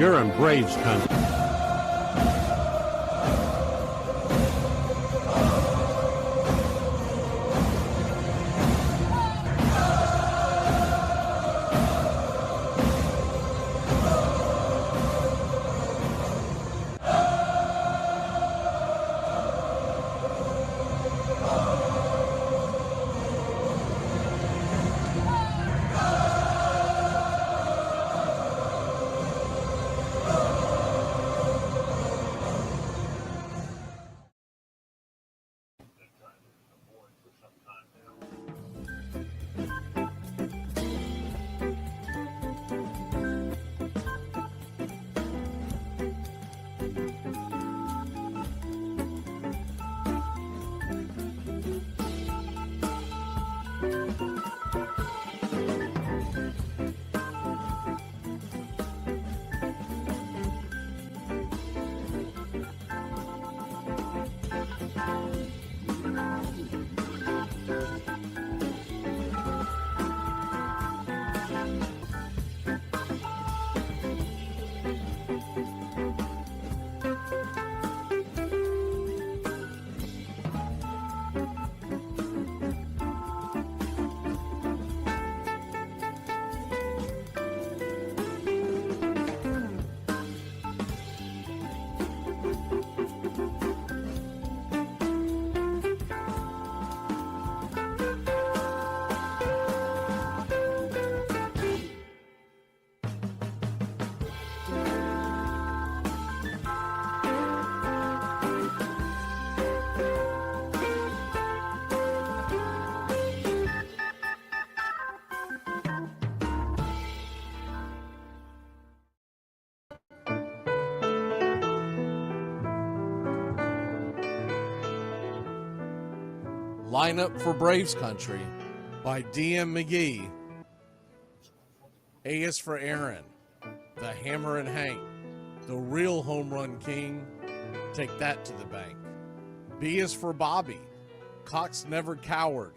You're in Braves country. Lineup for Braves Country by D.M. McGee. A is for Aaron, the Hammer and Hank, the real home run king. Take that to the bank. B is for Bobby. Cox never cowered.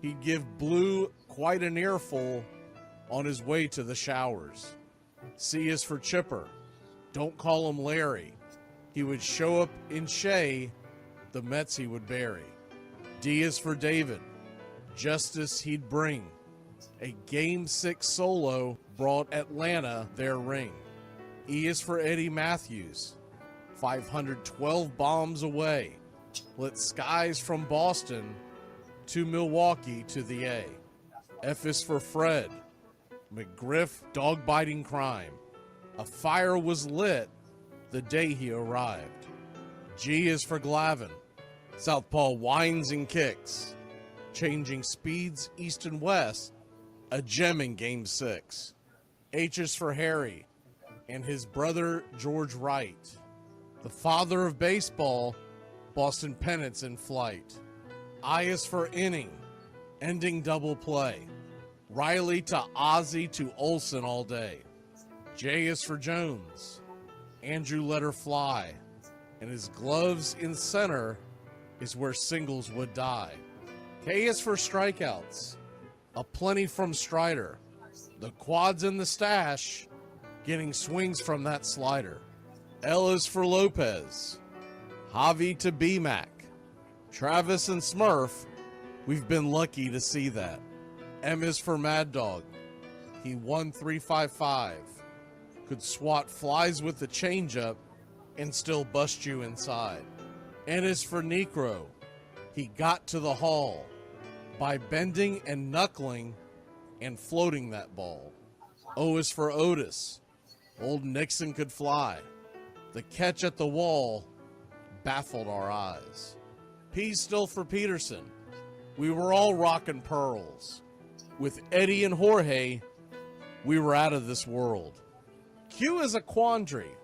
He'd give Blue quite an earful on his way to the showers. C is for Chipper. Don't call him Larry. He would show up in Shea, the Mets he would bury. D is for David. Justice he'd bring. A Game 6 solo brought Atlanta their ring. E is for Eddie Matthews. 512 bombs away. Lit skies from Boston to Milwaukee to the A. F is for Fred. McGriff dog-biting crime. A fire was lit the day he arrived. G is for Glavine. Southpaw winds and kicks, changing speeds east and west, a gem in Game 6. H is for Harry and his brother George Wright, the father of baseball, Boston pennants in flight. I is for inning, ending double play, Riley to Ozzie to Olsen all day. J is for Jones. Andrew let her fly, and his gloves in center is where singles would die. K is for strikeouts, a plenty from Strider. The quads in the stash, getting swings from that slider. L is for Lopez. Javi to B-Mac. Travis and Smurf, we've been lucky to see that. M is for Mad Dog. He won 355. Could swat flies with the changeup and still bust you inside. N is for Necro. He got to the hall by bending and knuckling and floating that ball. O is for Otis. Old Nixon could fly. The catch at the wall baffled our eyes. P's still for Peterson. We were all rockin' pearls. With Eddie and Jorge, we were out of this world. Q is a quandary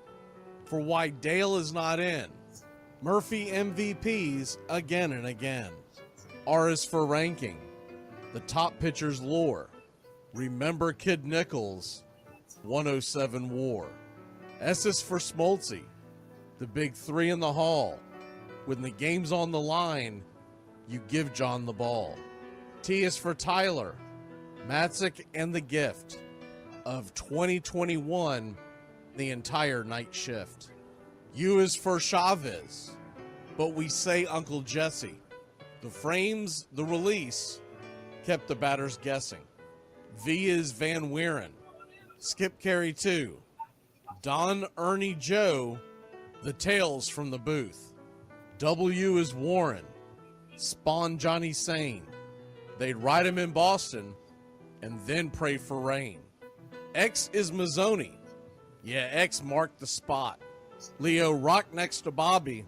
for why Dale is not in. Murphy MVPs again and again. R is for ranking. The top pitchers lore. Remember Kid Nichols, 107 WAR. S is for Smoltzy. The big three in the hall. When the game's on the line, you give John the ball. T is for Tyler. Matzik and the gift of 2021 the entire night shift. U is for Chavez, but we say Uncle Jesse. The frames, the release, kept the batters guessing. V is Van Weeren, Skip Carey 2, Don Ernie Joe, the tales from the booth. W is Warren, Spawn Johnny Sane. They'd ride him in Boston and then pray for rain. X is Mazzoni. Yeah, X marked the spot. Leo rocked next to Bobby,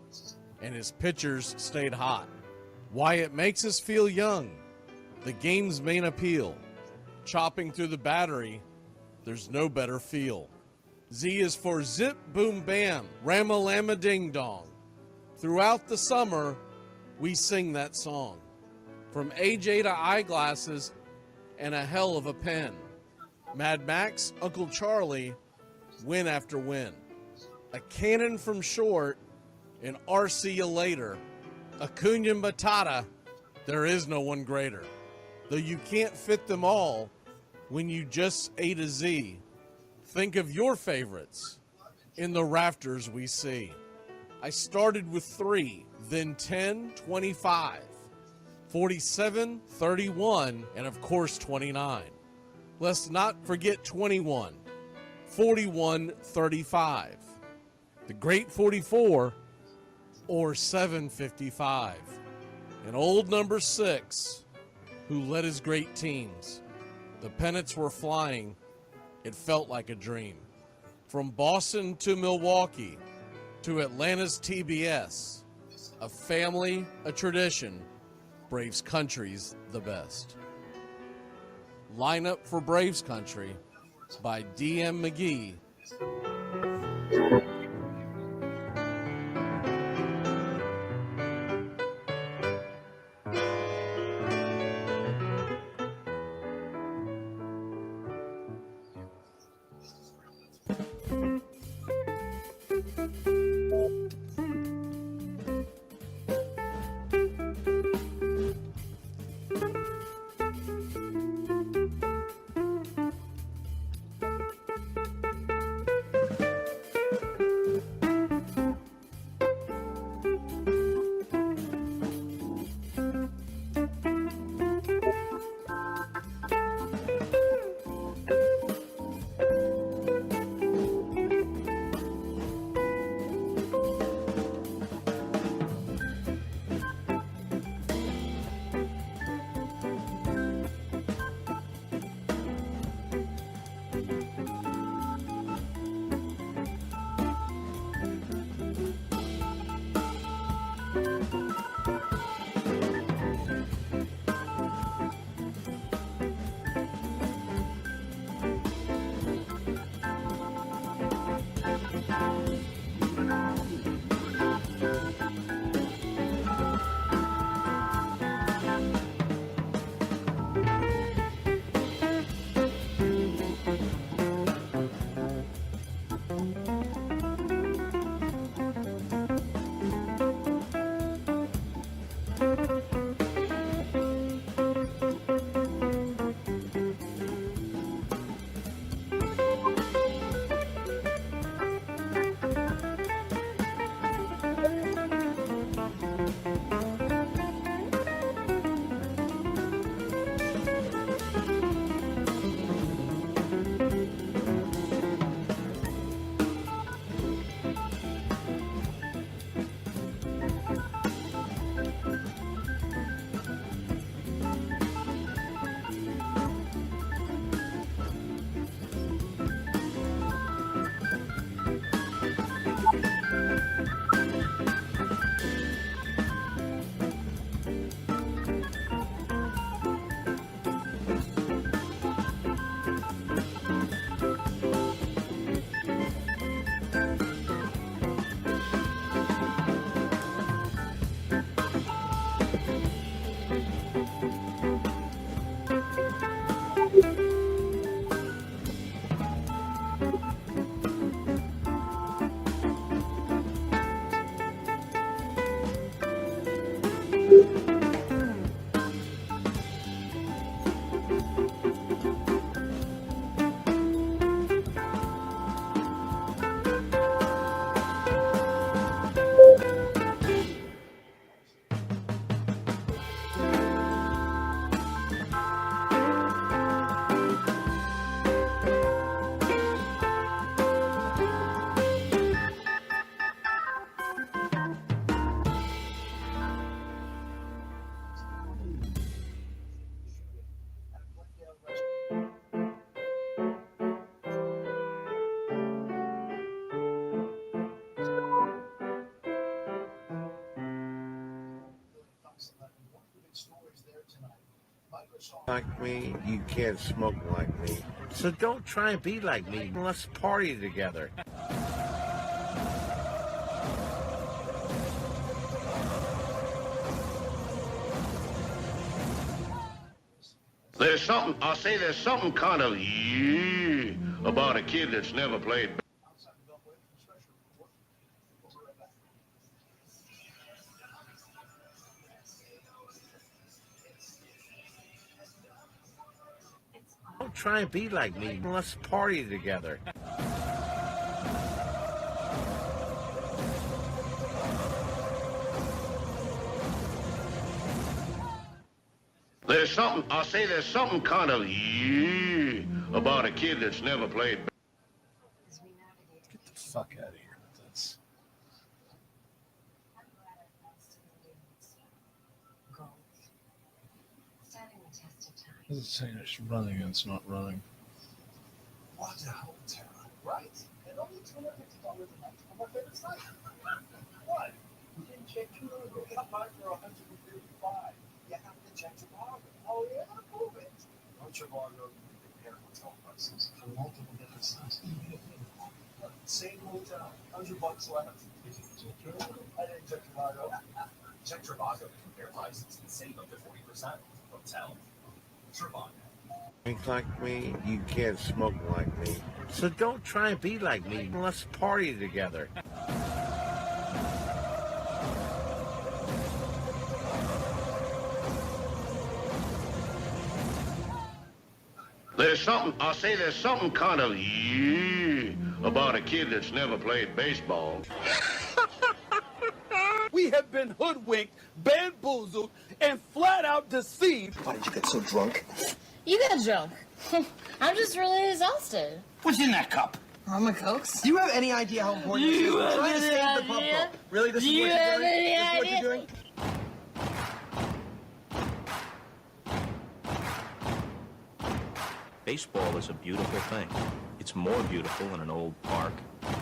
and his pitchers stayed hot. Why it makes us feel young, the game's main appeal. Chopping through the battery, there's no better feel. Z is for Zip Boom Bam, Ramalama Ding Dong. Throughout the summer, we sing that song. From AJ to eyeglasses and a hell of a pen. Mad Max, Uncle Charlie, win after win. A cannon from short, and RC you later. Acuna Matata, there is no one greater. Though you can't fit them all when you just A to Z. Think of your favorites in the rafters we see. I started with 3, then 10, 25, 47, 31, and of course 29. Let's not forget 21, 41, 35. The Great 44, or 755. And old number 6, who led his great teams. The pennants were flying. It felt like a dream. From Boston to Milwaukee to Atlanta's TBS, a family, a tradition, Braves country's the best. Lineup for Braves Country by D.M. McGee. Like me, you can't smoke like me. So don't try and be like me. Let's party together. There's something kind of about a kid that's never played. Don't try and be like me. Let's party together. There's something kind of about a kid that's never played. Get the fuck out of here with this. This is saying it's running and it's not running. What a hotel, right? And only $250 a month for my favorite site. What? You didn't check your logo. Got mine for $135. You have to check Chicago. Oh yeah, prove it. No Chicago, you can compare hotel prices for multiple different sites. Same hotel, $100 less. I didn't check Chicago. Check Trivago to compare prices and save up to 40%. Hotel Trivago. Think like me, you can't smoke like me. So don't try and be like me. Let's party together. There's something kind of about a kid that's never played baseball. We have been hoodwinked, bamboozled, and flat out deceived. Why did you get so drunk? You got drunk. I'm just really exhausted. What's in that cup? Armor Cokes? Do you have any idea how important this is? We're trying to save the pub girl. Really, this is what you're doing? This is what you're doing? Baseball is a beautiful thing. It's more beautiful in an old park.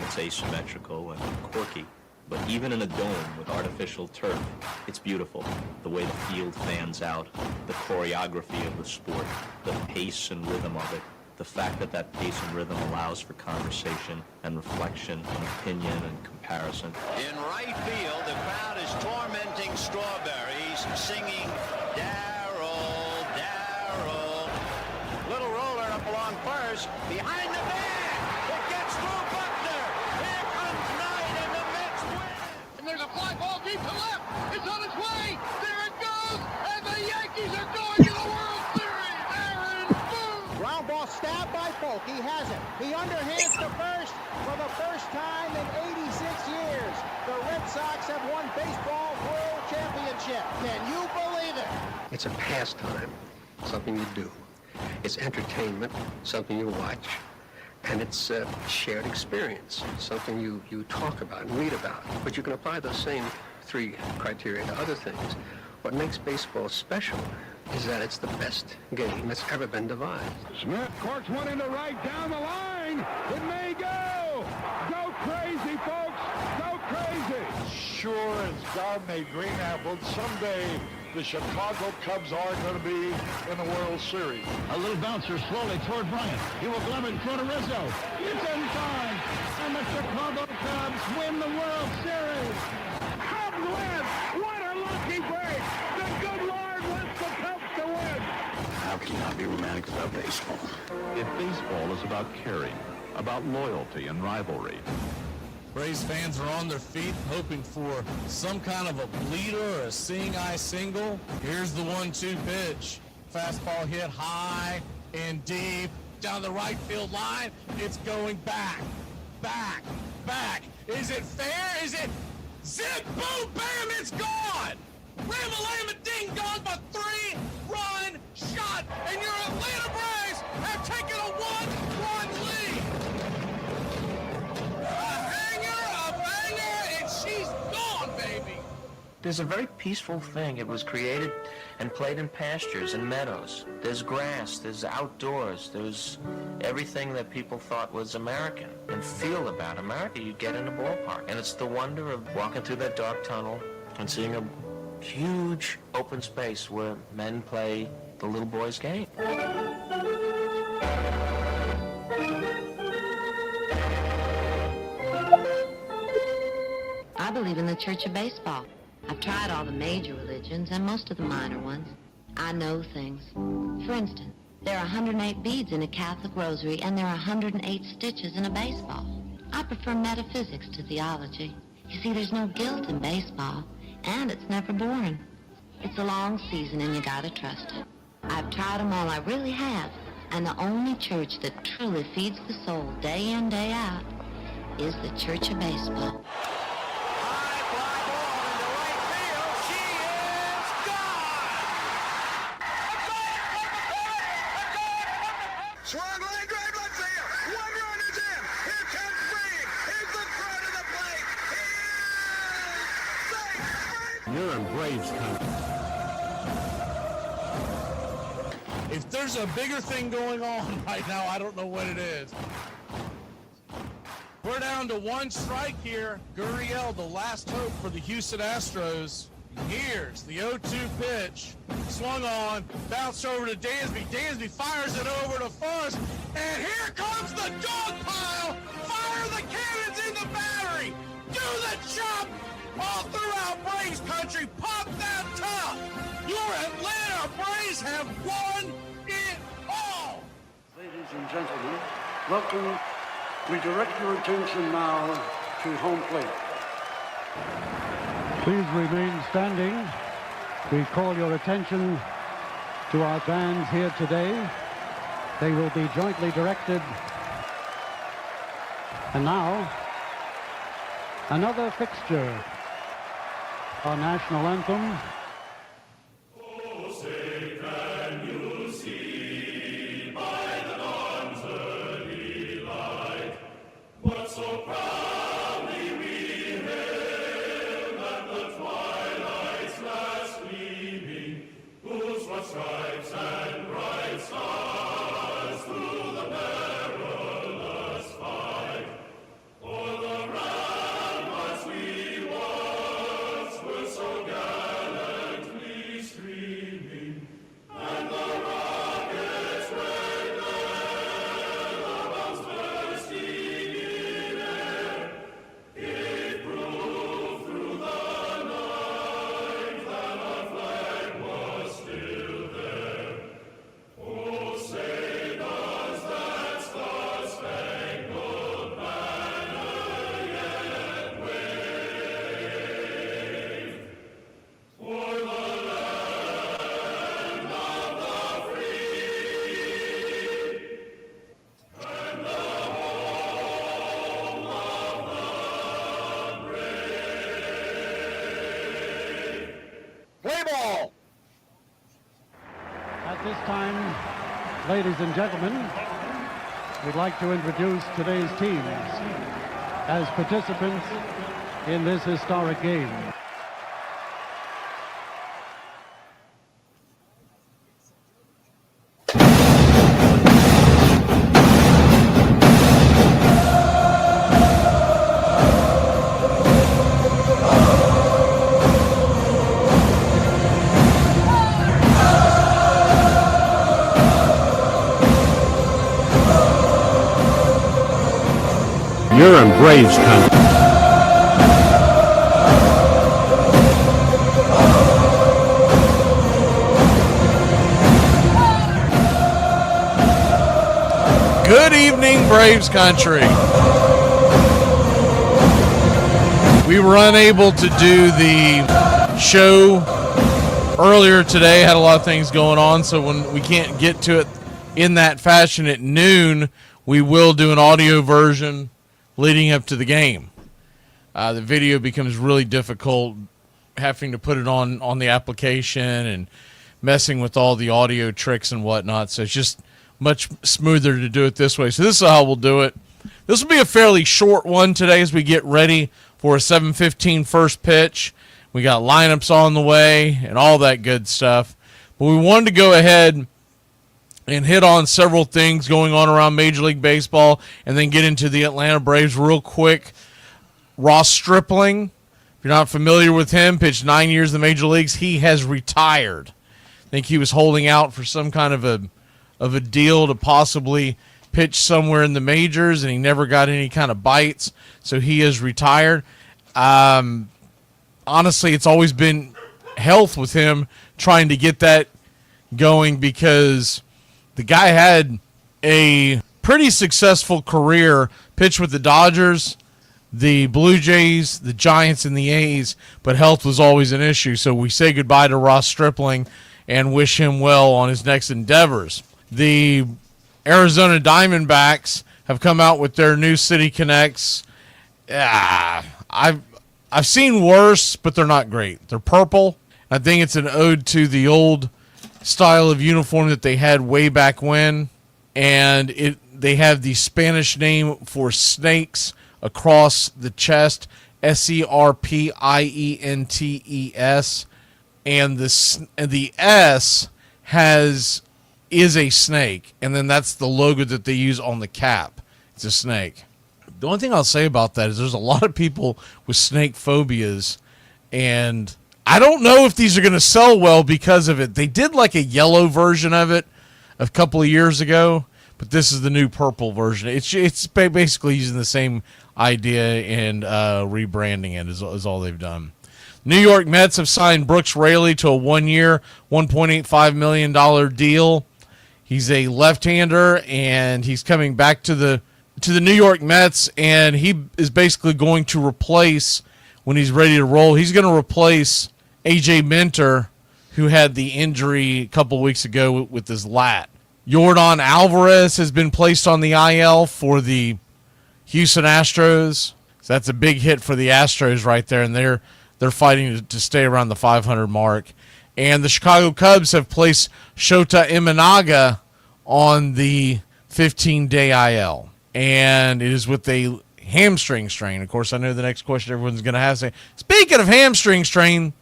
It's asymmetrical and quirky. But even in a dome with artificial turf, it's beautiful. The way the field fans out, the choreography of the sport, the pace and rhythm of it, the fact that that pace and rhythm allows for conversation and reflection and opinion and comparison. In right field, the crowd is tormenting Strawberries, singing Darryl, Darryl. Little roller up along first, behind the bag. It gets through Buckner. Here comes Knight, and the Mets win. And there's a fly ball deep to left. It's on its way. There it goes. And the Yankees are going to the World Series. Aaron Boone. Ground ball stabbed by Polk. He has it. He underhands to first for the first time in 86 years. The Red Sox have won baseball world championship. Can you believe it? It's a pastime, something you do. It's entertainment, something you watch. And it's a shared experience, something you talk about and read about. But you can apply those same three criteria to other things. What makes baseball special is that it's the best game that's ever been devised. Smith corks one into right down the line. It may go. Go crazy, folks. Go crazy. Sure as God made green apples, someday the Chicago Cubs are going to be in the World Series. A little bouncer slowly toward Bryant. He will glove it in front of Rizzo. It's inside. And the Chicago Cubs win the World Series. Cubs win. What a lucky break. The good Lord wants the Cubs to win. How can you not be romantic about baseball? If baseball is about caring, about loyalty and rivalry, Braves fans are on their feet hoping for some kind of a bleeder or a seeing-eye single. Here's the 1-2 pitch. Fastball hit high and deep down the right field line. It's going back, back, back. Is it fair? Is it zip, boom, bam, it's gone! Ram-a-lam, ding dong, but 3-run shot, and your Atlanta Braves have taken a 1-run lead. She's gone, baby! There's a very peaceful thing. It was created and played in pastures and meadows. There's grass, there's outdoors, there's everything that people thought was American and feel about America you get in a ballpark. And it's the wonder of walking through that dark tunnel and seeing a huge open space where men play the little boy's game. I believe in the Church of Baseball. I've tried all the major religions and most of the minor ones. I know things. For instance, there are 108 beads in a Catholic rosary and there are 108 stitches in a baseball. I prefer metaphysics to theology. You see, there's no guilt in baseball, and it's never boring. It's a long season and you gotta trust it. I've tried them all, I really have. And the only church that truly feeds the soul day in, day out is the Church of Baseball. You're in Braves country. If there's a bigger thing going on right now, I don't know what it is. We're down to one strike here. Gurriel, the last hope for the Houston Astros. Here's the 0-2 pitch. Swung on, bounced over to Dansby. Dansby fires it over to first. And here comes the dog pile. Fire the cannons in the battery. Do the chop all throughout Braves country. Pop that top. Your Atlanta Braves have won it all. Ladies and gentlemen, welcome. We direct your attention now to home plate. Please remain standing. We call your attention to our bands here today. They will be jointly directed. And now, another fixture. Our national anthem. At this time, ladies and gentlemen, we'd like to introduce today's teams as participants in this historic game. You're in Braves country. Good evening, Braves country. We were unable to do the show earlier today, had a lot of things going on, so when we can't get to it in that fashion at noon, we will do an audio version leading up to the game. The video becomes really difficult having to put it on the application and messing with all the audio tricks and whatnot, so it's just much smoother to do it this way. So this is how we'll do it. This will be a fairly short one today as we get ready for a 7:15 first pitch. We got lineups on the way and all that good stuff. But we wanted to go ahead and hit on several things going on around Major League Baseball and then get into the Atlanta Braves real quick. Ross Stripling, if you're not familiar with him, pitched 9 years in the Major Leagues. He has retired. think he was holding out for some kind of a deal to possibly pitch somewhere in the majors, and he never got any kind of bites, so he is retired. Honestly, it's always been health with him, trying to get that going, because the guy had a pretty successful career, pitched with the Dodgers, the Blue Jays, the Giants, and the A's, but health was always an issue. So we say goodbye to Ross Stripling and wish him well on his next endeavors. The Arizona Diamondbacks have come out with their new City Connects. I've seen worse, but they're not great. They're purple. I think it's an ode to the old style of uniform that they had way back when, and they have the Spanish name for snakes across the chest, SERPIENTES, and the S is a snake, and then that's the logo that they use on the cap. It's a snake. The only thing I'll say about that is there's a lot of people with snake phobias, and I don't know if these are going to sell well because of it. They did like a yellow version of it a couple of years ago, but this is the new purple version. It's basically using the same idea and rebranding it is all they've done. New York Mets have signed Brooks Raley to a 1-year, $1.85 million deal. He's a left-hander, and he's coming back to the New York Mets, and he is basically going to replace, when he's ready to roll, he's going to replace A.J. Minter, who had the injury a couple of weeks ago with his lat. Yordan Alvarez has been placed on the IL for the Houston Astros. So that's a big hit for the Astros right there, and they're fighting to stay around the 500 mark. And the Chicago Cubs have placed Shota Imanaga on the 15-day IL. And it is with a hamstring strain. Of course, I know the next question everyone's going to have to say, speaking of hamstring strain,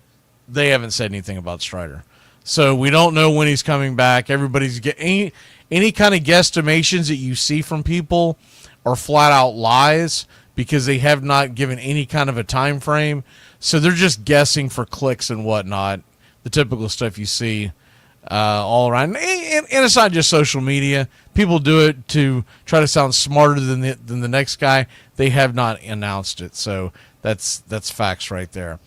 they haven't said anything about Strider. So we don't know when he's coming back. Everybody's getting any kind of guesstimations that you see from people are flat out lies, because they have not given any kind of a time frame. So they're just guessing for clicks and whatnot, the typical stuff you see all around. And it's not just social media. People do it to try to sound smarter than the next guy. They have not announced it. So that's facts right there.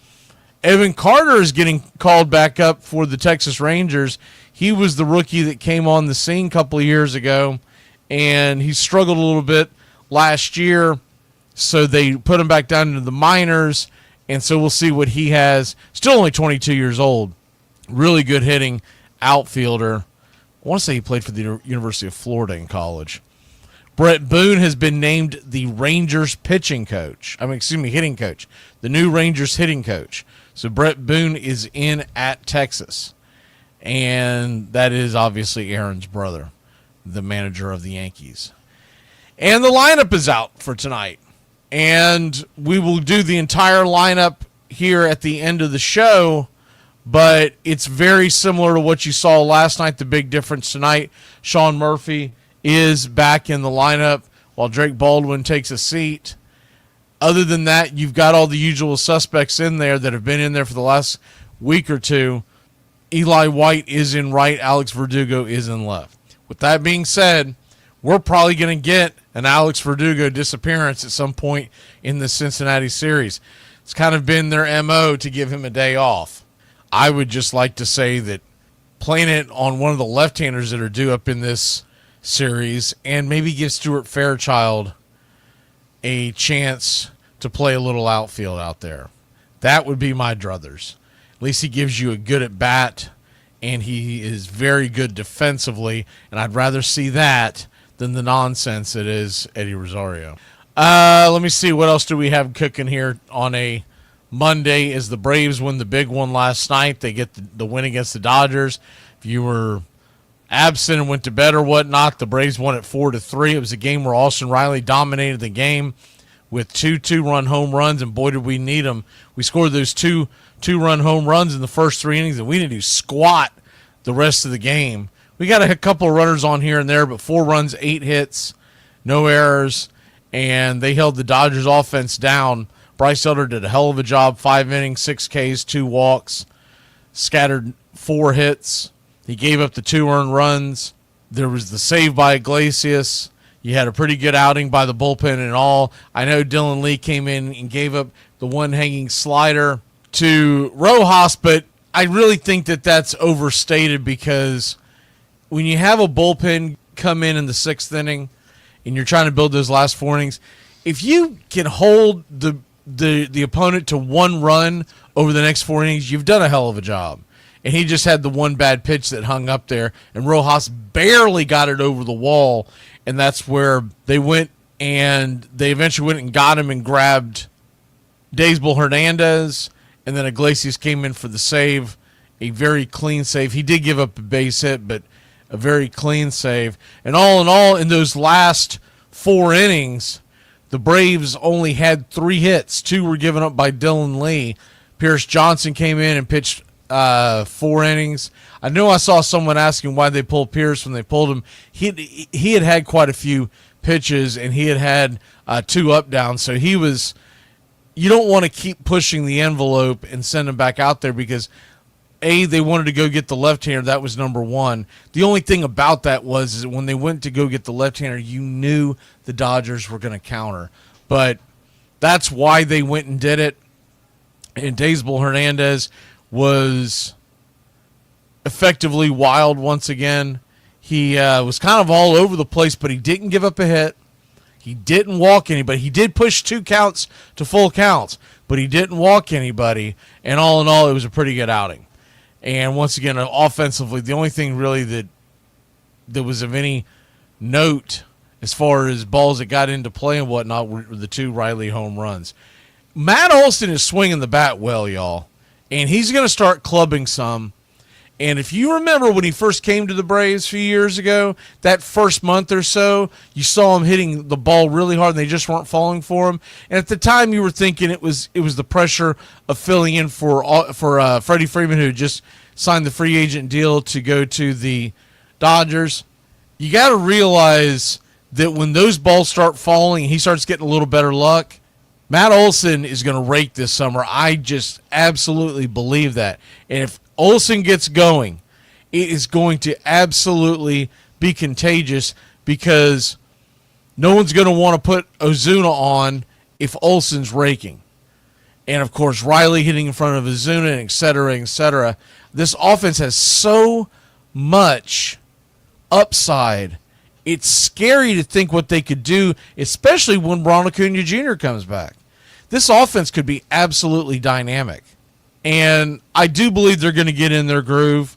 Evan Carter is getting called back up for the Texas Rangers. He was the rookie that came on the scene a couple of years ago, and he struggled a little bit last year. So they put him back down into the minors, and so we'll see what he has. Still only 22 years old. Really good hitting outfielder. I want to say he played for the University of Florida in college. Brett Boone has been named the Rangers hitting coach. The new Rangers hitting coach. So Brett Boone is in at Texas. And that is obviously Aaron's brother, the manager of the Yankees. And the lineup is out for tonight. And we will do the entire lineup here at the end of the show, but it's very similar to what you saw last night. The big difference tonight, Sean Murphy is back in the lineup while Drake Baldwin takes a seat. Other than that, you've got all the usual suspects in there that have been in there for the last week or two. Eli White is in right. Alex Verdugo is in left. With that being said, we're probably going to get an Alex Verdugo disappearance at some point in the Cincinnati series. It's kind of been their MO to give him a day off. I would just like to say that playing it on one of the left-handers that are due up in this series, and maybe give Stuart Fairchild a chance to play a little outfield out there. That would be my druthers. At least he gives you a good at bat, and he is very good defensively, and I'd rather see that than the nonsense that is Eddie Rosario. Let me see, what else do we have cooking here on a Monday? As the Braves win the big one last night. They get the win against the Dodgers. If you were absent and went to bed or whatnot, the Braves won it 4-3. It was a game where Austin Riley dominated the game with 2 2-run home runs, and boy, did we need them. We scored those 2 2-run home runs in the first 3 innings, and we didn't do squat the rest of the game. We got a couple of runners on here and there, but 4 runs, 8 hits, no errors, and they held the Dodgers offense down. Bryce Elder did a hell of a job, 5 innings, 6 Ks, 2 walks, scattered 4 hits, He gave up the 2 earned runs. There was the save by Iglesias. You had a pretty good outing by the bullpen and all. I know Dylan Lee came in and gave up the one hanging slider to Rojas, but I really think that that's overstated because when you have a bullpen come in the 6th inning and you're trying to build those last 4 innings, if you can hold the opponent to 1 run over the next 4 innings, you've done a hell of a job. And he just had the one bad pitch that hung up there, and Rojas barely got it over the wall, and that's where they went, and they eventually went and got him and grabbed Daysbel Hernandez, and then Iglesias came in for the save, a very clean save. He did give up a base hit, but a very clean save. And all in all, in those last 4 innings, the Braves only had 3 hits. 2 were given up by Dylan Lee. Pierce Johnson came in and pitched 4 innings. I know I saw someone asking why they pulled Pierce when they pulled him. He had quite a few pitches, and he had 2 up downs. So he was. You don't want to keep pushing the envelope and send him back out there because they wanted to go get the left-hander. That was number 1. The only thing about that was is when they went to go get the left-hander, you knew the Dodgers were going to counter. But that's why they went and did it. And Daysbel Hernandez was effectively wild once again. He was kind of all over the place, but he didn't give up a hit. He didn't walk anybody. He did push 2 counts to full counts, but he didn't walk anybody. And all in all, it was a pretty good outing. And once again, offensively, the only thing really that was of any note as far as balls that got into play and whatnot were the 2 Riley home runs. Matt Olson is swinging the bat well, y'all. And he's going to start clubbing some. And if you remember when he first came to the Braves a few years ago, that first month or so, you saw him hitting the ball really hard and they just weren't falling for him. And at the time you were thinking it was the pressure of filling in for Freddie Freeman, who just signed the free agent deal to go to the Dodgers. You got to realize that when those balls start falling, he starts getting a little better luck. Matt Olson is going to rake this summer. I just absolutely believe that. And if Olson gets going, it is going to absolutely be contagious because no one's going to want to put Ozuna on if Olson's raking. And, of course, Riley hitting in front of Ozuna, and et cetera, et cetera. This offense has so much upside. It's scary to think what they could do, especially when Ronald Acuna Jr. comes back. This offense could be absolutely dynamic. And I do believe they're going to get in their groove.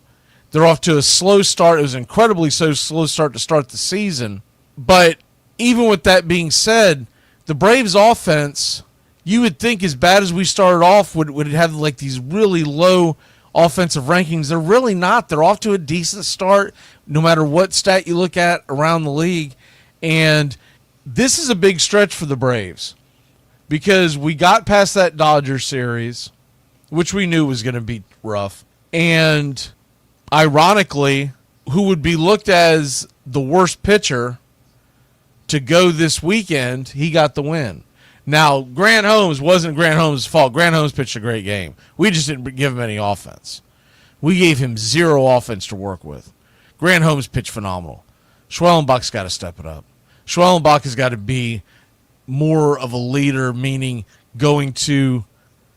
They're off to a slow start. It was an incredibly slow start to start the season. But even with that being said, the Braves offense, you would think as bad as we started off, would have like these really low offensive rankings. They're really not. They're off to a decent start no matter what stat you look at around the league. And this is a big stretch for the Braves because we got past that Dodgers series, which we knew was going to be rough. And ironically, who would be looked as the worst pitcher to go this weekend, he got the win. Now, Grant Holmes wasn't Grant Holmes' fault. Grant Holmes pitched a great game. We just didn't give him any offense. We gave him 0 offense to work with. Grant Holmes pitched phenomenal. Schwellenbach's got to step it up. Schwellenbach has got to be more of a leader, meaning going to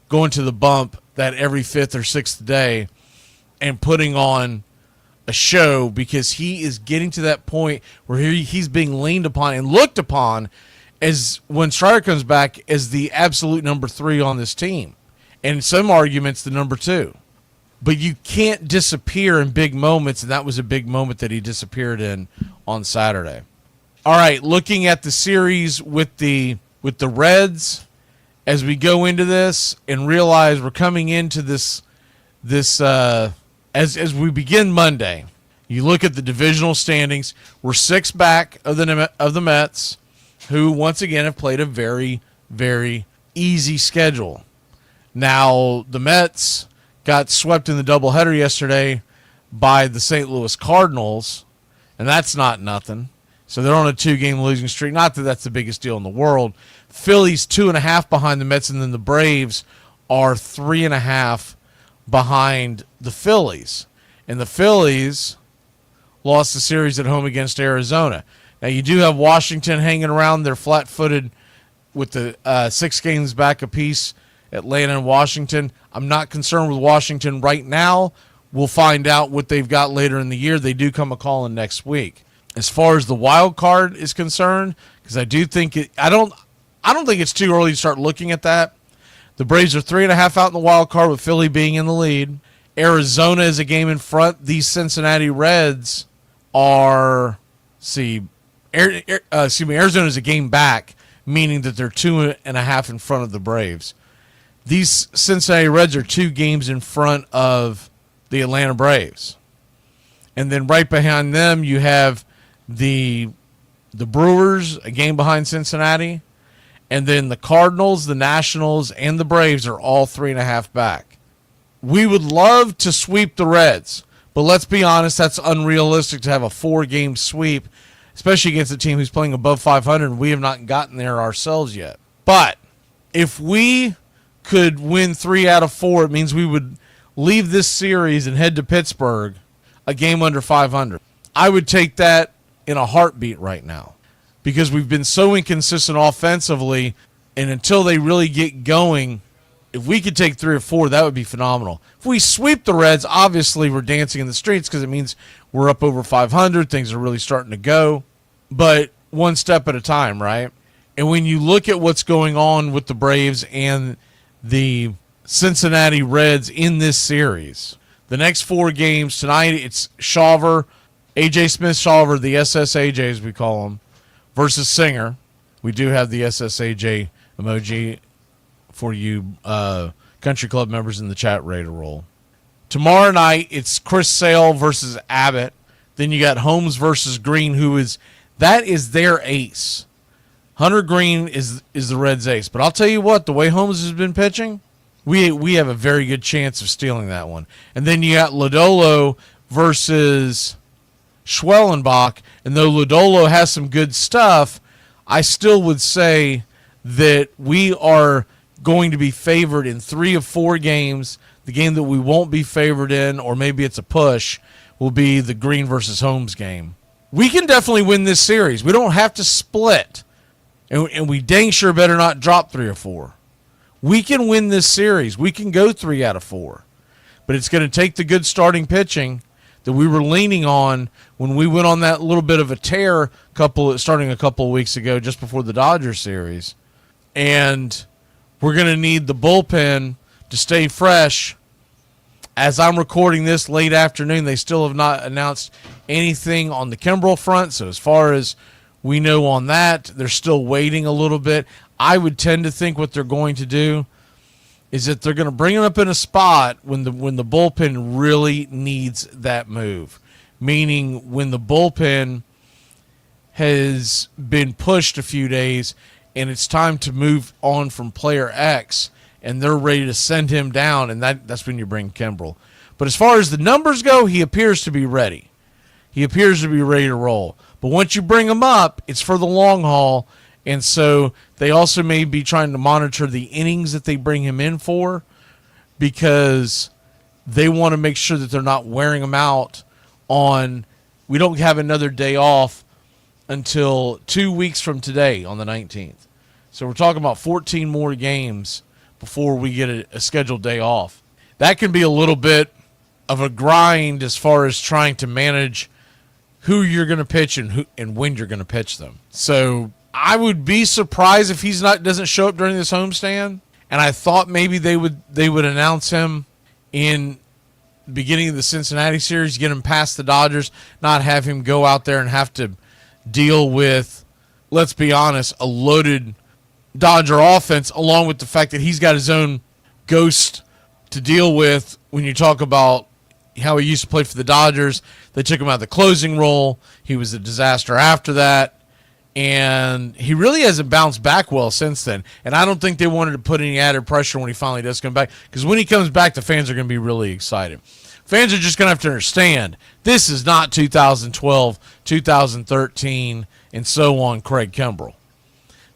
the bump that every 5th or 6th day and putting on a show because he is getting to that point where he's being leaned upon and looked upon as when Strider comes back as the absolute number 3 on this team. And in some arguments, the number 2. But you can't disappear in big moments, and that was a big moment that he disappeared in on Saturday. All right, looking at the series with the Reds as we go into this and realize we're coming into this as we begin Monday. You look at the divisional standings. We're 6 back of the Mets, who once again have played a very, very easy schedule. Now, the Mets got swept in the doubleheader yesterday by the St. Louis Cardinals, and that's not nothing. So they're on a 2-game losing streak. Not that that's the biggest deal in the world. Phillies 2.5 behind the Mets, and then the Braves are 3.5 behind the Phillies. And the Phillies lost the series at home against Arizona. Now, you do have Washington hanging around. They're flat-footed with the 6 games back apiece, Atlanta and Washington. I'm not concerned with Washington right now. We'll find out what they've got later in the year. They do come a-calling next week. As far as the wild card is concerned, because I do think I don't think it's too early to start looking at that. The Braves are 3.5 out in the wild card with Philly being in the lead. Arizona is a game in front. These Cincinnati Reds are, Arizona is a game back, meaning that they're 2.5 in front of the Braves. These Cincinnati Reds are 2 games in front of the Atlanta Braves. And then right behind them, you have the Brewers, a game behind Cincinnati. And then the Cardinals, the Nationals, and the Braves are all 3.5 back. We would love to sweep the Reds, but let's be honest, that's unrealistic to have a 4-game sweep, especially against a team who's playing above 500. We have not gotten there ourselves yet. But if we could win 3 out of 4, it means we would leave this series and head to Pittsburgh a game under 500. I would take that in a heartbeat right now because we've been so inconsistent offensively, and until they really get going, if we could take 3 or 4, that would be phenomenal. If we sweep the Reds, obviously we're dancing in the streets because it means we're up over 500. Things are really starting to go, but one step at a time, right? And when you look at what's going on with the Braves and the Cincinnati Reds in this series, the next 4 games tonight, it's Shawver, A.J. Smith-Shawver, the SSAJ as we call him, versus Singer. We do have the SSAJ emoji for you country club members in the chat ready to roll. Tomorrow night, it's Chris Sale versus Abbott. Then you got Holmes versus Green, that is their ace. Hunter Green is the Reds' ace. But I'll tell you what, the way Holmes has been pitching, we have a very good chance of stealing that one. And then you got Lodolo versus Schwellenbach. And though Lodolo has some good stuff, I still would say that we are going to be favored in 3 of 4 games. The game that we won't be favored in, or maybe it's a push, will be the Green versus Holmes game. We can definitely win this series. We don't have to split. And we dang sure better not drop 3 or 4. We can win this series. We can go 3 out of 4. But it's going to take the good starting pitching that we were leaning on when we went on that little bit of a tear starting a couple of weeks ago just before the Dodgers series. And we're going to need the bullpen to stay fresh. As I'm recording this late afternoon, they still have not announced anything on the Kimbrel front. So as far as we know on that, they're still waiting a little bit. I would tend to think what they're going to do is that they're going to bring it up in a spot when the bullpen really needs that move. Meaning when the bullpen has been pushed a few days and it's time to move on from player X and they're ready to send him down, and that's when you bring Kimbrel. But as far as the numbers go, he appears to be ready. He appears to be ready to roll. But once you bring him up, it's for the long haul, and so they also may be trying to monitor the innings that they bring him in for because they want to make sure that they're not wearing him out on – we don't have another day off until 2 weeks from today on the 19th. So we're talking about 14 more games before we get a scheduled day off. That can be a little bit of a grind as far as trying to manage who you're going to pitch and when you're going to pitch them. So I would be surprised if doesn't show up during this homestand. And I thought maybe they would announce him in the beginning of the Cincinnati series, get him past the Dodgers, not have him go out there and have to deal with, let's be honest, a loaded Dodger offense, along with the fact that he's got his own ghost to deal with when you talk about how he used to play for the Dodgers. They took him out of the closing role. He was a disaster after that. And he really hasn't bounced back well since then. And I don't think they wanted to put any added pressure when he finally does come back. Because when he comes back, the fans are going to be really excited. Fans are just going to have to understand this is not 2012, 2013, and so on Craig Kimbrel.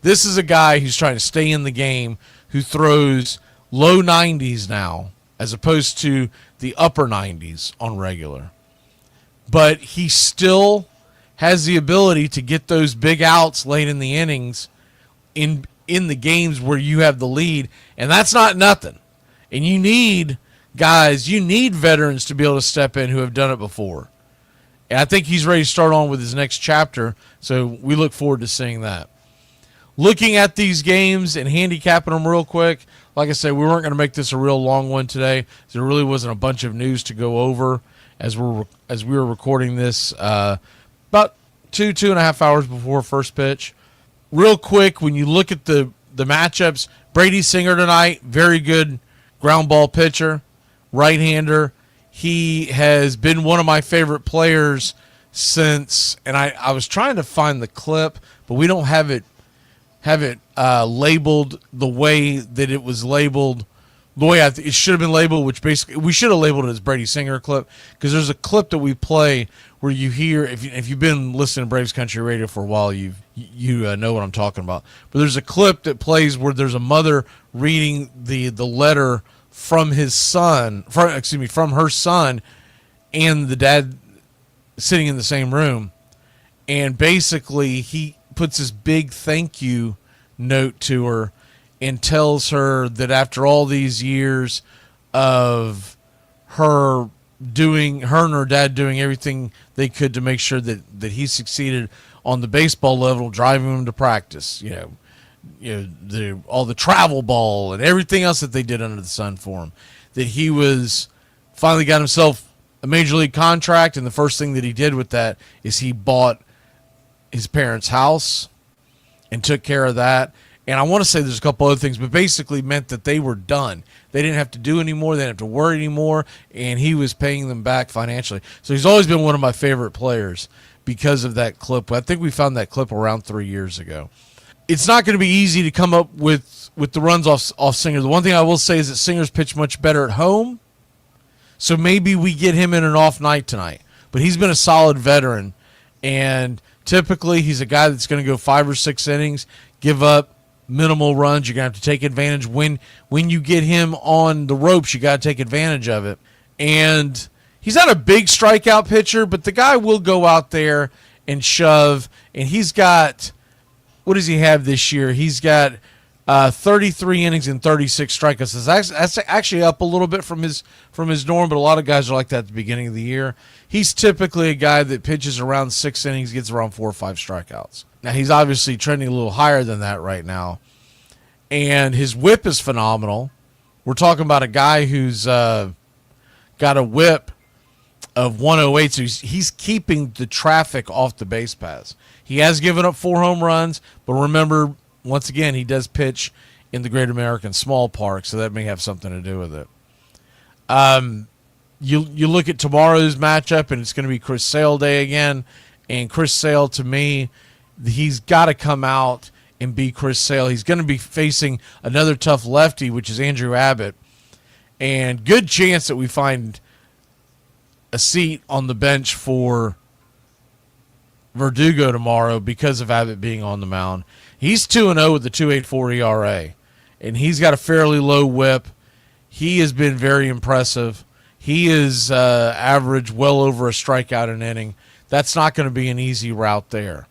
This is a guy who's trying to stay in the game, who throws low 90s now, as opposed to the upper 90s on regular. But he still has the ability to get those big outs late in the innings in the games where you have the lead, and that's not nothing. And you need veterans to be able to step in who have done it before. And I think he's ready to start on with his next chapter, so we look forward to seeing that. Looking at these games and handicapping them real quick, like I said, we weren't going to make this a real long one today. There really wasn't a bunch of news to go over as we were recording this about 2.5 hours before first pitch. Real quick, when you look at the matchups, Brady Singer tonight, very good ground ball pitcher, right-hander. He has been one of my favorite players since, and I was trying to find the clip, but we don't have it labeled the way that it was labeled, the way it should have been labeled, which basically we should have labeled it as Brady Singer clip, because there's a clip that we play where you hear, if you've been listening to Braves Country Radio for a while, you know what I'm talking about. But there's a clip that plays where there's a mother reading the letter from her son, and the dad sitting in the same room, and basically he puts this big thank you note to her and tells her that after all these years of her and her dad doing everything they could to make sure that he succeeded on the baseball level, driving him to practice, all the travel ball and everything else that they did under the sun for him, that he was finally got himself a major league contract, and the first thing that he did with that is he bought his parents' house and took care of that. And I want to say there's a couple other things, but basically meant that they were done. They didn't have to do anymore. They didn't have to worry anymore, and he was paying them back financially. So he's always been one of my favorite players because of that clip. I think we found that clip around 3 years ago. It's not going to be easy to come up with the runs off Singer. The one thing I will say is that Singer's pitched much better at home, so maybe we get him in an off night tonight. But he's been a solid veteran, and typically he's a guy that's going to go 5 or 6 innings, give up minimal runs. You're going to have to take advantage. When you get him on the ropes, you got to take advantage of it. And he's not a big strikeout pitcher, but the guy will go out there and shove. And he's got, what does he have this year? He's got 33 innings and 36 strikeouts. That's actually up a little bit from his norm, but a lot of guys are like that at the beginning of the year. He's typically a guy that pitches around 6 innings, gets around 4 or 5 strikeouts. Now, he's obviously trending a little higher than that right now. And his whip is phenomenal. We're talking about a guy who's got a whip of 108, so he's keeping the traffic off the base paths. He has given up 4 home runs, but remember, once again, he does pitch in the Great American Small Park, so that may have something to do with it. You look at tomorrow's matchup, and it's going to be Chris Sale day again. And Chris Sale, to me, he's got to come out and be Chris Sale. He's going to be facing another tough lefty, which is Andrew Abbott. And good chance that we find a seat on the bench for Verdugo tomorrow because of Abbott being on the mound. He's 2-0 with a 2.84 ERA, and he's got a fairly low whip. He has been very impressive. He is average well over a strikeout an inning. That's not going to be an easy route there.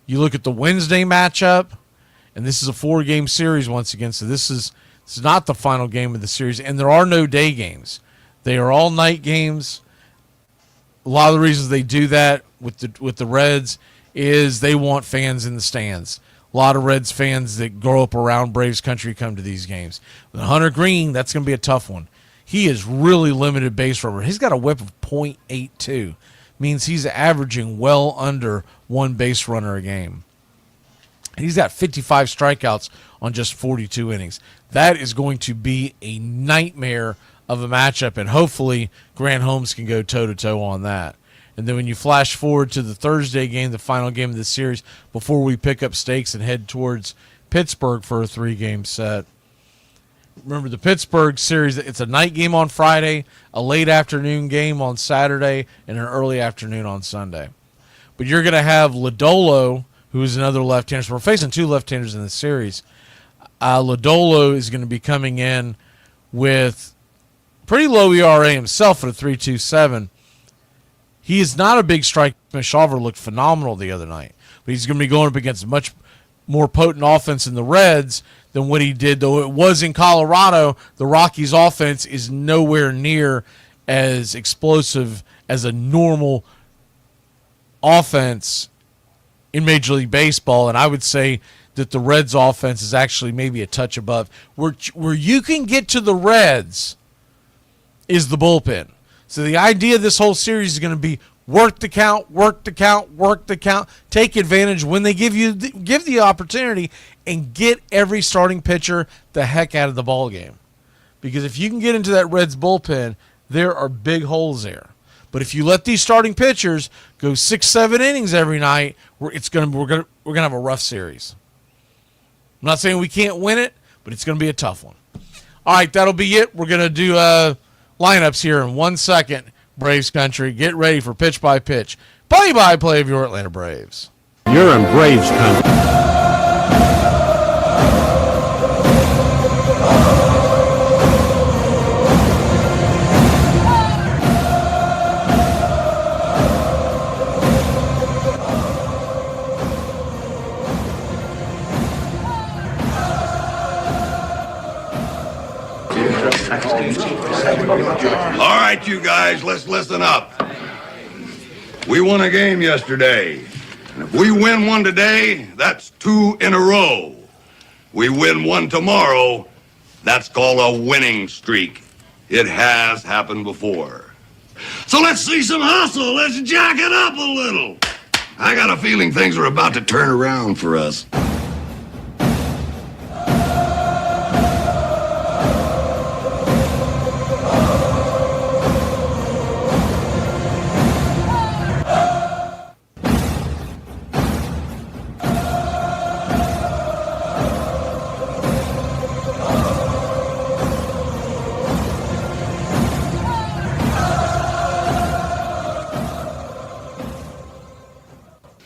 You look at the Wednesday matchup, and this is a 4-game series once again, so this is not the final game of the series, and there are no day games. They are all night games. A lot of the reasons they do that with the Reds is they want fans in the stands. A lot of Reds fans that grow up around Braves country come to these games. With Hunter Green, that's going to be a tough one. He is really limited base runner. He's got a whip of .82. Means he's averaging well under 1 base runner a game. And he's got 55 strikeouts on just 42 innings. That is going to be a nightmare of a matchup, and hopefully Grant Holmes can go toe-to-toe on that. And then when you flash forward to the Thursday game, the final game of the series, before we pick up stakes and head towards Pittsburgh for a 3-game set. Remember, the Pittsburgh series, it's a night game on Friday, a late afternoon game on Saturday, and an early afternoon on Sunday. But you're going to have Lodolo, who is another left-hander. So we're facing 2 left-handers in the series. Lodolo is going to be coming in with Pretty low ERA himself at a 3.27. He is not a big strike. Shawver looked phenomenal the other night. But he's going to be going up against a much more potent offense in the Reds than what he did, though it was in Colorado. The Rockies' offense is nowhere near as explosive as a normal offense in Major League Baseball, and I would say that the Reds' offense is actually maybe a touch above. Where you can get to the Reds is the bullpen. So the idea of this whole series is going to be work the count, work the count, work the count. Take advantage when they give the opportunity, and get every starting pitcher the heck out of the ball game. Because if you can get into that Reds bullpen, there are big holes there. But if you let these starting pitchers go 6-7 innings every night, we're gonna have a rough series. I'm not saying we can't win it, but it's gonna be a tough one. All right, that'll be it. We're gonna do lineups here in 1 second. Braves country, get ready for pitch by pitch, play-by-play of your Atlanta Braves. You're in Braves country. All right, you guys, let's listen up. We won a game yesterday. And if we win one today, that's 2 in a row. We win one tomorrow, that's called a winning streak. It has happened before. So let's see some hustle. Let's jack it up a little. I got a feeling things are about to turn around for us.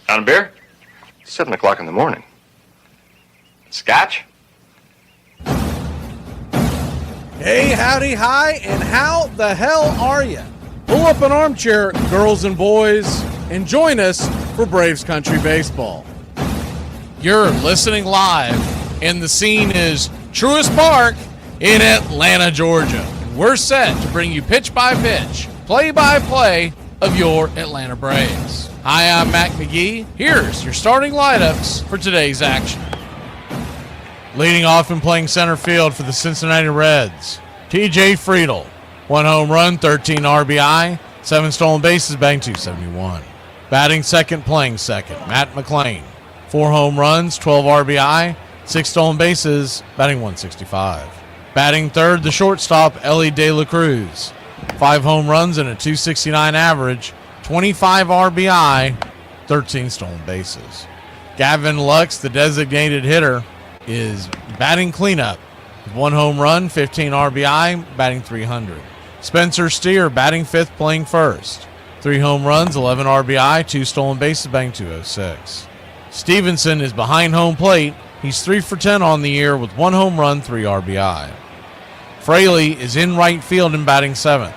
On a beer? 7 o'clock in the morning. Scotch? Hey, howdy, hi, and how the hell are you? Pull up an armchair, girls and boys, and join us for Braves Country Baseball. You're listening live, and the scene is Truist Park in Atlanta, Georgia. We're set to bring you pitch by pitch, play by play of your Atlanta Braves. Hi, I'm Mac McGee. Here's your starting lineups for today's action. Leading off and playing center field for the Cincinnati Reds, TJ Friedl. 1 home run, 13 RBI, 7 stolen bases, batting .271. Batting second, playing second, Matt McClain. 4 home runs, 12 RBI, 6 stolen bases, batting .165. Batting third, the shortstop, Ellie De La Cruz. 5 home runs and a .269 average, 25 RBI, 13 stolen bases. Gavin Lux, the designated hitter, is batting cleanup. 1 home run, 15 RBI, batting .300. Spencer Steer, batting fifth, playing first. 3 home runs, 11 RBI, 2 stolen bases, batting .206. Stevenson is behind home plate. He's 3 for 10 on the year with 1 home run, 3 RBI. Fraley is in right field and batting seventh.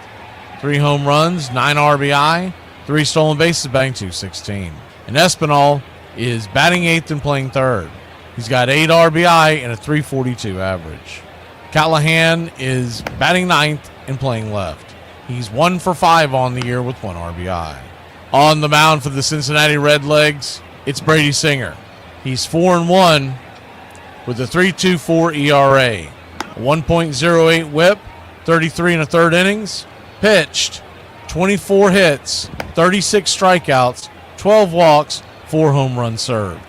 3 home runs, 9 RBI, 3 stolen bases, batting .216. And Espinal is batting eighth and playing third. He's got 8 RBI and a .342 average. Callahan is batting ninth and playing left. He's 1 for 5 on the year with 1 RBI. On the mound for the Cincinnati Redlegs, it's Brady Singer. He's 4-1 with a 3.24 ERA, a 1.08 WHIP, 33 1/3 innings, pitched 24 hits, 36 strikeouts, 12 walks, 4 home runs served.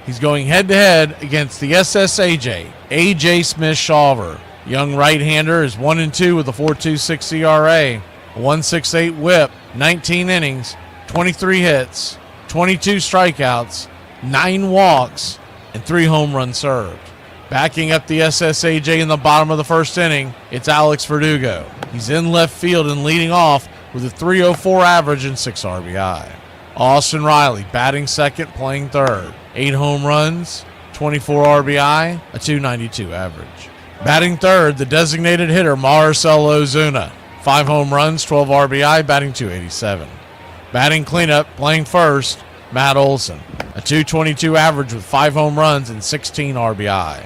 He's going head-to-head against the SSAJ, A.J. Smith-Shawver. Young right-hander is 1-2 with a 4.26 ERA, a 1.68 WHIP, 19 innings, 23 hits, 22 strikeouts, 9 walks, and 3 home runs served. Backing up the SSAJ in the bottom of the first inning, it's Alex Verdugo. He's in left field and leading off with a .304 average and 6 RBI. Austin Riley batting second, playing third. 8 home runs, 24 RBI, a .292 average. Batting third, the designated hitter Marcell Ozuna. 5 home runs, 12 RBI, batting .287. Batting cleanup, playing first, Matt Olson. A .222 average with 5 home runs and 16 RBI.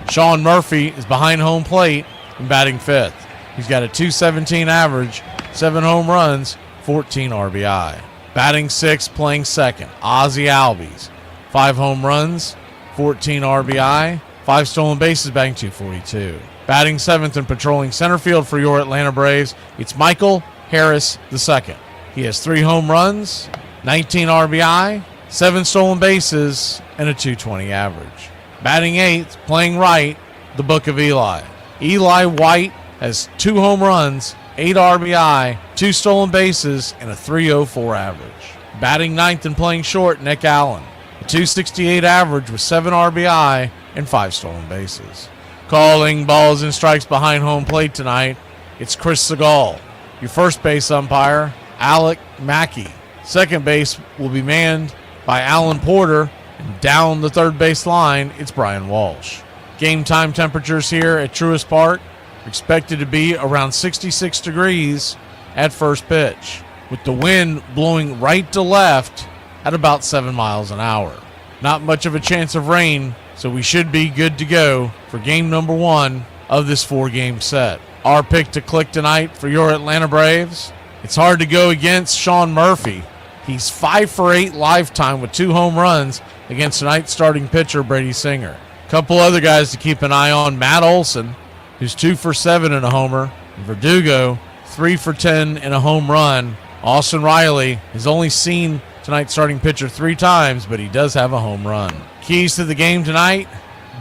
Sean Murphy is behind home plate and batting 5th. He's got a .217 average, 7 home runs, 14 RBI. Batting 6th, playing second, Ozzie Albies. 5 home runs, 14 RBI, 5 stolen bases, batting .242. Batting 7th and patrolling center field for your Atlanta Braves, it's Michael Harris II. He has 3 home runs, 19 RBI, 7 stolen bases, and a .220 average. Batting 8th, playing right, the Book of Eli. Eli White has 2 home runs, 8 RBI, 2 stolen bases, and a .304 average. Batting 9th and playing short, Nick Allen. A .268 average with 7 RBI and 5 stolen bases. Calling balls and strikes behind home plate tonight, it's Chris Segal. Your first base umpire, Alec Mackey. Second base will be manned by Alan Porter, and down the third base line, it's Brian Walsh. Game time temperatures here at Truist Park are expected to be around 66 degrees at first pitch, with the wind blowing right to left at about 7 miles an hour. Not much of a chance of rain, so we should be good to go for game number 1 of this 4-game set. Our pick to click tonight for your Atlanta Braves, it's hard to go against Sean Murphy. He's 5 for 8 lifetime with 2 home runs against tonight's starting pitcher, Brady Singer. A couple other guys to keep an eye on, Matt Olson, who's 2 for 7 in a homer, and Verdugo, 3 for 10 in a home run. Austin Riley has only seen tonight's starting pitcher 3 times, but he does have a home run. Keys to the game tonight,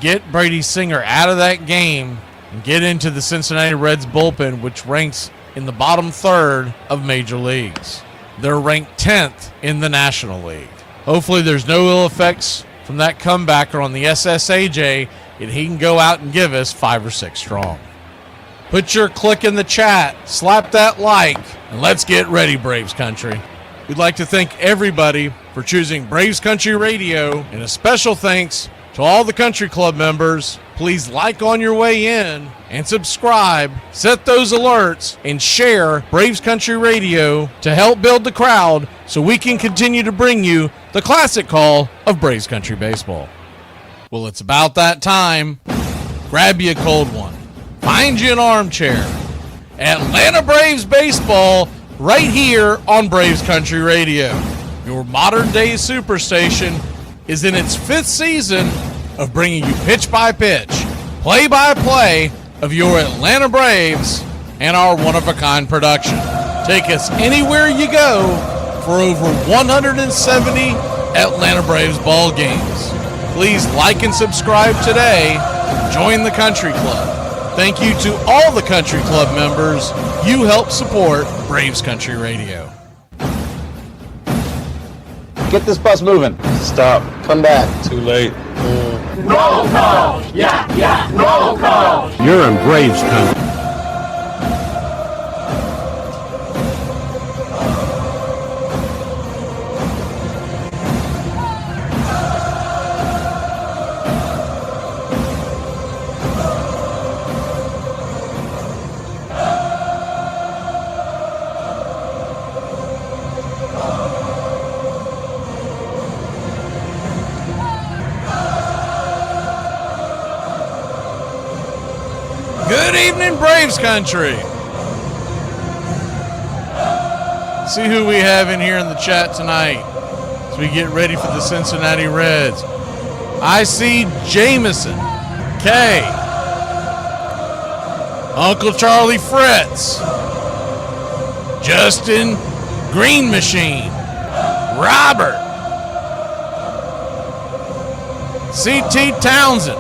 get Brady Singer out of that game and get into the Cincinnati Reds bullpen, which ranks in the bottom third of major leagues. They're ranked 10th in the National League. Hopefully there's no ill effects from that comebacker on the SSAJ, and he can go out and give us 5 or 6 strong. Put your click in the chat, slap that like, and let's get ready, Braves Country. We'd like to thank everybody for choosing Braves Country Radio, and a special thanks to all the country club members. Please like on your way in and subscribe, set those alerts, and share Braves Country Radio to help build the crowd so we can continue to bring you the classic call of Braves Country Baseball. Well, it's about that time. Grab you a cold one. Find you an armchair. Atlanta Braves Baseball right here on Braves Country Radio. Your modern-day superstation is in its 5th season of bringing you pitch-by-pitch, play-by-play of your Atlanta Braves and our one-of-a-kind production. Take us anywhere you go for over 170 Atlanta Braves ball games. Please like and subscribe today. Join the Country Club. Thank you to all the Country Club members. You help support Braves Country Radio. Get this bus moving. Stop. Come back. Too late. Roll call! Yeah, roll call! You're in Braves Country. Good evening, Braves Country. See who we have in here in the chat tonight as we get ready for the Cincinnati Reds. I see Jameson, K, Uncle Charlie Fritz, Justin Green Machine, Robert, C.T. Townsend,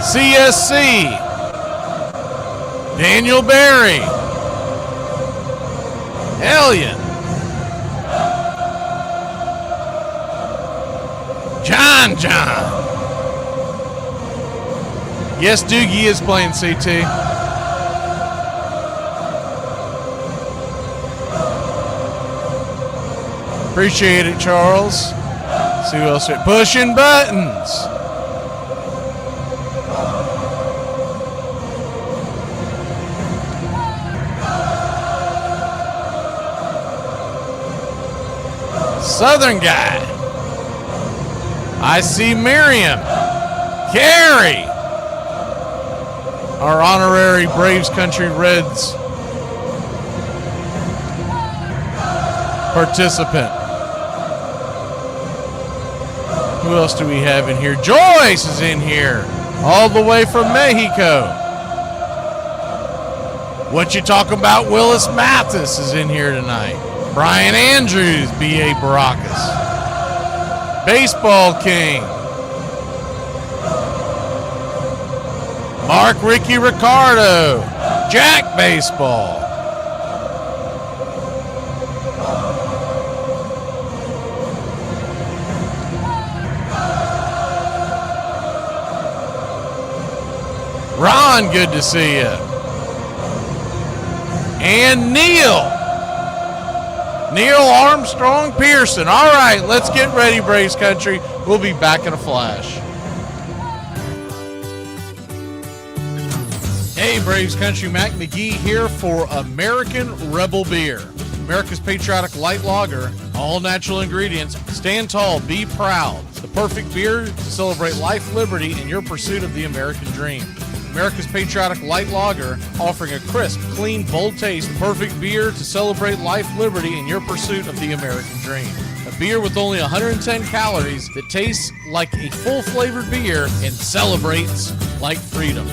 CSC, Daniel Berry, Hellion, John. Yes, Doogie is playing CT. Appreciate it, Charles. See who else? Pushing buttons. Southern guy. I see Miriam. Carrie. Our honorary Braves Country Reds participant. Who else do we have in here? Joyce is in here, all the way from Mexico. What you talking about? Willis Mathis is in here tonight. Brian Andrews, B.A. Baracus. Baseball King. Mark Ricky Ricardo. Jack Baseball. Ron, good to see you. And Neil Armstrong Pearson. All right, let's get ready, Braves Country. We'll be back in a flash. Hey, Braves Country, Mac McGee here for American Rebel Beer. America's patriotic light lager, all natural ingredients. Stand tall, be proud. The perfect beer to celebrate life, liberty, and your pursuit of the American dream. America's patriotic light lager, offering a crisp, clean, bold taste. Perfect beer to celebrate life, liberty, and your pursuit of the American dream. A beer with only 110 calories that tastes like a full-flavored beer and celebrates like freedom.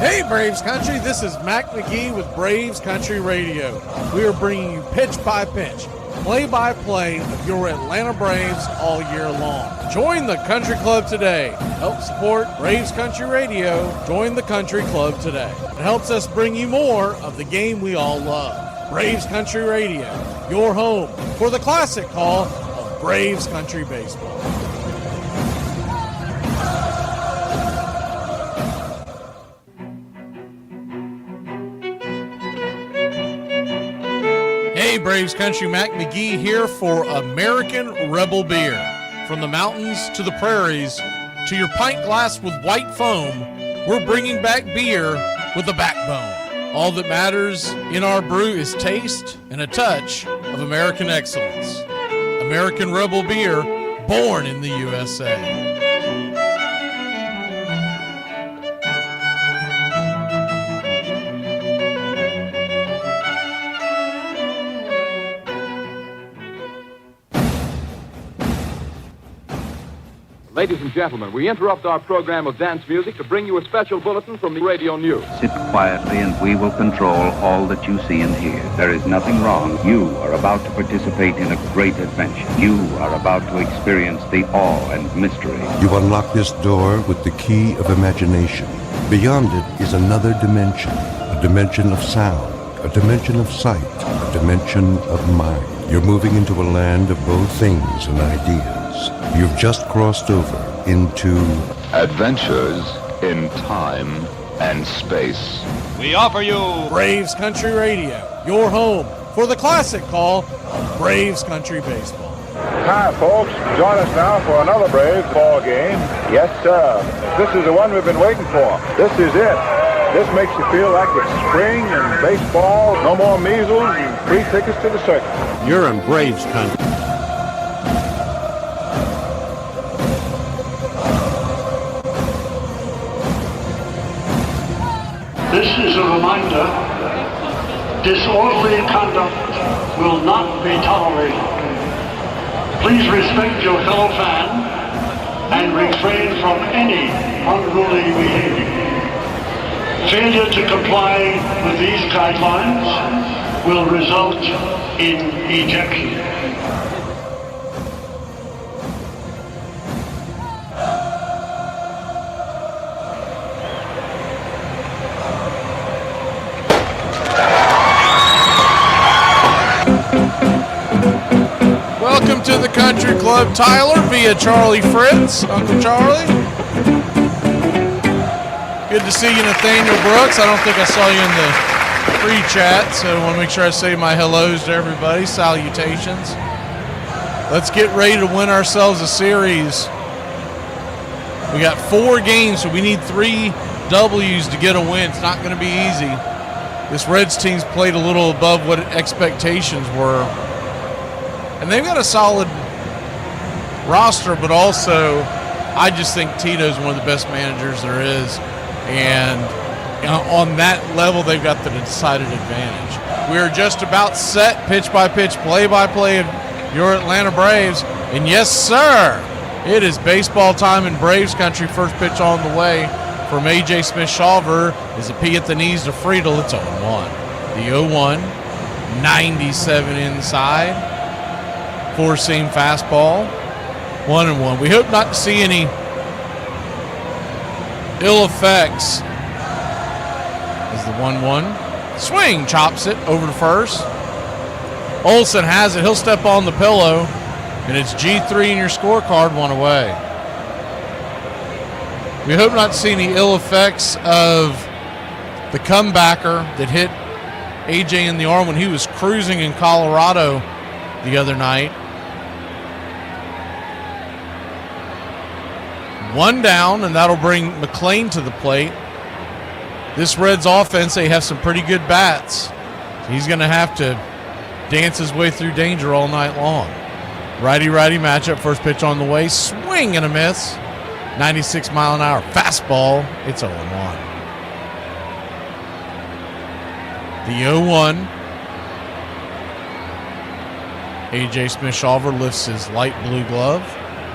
Hey, Braves Country, this is Mac McGee with Braves Country Radio. We are bringing you pitch by pitch, play-by-play of your Atlanta Braves all year long. Join the Country Club today. Help support Braves Country Radio. Join the Country Club today. It helps us bring you more of the game we all love. Braves Country Radio, your home for the classic call of Braves Country Baseball. Hey, Braves Country, Mac McGee here for American Rebel Beer. From the mountains to the prairies to your pint glass with white foam, we're bringing back beer with a backbone. All that matters in our brew is taste and a touch of American excellence. American Rebel Beer, born in the USA. Ladies and gentlemen, we interrupt our program of dance music to bring you a special bulletin from the radio news. Sit quietly and we will control all that you see and hear. There is nothing wrong. You are about to participate in a great adventure. You are about to experience the awe and mystery. You unlock this door with the key of imagination. Beyond it is another dimension, a dimension of sound, a dimension of sight, a dimension of mind. You're moving into a land of both things and ideas. You've just crossed over into Adventures in Time and Space. We offer you Braves Country Radio, your home for the classic call of Braves Country Baseball. Hi, folks. Join us now for another Braves ball game. Yes, sir. This is the one we've been waiting for. This is it. This makes you feel like it's spring and baseball. No more measles and free tickets to the circus. You're in Braves Country. This is a reminder, disorderly conduct will not be tolerated. Please respect your fellow fan and refrain from any unruly behavior. Failure to comply with these guidelines will result in ejection. Welcome to the Country Club, Tyler, via Charlie Fritz. Uncle Charlie. Good to see you, Nathaniel Brooks. I don't think I saw you in the pre-chat, so I want to make sure I say my hellos to everybody. Salutations. Let's get ready to win ourselves a series. We got 4 games, so we need 3 W's to get a win. It's not going to be easy. This Reds team's played a little above what expectations were. And they've got a solid roster, but also I just think Tito's one of the best managers there is. And on that level, they've got the decided advantage. We are just about set, pitch by pitch, play by play of your Atlanta Braves. And yes, sir, it is baseball time in Braves country. First pitch on the way from A.J. Smith-Shawver is a P at the knees to Friedel. It's 0-1. The 0-1, 97 inside. Four-seam fastball, 1-1. We hope not to see any ill effects as the 1-1. Swing, chops it over to first. Olsen has it. He'll step on the pillow, and it's G3 in your scorecard, 1 away. We hope not to see any ill effects of the comebacker that hit AJ in the arm when he was cruising in Colorado the other night. 1 down, and that'll bring McClain to the plate. This Reds offense, they have some pretty good bats. He's going to have to dance his way through danger all night long. Righty-righty matchup, first pitch on the way. Swing and a miss. 96 mile an hour fastball. It's 0-1. The 0-1. A.J. Smith-Shawver lifts his light blue glove.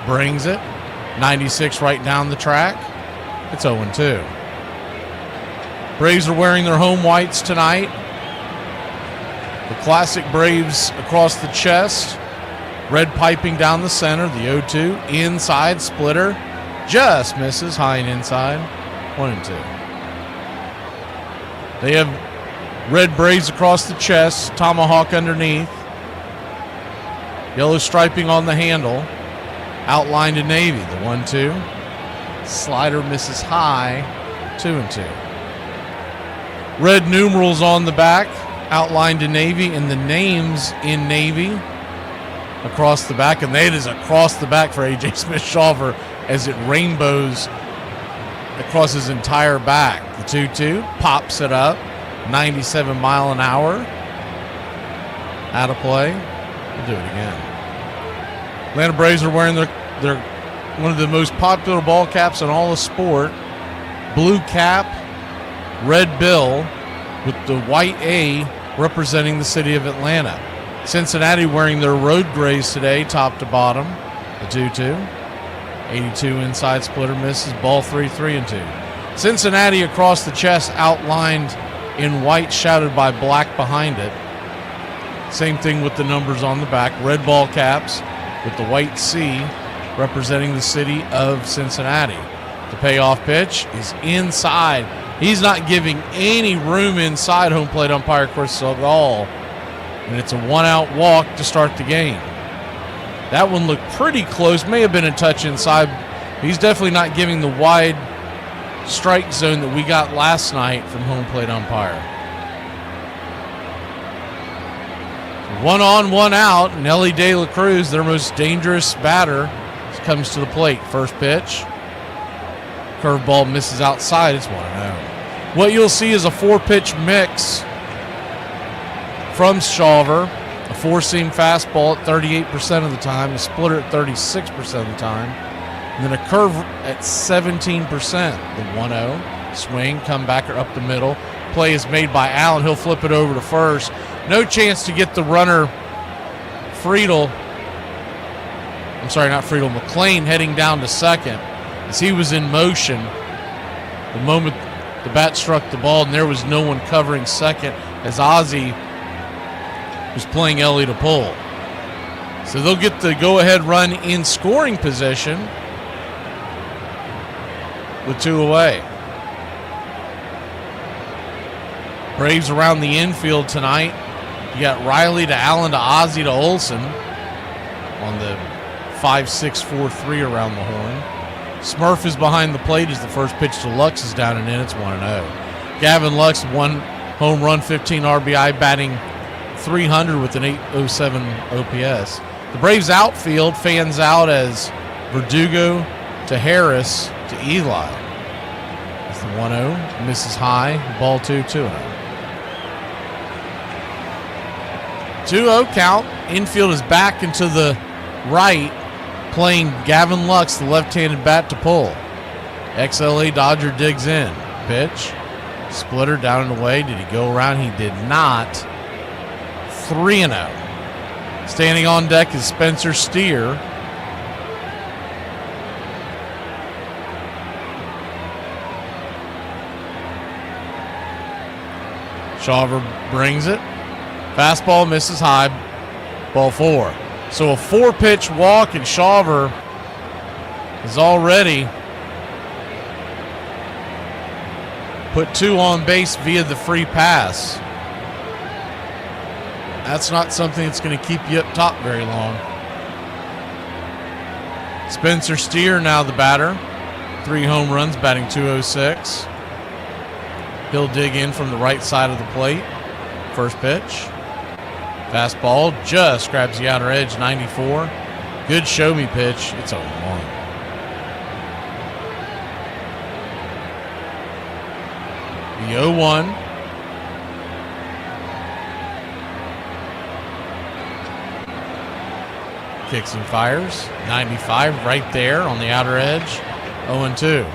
Brings it. 96 right down the track. It's 0-2. Braves are wearing their home whites tonight. The classic Braves across the chest. Red piping down the center. The 0-2. Inside splitter. Just misses. High and inside. 1-2. They have red Braves across the chest. Tomahawk underneath. Yellow striping on the handle. Outlined in navy. The 1-2. Slider misses high. 2-2. Red numerals on the back. Outlined in navy. And the names in navy across the back. And that is across the back for A.J. Smith-Shawver as it rainbows across his entire back. The 2-2 pops it up. 97 mile an hour. Out of play. We'll do it again. Atlanta Braves are wearing their one of the most popular ball caps in all of sport. Blue cap, red bill, with the white A representing the city of Atlanta. Cincinnati wearing their road grays today, top to bottom. The 2-2. 82 inside splitter misses. Ball 3, 3-2. Cincinnati across the chest outlined in white, shadowed by black behind it. Same thing with the numbers on the back. Red ball caps with the white C representing the city of Cincinnati. The payoff pitch is inside. He's not giving any room inside. Home plate umpire Chris Segal. And it's a 1-out walk to start the game. That one looked pretty close. May have been a touch inside. He's definitely not giving the wide strike zone that we got last night from home plate umpire. 1 on, 1 out. Nelly De La Cruz, their most dangerous batter, comes to the plate. First pitch. Curveball misses outside. It's 1-0. What you'll see is a 4-pitch mix from Shawver. A 4-seam fastball at 38% of the time. A splitter at 36% of the time. And then a curve at 17%. The 1-0. Swing, comebacker up the middle. Play is made by Allen. He'll flip it over to first. No chance to get the runner Friedel. I'm sorry, not Friedel. McClain heading down to second as he was in motion the moment the bat struck the ball, and there was no one covering second as Ozzie was playing Ellie to pull. So they'll get the go-ahead run in scoring position with 2 away. Braves around the infield tonight. You got Riley to Allen to Ozzie to Olsen on the 5-6-4-3 around the horn. Smurf is behind the plate as the first pitch to Lux is down and in. It's 1-0. Gavin Lux, 1 home run, 15 RBI, batting .300 with an .807 OPS. The Braves outfield fans out as Verdugo to Harris to Eli. That's the 1-0. Misses high. Ball 2, 2-0. 2-0 count. Infield is back into the right, playing Gavin Lux, the left-handed bat, to pull. XLA Dodger digs in. Pitch. Splitter down and away. Did he go around? He did not. 3-0. Standing on deck is Spencer Steer. Shawver brings it. Fastball misses high. Ball 4. So a 4-pitch walk, and Shawver is already put 2 on base via the free pass. That's not something that's going to keep you up top very long. Spencer Steer now the batter. 3 home runs, batting .206. He'll dig in from the right side of the plate. First pitch. Fastball just grabs the outer edge, 94. Good show-me pitch. It's 0-1. The 0-1. Kicks and fires. 95 right there on the outer edge. 0-2.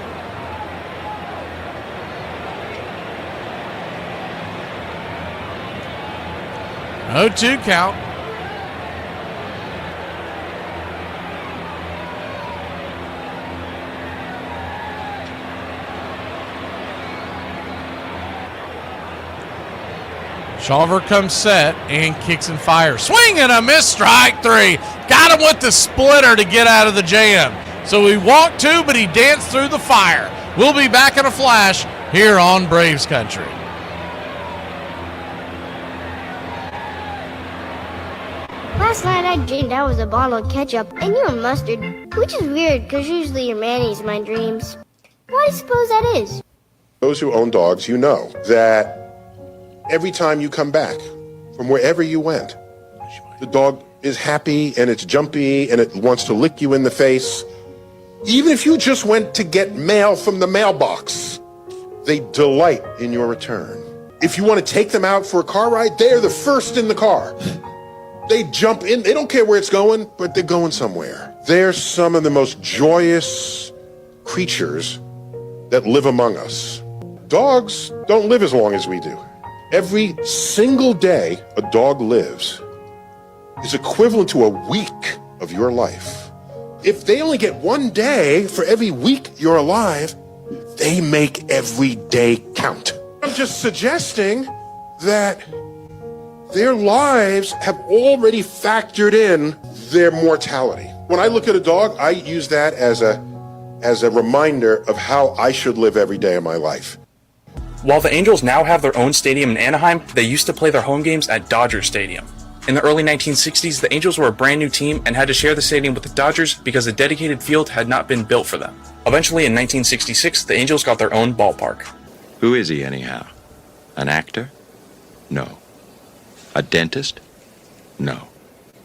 No 2 count. Shawver comes set and kicks and fires. Swing and a miss, strike 3. Got him with the splitter to get out of the jam. So he walked 2, but he danced through the fire. We'll be back in a flash here on Braves Country. Last night I dreamed I was a bottle of ketchup and you were mustard, which is weird because usually you're mayonnaise in my dreams. Why do you suppose that is? Those who own dogs, you know that every time you come back from wherever you went, the dog is happy and it's jumpy and it wants to lick you in the face. Even if you just went to get mail from the mailbox, they delight in your return. If you want to take them out for a car ride, they're the first in the car. They jump in, they don't care where it's going, but they're going somewhere. They're some of the most joyous creatures that live among us. Dogs don't live as long as we do. Every single day a dog lives is equivalent to a week of your life. If they only get 1 day for every week you're alive, they make every day count. I'm just suggesting that their lives have already factored in their mortality. When I look at a dog, I use that as a reminder of how I should live every day of my life. While the Angels now have their own stadium in Anaheim, they used to play their home games at Dodger Stadium. In the early 1960s, the Angels were a brand new team and had to share the stadium with the Dodgers because a dedicated field had not been built for them. Eventually, in 1966, the Angels got their own ballpark. Who is he anyhow? An actor? No. A dentist? No.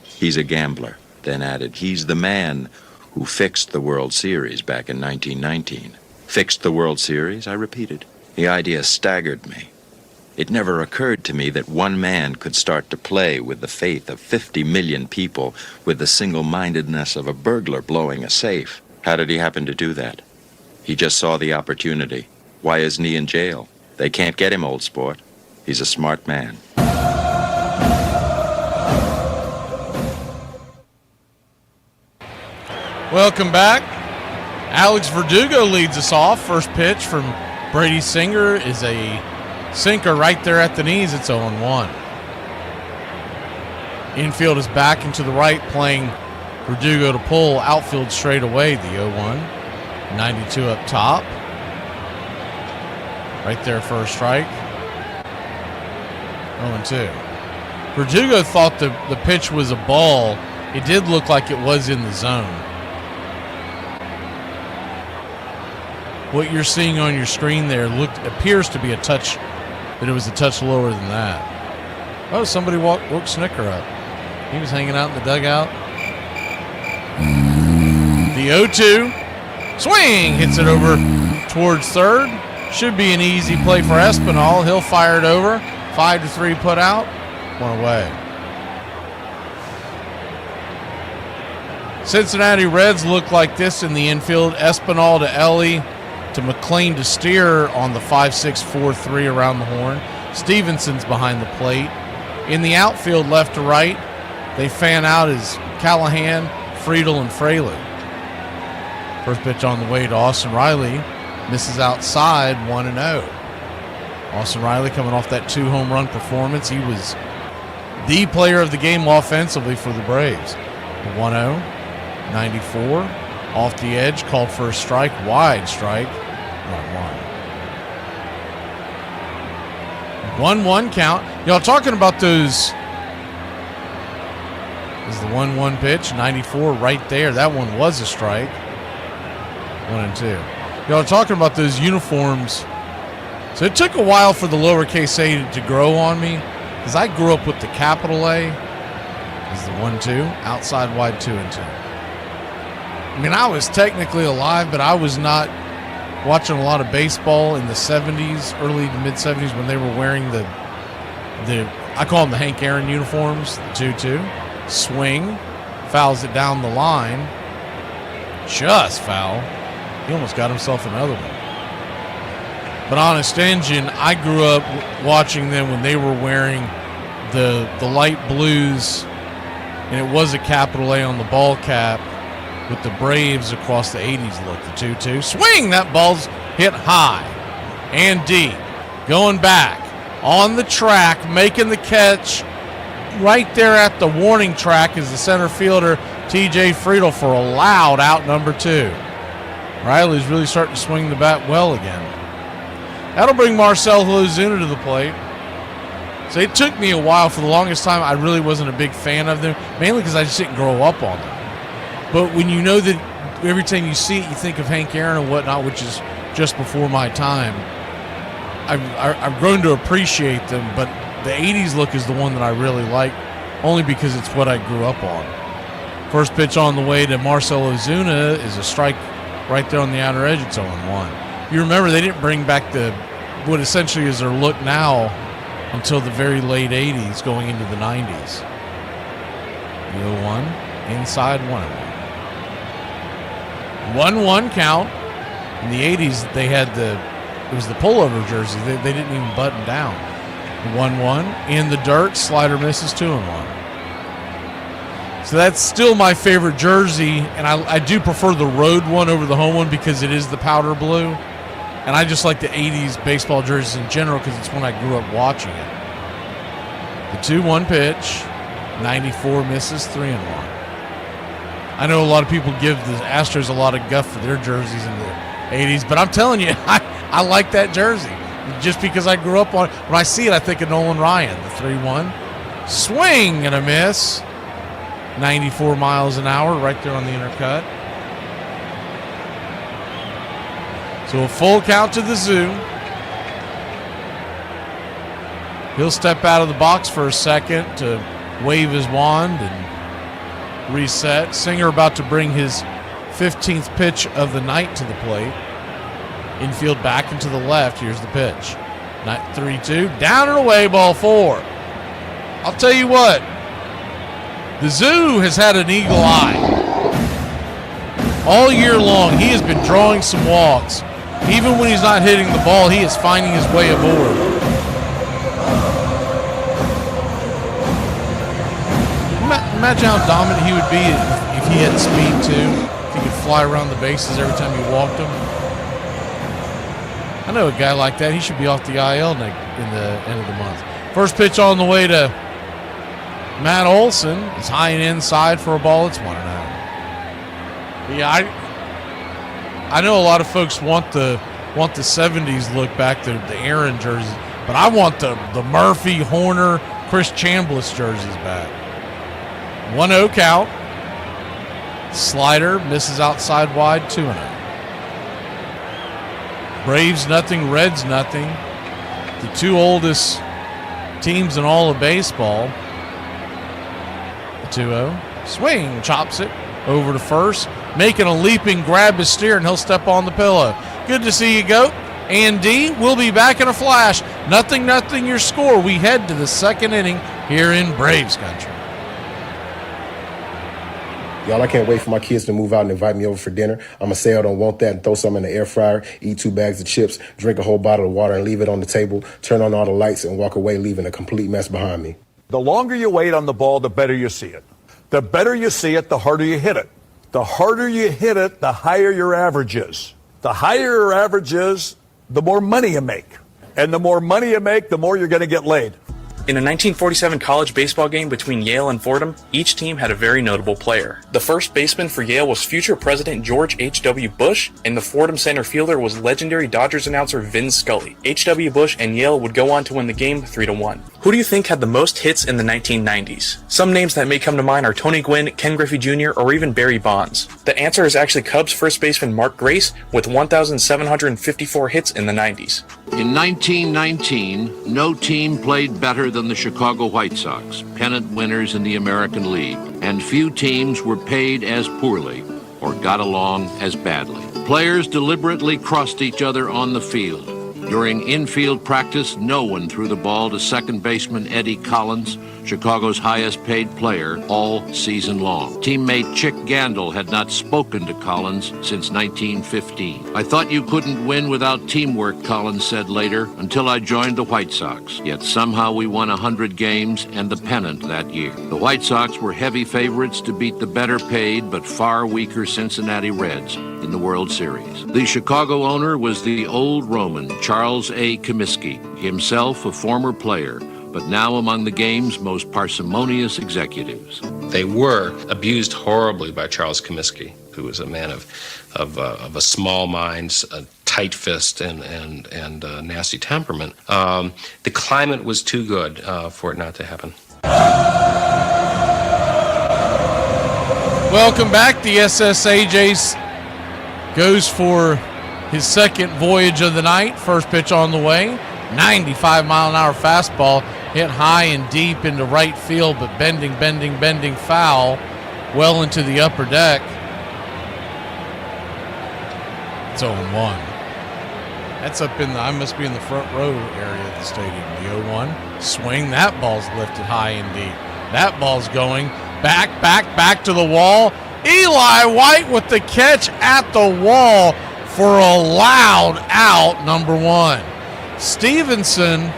He's a gambler. Then added, he's the man who fixed the World Series back in 1919. Fixed the World Series, I repeated. The idea staggered me. It never occurred to me that one man could start to play with the faith of 50 million people with the single-mindedness of a burglar blowing a safe. How did he happen to do that? He just saw the opportunity. Why isn't he in jail? They can't get him, old sport. He's a smart man. Welcome back. Alex Verdugo leads us off. First pitch from Brady Singer is a sinker right there at the knees. It's 0-1. Infield is back into the right, playing Verdugo to pull. Outfield straight away, the 0-1. 92 up top. Right there, first strike. 0-2. Verdugo thought the pitch was a ball. It did look like it was in the zone. What you're seeing on your screen there appears to be a touch, but it was a touch lower than that. Oh, somebody woke Snicker up. He was hanging out in the dugout. The 0-2. Swing! Hits it over towards third. Should be an easy play for Espinal. He'll fire it over. 5-3 put out. One away. Cincinnati Reds look like this in the infield. Espinal to Ellie to McLean to Steer on the 5-6-4-3 around the horn. Stevenson's behind the plate. In the outfield, left to right, they fan out as Callahan, Friedel, and Fraley. First pitch on the way to Austin Riley. Misses outside, 1-0. Austin Riley coming off that 2 home run performance. He was the player of the game offensively for the Braves. 1-0, 94. Off the edge, called for a strike, wide strike. 1-1 count. Y'all talking about those. This is the 1-1 pitch, 94 right there. That one was a strike. 1-2. Y'all talking about those uniforms. So it took a while for the lowercase a to grow on me because I grew up with the capital A. This is the 1-2, outside wide 2-2. I mean, I was technically alive, but I was not watching a lot of baseball in the 70s, early to mid-70s when they were wearing the I call them the Hank Aaron uniforms, the 2-2. Swing, fouls it down the line. Just foul. He almost got himself another one. But Honest Engine, I grew up watching them when they were wearing the light blues, and it was a capital A on the ball cap with the Braves across the 80s look, the 2-2. Swing! That ball's hit high and deep. Going back on the track, making the catch right there at the warning track is the center fielder, T.J. Friedel, for a loud out number 2. Riley's really starting to swing the bat well again. That'll bring Marcell Ozuna to the plate. So it took me a while. For the longest time, I really wasn't a big fan of them, mainly because I just didn't grow up on them. But when you know that every time you see it, you think of Hank Aaron and whatnot, which is just before my time, I've grown to appreciate them. But the 80s look is the one that I really like, only because it's what I grew up on. First pitch on the way to Marcell Ozuna is a strike right there on the outer edge. It's 0-1. You remember they didn't bring back what essentially is their look now until the very late 80s going into the 90s. The 0-1, inside 1-1 count. In the 80s, they had it was the pullover jersey. They didn't even button down. 1-1 in the dirt, slider misses, 2-1. So that's still my favorite jersey, and I do prefer the road one over the home one because it is the powder blue. And I just like the 80s baseball jerseys in general because it's when I grew up watching it. The 2-1 pitch, 94 misses, 3-1. I know a lot of people give the Astros a lot of guff for their jerseys in the 80s, but I'm telling you, I like that jersey just because I grew up on it. When I see it, I think of Nolan Ryan, the 3-1. Swing and a miss. 94 miles an hour right there on the inner cut. So a full count to the zoo. He'll step out of the box for a second to wave his wand and reset. Singer about to bring his 15th pitch of the night to the plate. Infield back and to the left. Here's the pitch. 3-2. Down and away, ball 4. I'll tell you what. The Zoo has had an eagle eye. All year long, he has been drawing some walks. Even when he's not hitting the ball, he is finding his way aboard. Imagine how dominant he would be if he had speed too. If he could fly around the bases every time you walked him. I know a guy like that. He should be off the IL in the end of the month. First pitch on the way to Matt Olson. It's high and inside for a ball. It's 1-0. Yeah, I know a lot of folks want the 70s look back, the Aaron jerseys, but I want the Murphy, Horner, Chris Chambliss jerseys back. 1-0 count. Slider misses outside wide, 2-0. Braves nothing, Reds nothing. The two oldest teams in all of baseball. 2-0. Swing, chops it over to first. Making a leaping grab his steer, and he'll step on the pillow. Good to see you, Goat. And D, we'll be back in a flash. 0-0 your score. We head to the second inning here in Braves country. Y'all, I can't wait for my kids to move out and invite me over for dinner. I'm going to say I don't want that and throw some in the air fryer, eat 2 bags of chips, drink a whole bottle of water and leave it on the table, turn on all the lights and walk away leaving a complete mess behind me. The longer you wait on the ball, the better you see it. The better you see it, the harder you hit it. The harder you hit it, the higher your average is. The higher your average is, the more money you make. And the more money you make, the more you're going to get laid. In a 1947 college baseball game between Yale and Fordham, each team had a very notable player. The first baseman for Yale was future President George H.W. Bush, and the Fordham center fielder was legendary Dodgers announcer Vin Scully. H.W. Bush and Yale would go on to win the game 3-1. Who do you think had the most hits in the 1990s? Some names that may come to mind are Tony Gwynn, Ken Griffey Jr., or even Barry Bonds. The answer is actually Cubs first baseman Mark Grace with 1,754 hits in the 90s. In 1919, no team played better than the Chicago White Sox, pennant winners in the American League, and few teams were paid as poorly or got along as badly. Players deliberately crossed each other on the field. During infield practice, no one threw the ball to second baseman Eddie Collins, Chicago's highest-paid player, all season long. Teammate Chick Gandil had not spoken to Collins since 1915. "I thought you couldn't win without teamwork," Collins said later, "until I joined the White Sox. Yet somehow we won 100 games and the pennant that year." The White Sox were heavy favorites to beat the better-paid but far weaker Cincinnati Reds in the World Series. The Chicago owner was the old Roman, Charles A. Comiskey, himself a former player, but now among the game's most parsimonious executives. They were abused horribly by Charles Comiskey, who was a man of a small mind, a tight fist, and a nasty temperament. The climate was too good for it not to happen. Welcome back. The SSAJs goes for his second voyage of the night. First pitch on the way. 95-mile-an-hour fastball hit high and deep into right field, but bending foul well into the upper deck. It's 0-1. That's up in the, I must be in the front row area of the stadium. The 0-1 swing. That ball's lifted high and deep. That ball's going back to the wall. Eli White with the catch at the wall for a loud out, number 1. Stevenson,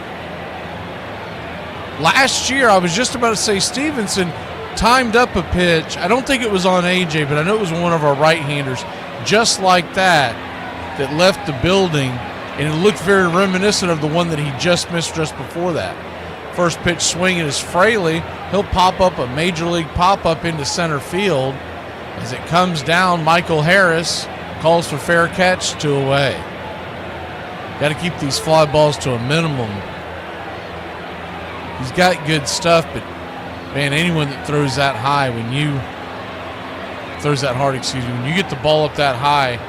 last year, I was just about to say Stevenson timed up a pitch. I don't think it was on AJ, but I know it was one of our right-handers, just like that left the building, and it looked very reminiscent of the one that he just missed just before that. First pitch swing is Fraley. He'll pop up a major league pop-up into center field. As it comes down, Michael Harris calls for fair catch, 2 away. Got to keep these fly balls to a minimum. He's got good stuff, but man, anyone that throws that high, when you get the ball up that high,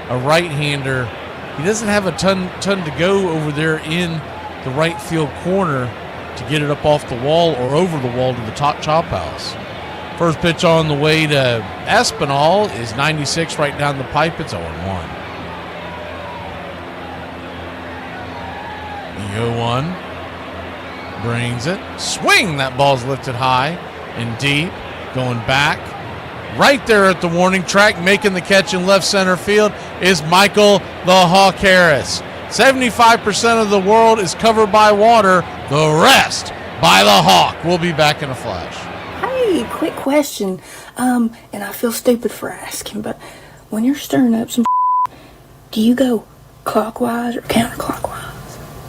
a right-hander, he doesn't have a ton to go over there in the right field corner to get it up off the wall or over the wall to the top chop house. First pitch on the way to Espinal is 96 right down the pipe. It's 0-1. The 0-1 brings it. Swing! That ball's lifted high and deep. Going back. Right there at the warning track, making the catch in left center field is Michael the Hawk Harris. 75% of the world is covered by water. The rest by the Hawk. We'll be back in a flash. Hey, quick question. And I feel stupid for asking, but when you're stirring up some do you go clockwise or counterclockwise?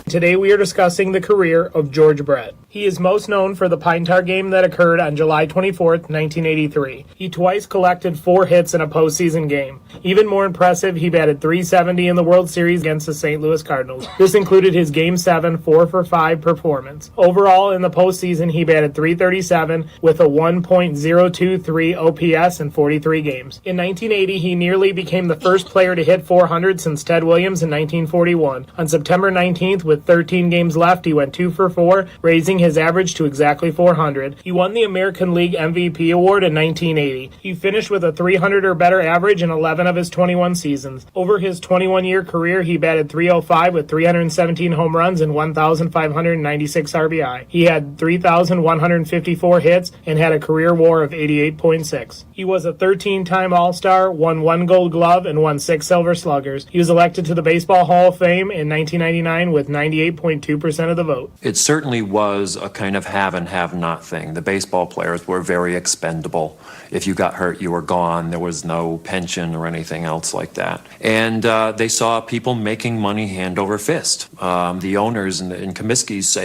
Today we are discussing the career of George Brett. He is most known for the Pine Tar game that occurred on July 24th, 1983. He twice collected 4 hits in a postseason game. Even more impressive, he batted .370 in the World Series against the St. Louis Cardinals. This included his Game 7 4-for-5 performance. Overall, in the postseason, he batted .337 with a 1.023 OPS in 43 games. In 1980, he nearly became the first player to hit 400 since Ted Williams in 1941. On September 19th, with 13 games left, he went 2 for 4, raising his his average to exactly 400. He won the American League MVP award in 1980. He finished with a 300 or better average in 11 of his 21 seasons. Over his 21-year career, he batted .305 with 317 home runs and 1,596 RBI. He had 3,154 hits and had a career WAR of 88.6. He was a 13-time All-Star, won 1 Gold Glove, and won 6 Silver Sluggers. He was elected to the Baseball Hall of Fame in 1999 with 98.2% of the vote. It certainly was a kind of have and have not thing. The baseball players were very expendable. If you got hurt, you were gone. There was no pension or anything else like that. And they saw people making money hand over fist. The owners, in Comiskey's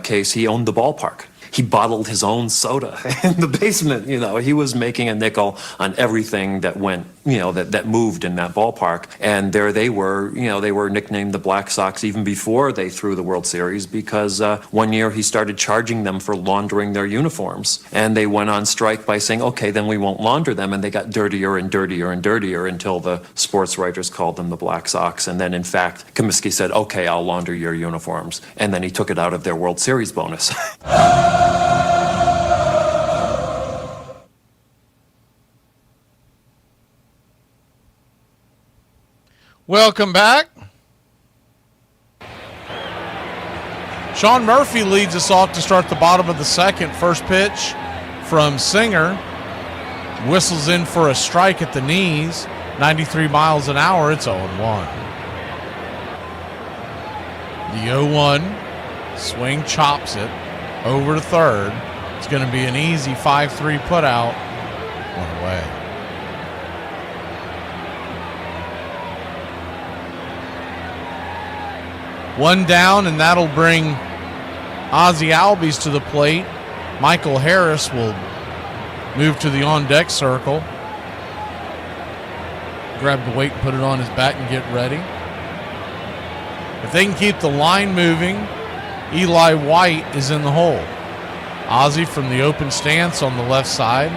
case, he owned the ballpark. He bottled his own soda in the basement. He was making a nickel on everything that went, that moved in that ballpark. And there they were, they were nicknamed the Black Sox even before they threw the World Series, because one year he started charging them for laundering their uniforms. And they went on strike by saying, okay, then we won't launder them. And they got dirtier and dirtier and dirtier until the sports writers called them the Black Sox. And then, in fact, Comiskey said, okay, I'll launder your uniforms. And then he took it out of their World Series bonus. Welcome back. Sean Murphy leads us off to start the bottom of the second. First pitch from Singer. Whistles in for a strike at the knees. 93 miles an hour. It's 0-1. The 0-1 swing chops it over to third. It's going to be an easy 5-3 put out. One away. One down, and that'll bring Ozzie Albies to the plate. Michael Harris will move to the on-deck circle. Grab the weight and put it on his back and get ready. If they can keep the line moving, Eli White is in the hole. Ozzie from the open stance on the left side.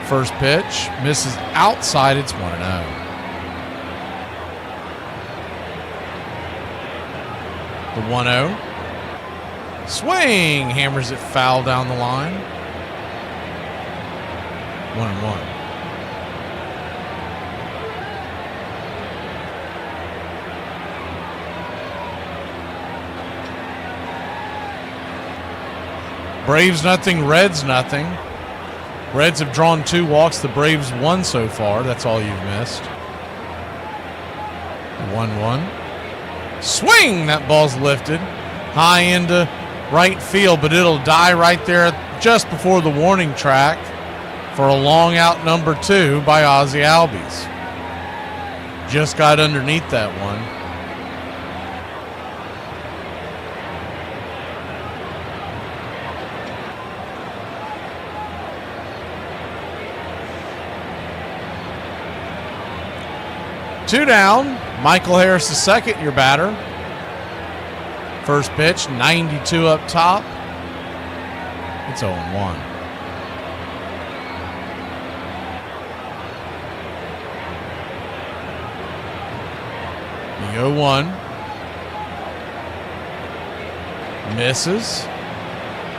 First pitch misses outside. It's 1-0. The 1-0. Swing. Hammers it foul down the line. 1-1. Braves nothing, Reds nothing. Reds have drawn 2 walks. The Braves 1 so far. That's all you've missed. 1-1. Swing! That ball's lifted high into right field, but it'll die right there just before the warning track for a long out number 2 by Ozzie Albies. Just got underneath that one. Two down. Michael Harris, the second, your batter. First pitch, 92 up top. It's 0-1. The 0-1. Misses.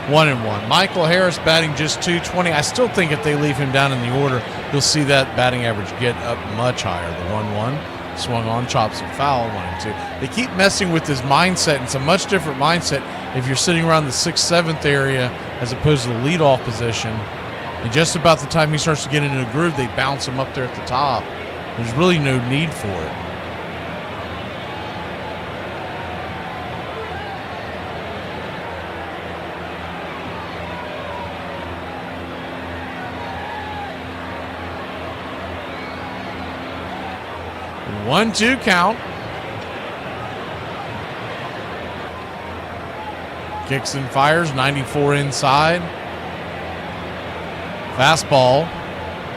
1-1. Michael Harris batting just .220. I still think if they leave him down in the order, you'll see that batting average get up much higher. The 1-1. Swung on, chops and foul, 1-2. They keep messing with his mindset. It's a much different mindset if you're sitting around the 6th, 7th area as opposed to the leadoff position. And just about the time he starts to get into a groove, they bounce him up there at the top. There's really no need for it. One-two count. Kicks and fires, 94 inside. Fastball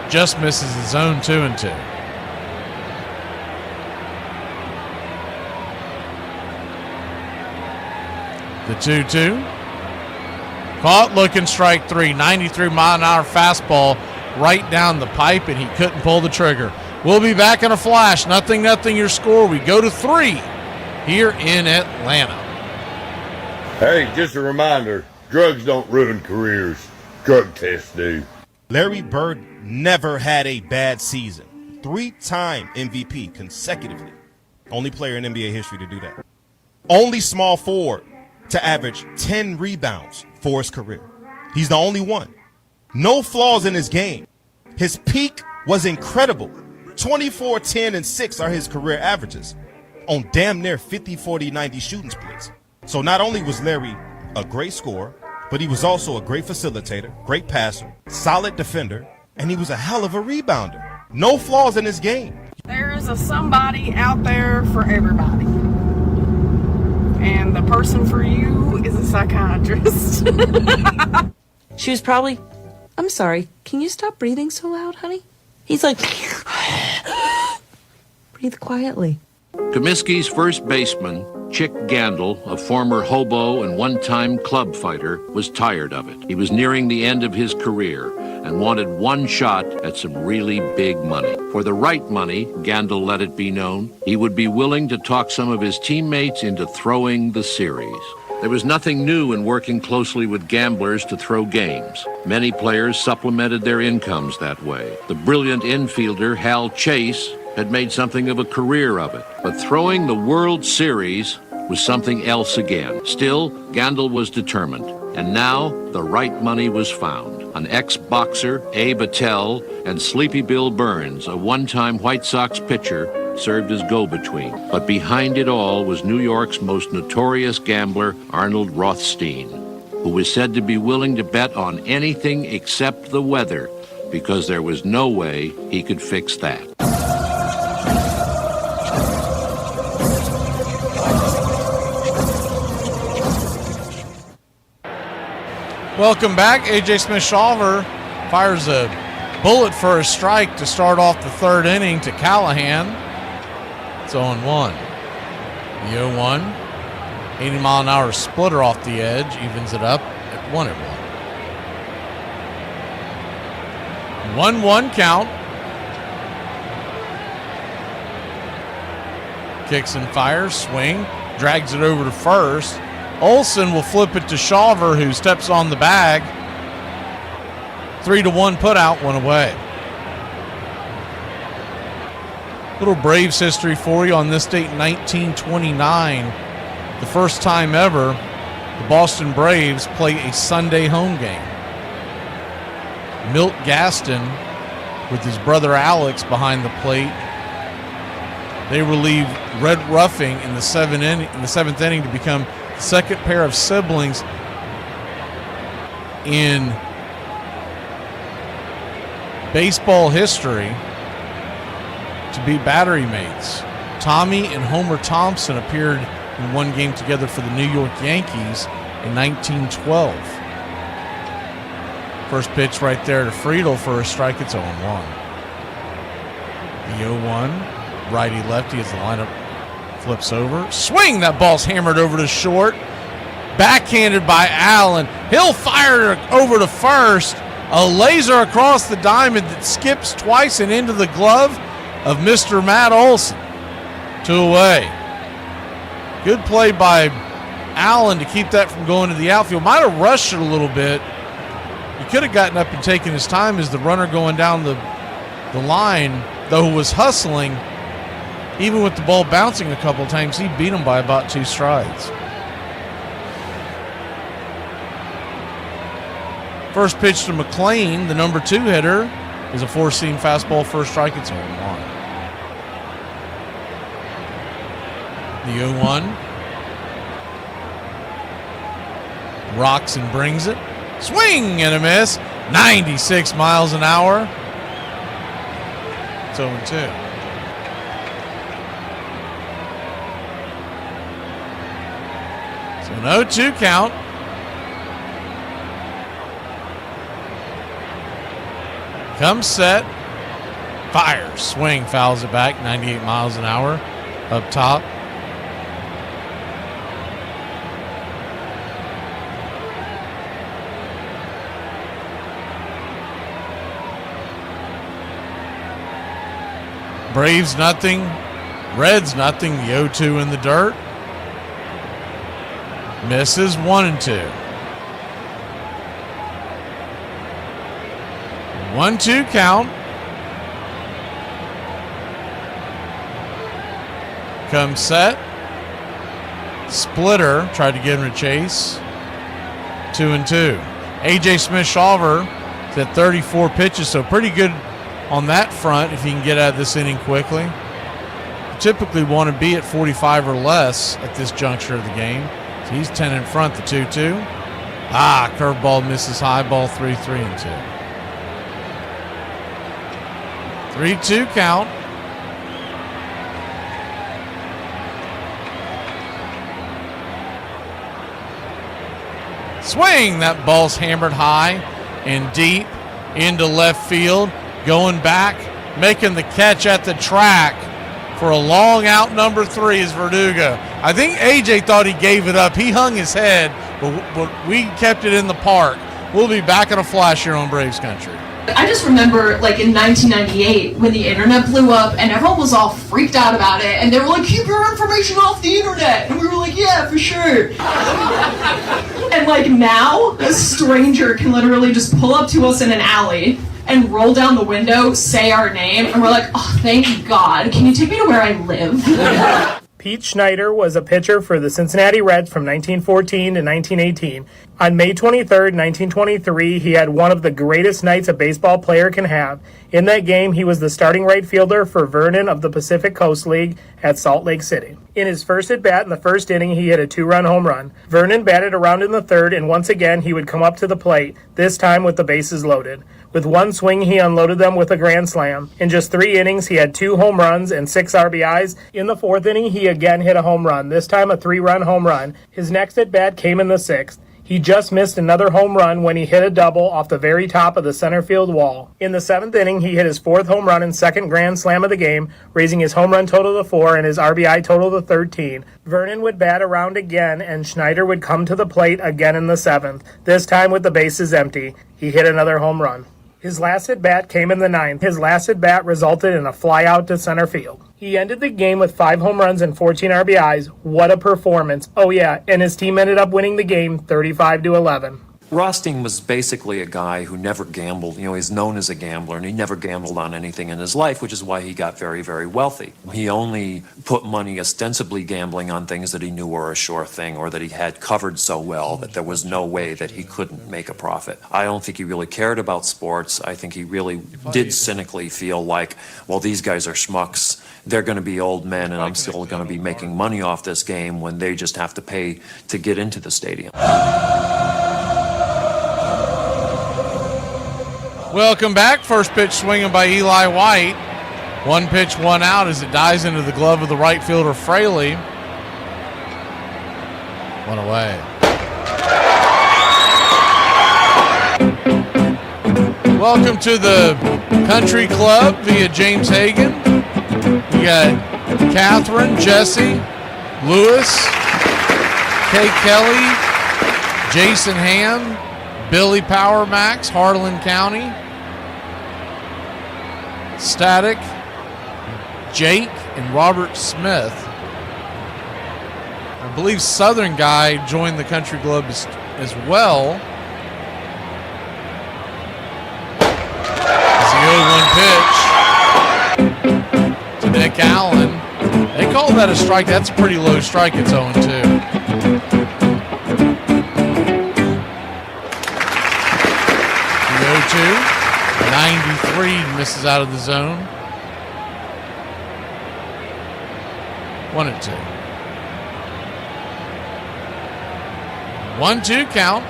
just misses the zone, 2-2. The 2-2. Caught looking, strike 3. 93-mile-an-hour fastball right down the pipe, and he couldn't pull the trigger. We'll be back in a flash. 0-0 your score. We go to 3 here in Atlanta. Hey, just a reminder, Drugs don't ruin careers. Drug tests do. Larry Bird never had a bad season. 3-time MVP consecutively. Only player in NBA history to do that. Only small forward to average 10 rebounds for his career. He's the only one. No flaws in his game. His peak was incredible. 24, 10, and 6 are his career averages on damn near 50, 40, 90 shooting splits. So not only was Larry a great scorer, but he was also a great facilitator, great passer, solid defender, and he was a hell of a rebounder. No flaws in his game. There is a somebody out there for everybody. And the person for you is a psychiatrist. She was probably, I'm sorry, can you stop breathing so loud, honey? He's like, breathe quietly. Comiskey's first baseman, Chick Gandil, a former hobo and one-time club fighter, was tired of it. He was nearing the end of his career and wanted one shot at some really big money. For the right money, Gandil let it be known, he would be willing to talk some of his teammates into throwing the series. There was nothing new in working closely with gamblers to throw games. Many players supplemented their incomes that way. The brilliant infielder Hal Chase had made something of a career of it. But throwing the World Series was something else again. Still, Gandil was determined. And now, the right money was found. An ex-boxer, Abe Attell, and Sleepy Bill Burns, a one-time White Sox pitcher, served as go-between. But behind it all was New York's most notorious gambler, Arnold Rothstein, who was said to be willing to bet on anything except the weather, because there was no way he could fix that. Welcome back. A.J. Smith-Shawver fires a bullet for a strike to start off the third inning to Callahan. It's 0-1. The 0-1. 80-mile-an-hour splitter off the edge evens it up at 1-1. 1-1 count. Kicks and fires, swing, drags it over to first. Olsen will flip it to Shawver, who steps on the bag. 3-1 put out, one away. Little Braves history for you on this date, 1929. The first time ever the Boston Braves play a Sunday home game. Milt Gaston with his brother Alex behind the plate. They relieve Red Ruffing in the seventh inning to become the second pair of siblings in baseball history to be battery mates. Tommy and Homer Thompson appeared in one game together for the New York Yankees in 1912. First pitch right there to Friedel for a strike. It's 0-1. The 0-1. Righty-lefty as the lineup flips over. Swing! That ball's hammered over to short. Backhanded by Allen. He'll fire over to first. A laser across the diamond that skips twice and into the glove of Mr. Matt Olson. 2 away. Good play by Allen to keep that from going to the outfield. Might have rushed it a little bit. He could have gotten up and taken his time as the runner going down the line, though, was hustling. Even with the ball bouncing a couple times, he beat him by about 2 strides. First pitch to McLean, the number 2 hitter, is a 4-seam fastball for a strike. It's 0-1. The 0-1. Rocks and brings it. Swing and a miss. 96 miles an hour. It's 0-2. So an 0-2 count. Comes set. Fires. Swing. Fouls it back. 98 miles an hour. Up top. Braves nothing. Reds nothing. The 0-2 in the dirt. Misses 1-2. 1-2 count. Comes set. Splitter. Tried to get him to chase. 2-2. A.J. Smith-Shawver is at 34 pitches, so pretty good on that front if he can get out of this inning quickly. You typically want to be at 45 or less at this juncture of the game. So he's 10 in front, the 2-2. Curveball misses high, ball 3-2. 3-2 count. Swing! That ball's hammered high and deep into left field. Going back, making the catch at the track for a long out number 3 is Verdugo. I think AJ thought he gave it up. He hung his head, but we kept it in the park. We'll be back in a flash here on Braves Country. I just remember, like, in 1998, when the internet blew up and everyone was all freaked out about it, and they were like, keep your information off the internet! And we were like, yeah, for sure. And, like, now, a stranger can literally just pull up to us in an alley and roll down the window, say our name, and we're like, oh, thank God. Can you take me to where I live? Pete Schneider was a pitcher for the Cincinnati Reds from 1914 to 1918. On May 23, 1923, he had one of the greatest nights a baseball player can have. In that game, he was the starting right fielder for Vernon of the Pacific Coast League at Salt Lake City. In his first at-bat in the first inning, he hit a 2-run home run. Vernon batted around in the third, and once again, he would come up to the plate, this time with the bases loaded. With one swing, he unloaded them with a grand slam. In just 3 innings, he had 2 home runs and 6 RBIs. In the 4th inning, he again hit a home run, this time a 3-run home run. His next at-bat came in the 6th. He just missed another home run when he hit a double off the very top of the center field wall. In the 7th inning, he hit his 4th home run and 2nd grand slam of the game, raising his home run total to 4 and his RBI total to 13. Vernon would bat around again, and Schneider would come to the plate again in the 7th, this time with the bases empty. He hit another home run. His last at-bat came in the 9th. His last at-bat resulted in a flyout to center field. He ended the game with 5 home runs and 14 RBIs. What a performance. Oh yeah, and his team ended up winning the game 35-11. Rothstein was basically a guy who never gambled. You know, he's known as a gambler, and he never gambled on anything in his life, which is why he got very, very wealthy. He only put money ostensibly gambling on things that he knew were a sure thing or that he had covered so well that there was no way that he couldn't make a profit. I don't think he really cared about sports. I think he really did cynically feel like, well, these guys are schmucks. They're going to be old men, and I'm still going to be making money off this game when they just have to pay to get into the stadium. Welcome back. First pitch swinging by Eli White. 1 pitch, 1 out as it dives into the glove of the right fielder Fraley. 1 away. Welcome to the Country Club via James Hagan. We got Catherine, Jesse, Lewis, Kay Kelly, Jason Ham, Billy Power Max, Harlan County, Static, Jake, and Robert Smith. I believe Southern Guy joined the Country Club as well. As the 0-1 pitch to Nick Allen. They call that a strike. That's a pretty low strike. It's 0-2. 93 misses out of the zone. 1-2. 1-2 count.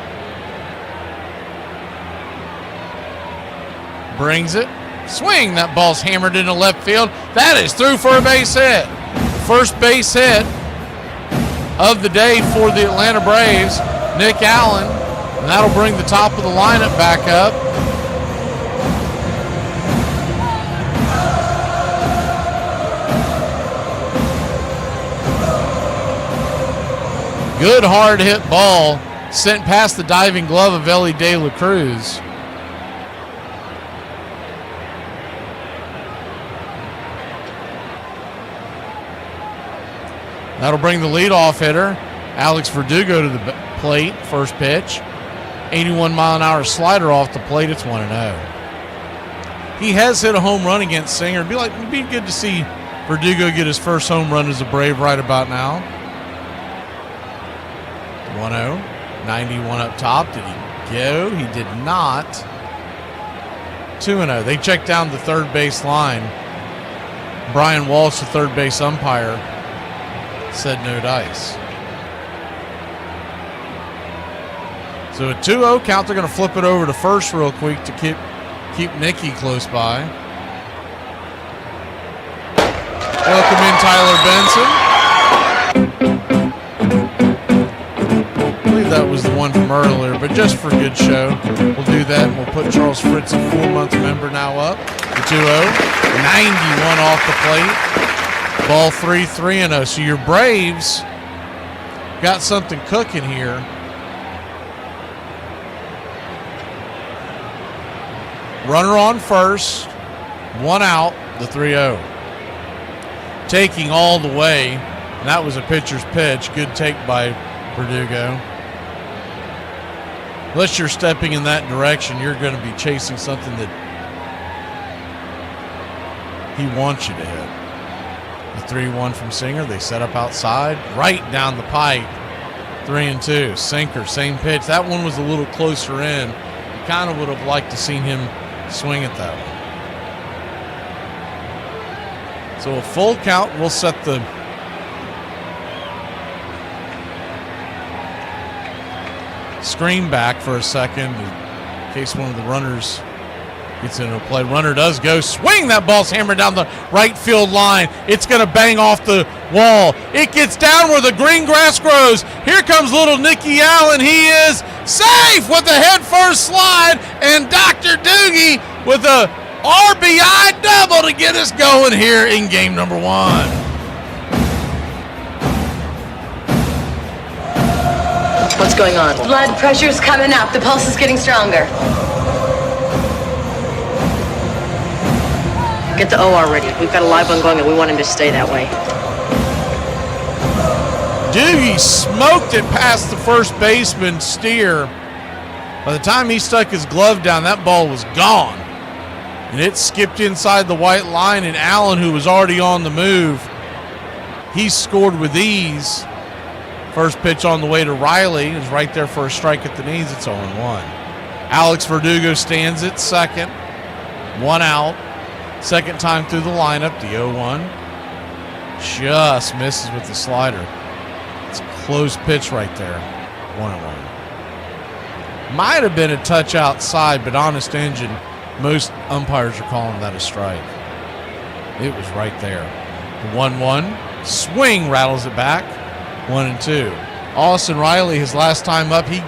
Brings it. Swing. That ball's hammered into left field. That is through for a base hit. First base hit of the day for the Atlanta Braves. Nick Allen. And that'll bring the top of the lineup back up. Good hard hit ball sent past the diving glove of Ellie De La Cruz. That'll bring the leadoff hitter, Alex Verdugo, to the plate. First pitch. 81-mile-an-hour slider off the plate. It's 1-0. He has hit a home run against Singer. It'd be good to see Verdugo get his first home run as a Brave right about now. 1-0. 91 up top. Did he go? He did not. 2-0. They check down the third base line. Brian Walsh, the third base umpire, said no dice. So a 2-0 count. They're going to flip it over to first real quick to keep Nicky close by. Welcome in Tyler Benson. I believe that was the one from earlier, but just for good show, we'll do that, and we'll put Charles Fritz, a 4-month member, now up. The 2-0. 91 off the plate. Ball 3-0. So your Braves got something cooking here. Runner on first, 1 out, the 3-0. Taking all the way, and that was a pitcher's pitch. Good take by Verdugo. Unless you're stepping in that direction, you're going to be chasing something that he wants you to hit. The 3-1 from Singer. They set up outside, right down the pipe. 3-2. Sinker, same pitch. That one was a little closer in. You kind of would have liked to seen him swing at that one. So a full count will set the screen back for a second in case one of the runners gets into play. Runner does go. Swing! That ball's hammered down the right field line. It's going to bang off the wall. It gets down where the green grass grows. Here comes little Nicky Allen. He is safe with a head first slide. And Dr. Doogie with a RBI double to get us going here in game number 1. What's going on? Blood pressure's coming up. The pulse is getting stronger. Get the OR ready. We've got a live one going and we want him to stay that way. Doogie smoked it past the first baseman, Steer. By the time he stuck his glove down, that ball was gone. And it skipped inside the white line, and Allen, who was already on the move, he scored with ease. First pitch on the way to Riley is right there for a strike at the knees. It's 0-1. Alex Verdugo stands at second. 1 out. Second time through the lineup, the 0-1. Just misses with the slider. It's a close pitch right there. 1-1. Might have been a touch outside, but honest engine, most umpires are calling that a strike. It was right there. The 1-1. Swing rattles it back. 1-2. Austin Riley, his last time up, he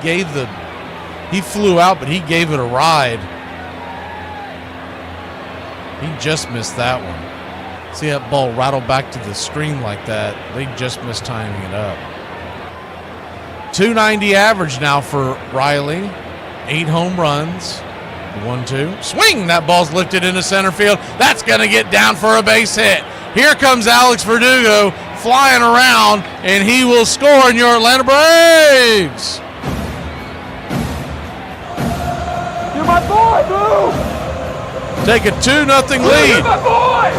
flew out, but he gave it a ride. He just missed that one. See that ball rattle back to the screen like that. They just missed timing it up. 290 average now for Riley. 8 home runs. 1-2. Swing! That ball's lifted into center field. That's going to get down for a base hit. Here comes Alex Verdugo flying around, and he will score in your Atlanta Braves. You're my boy, Boo! Take a 2-0 lead. You're my boy!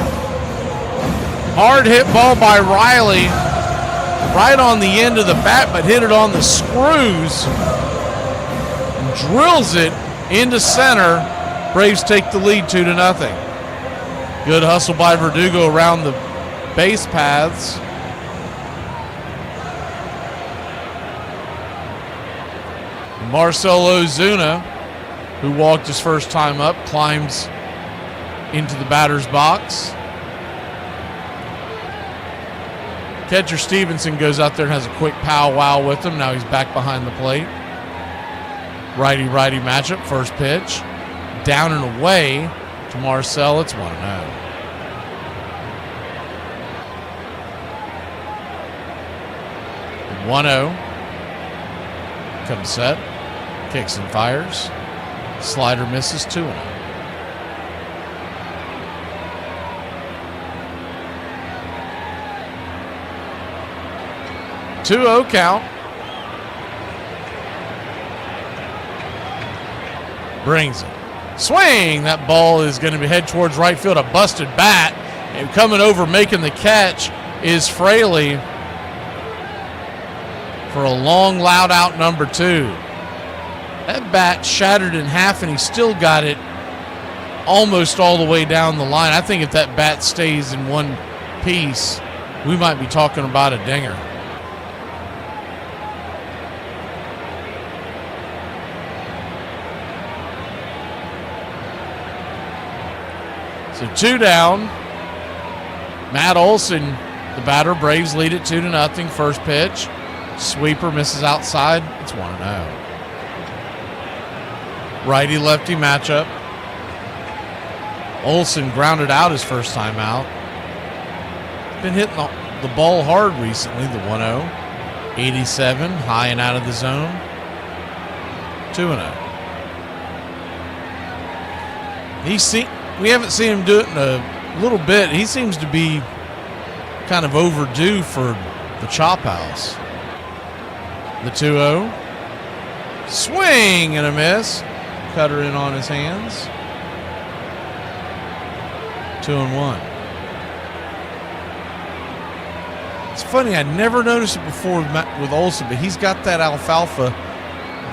Hard hit ball by Riley. Right on the end of the bat, but hit it on the screws. Drills it into center. Braves take the lead 2-0. Good hustle by Verdugo around the base paths. Marcell Ozuna, who walked his first time up, climbs into the batter's box. Catcher Stevenson goes out there and has a quick powwow with him. Now he's back behind the plate. Righty-righty matchup. First pitch. Down and away to Marcell. It's 1-0. The 1-0. Comes set. Kicks and fires. Slider misses. 2-0. Two-0 count. Brings it. Swing! That ball is going to be head towards right field. A busted bat. And coming over making the catch is Fraley for a long, loud out number 2. That bat shattered in half, and he still got it almost all the way down the line. I think if that bat stays in one piece, we might be talking about a dinger. So 2 down. Matt Olson, the batter. Braves lead it 2-0. First pitch. Sweeper misses outside. It's 1-0. Righty-lefty matchup. Olson grounded out his first time out. Been hitting the ball hard recently, the 1-0. 87, high and out of the zone. 2-0. We haven't seen him do it in a little bit. He seems to be kind of overdue for the chop house. The 2-0. Swing and a miss. Cutter in on his hands. 2-1. It's funny, I never noticed it before with Olson, but he's got that alfalfa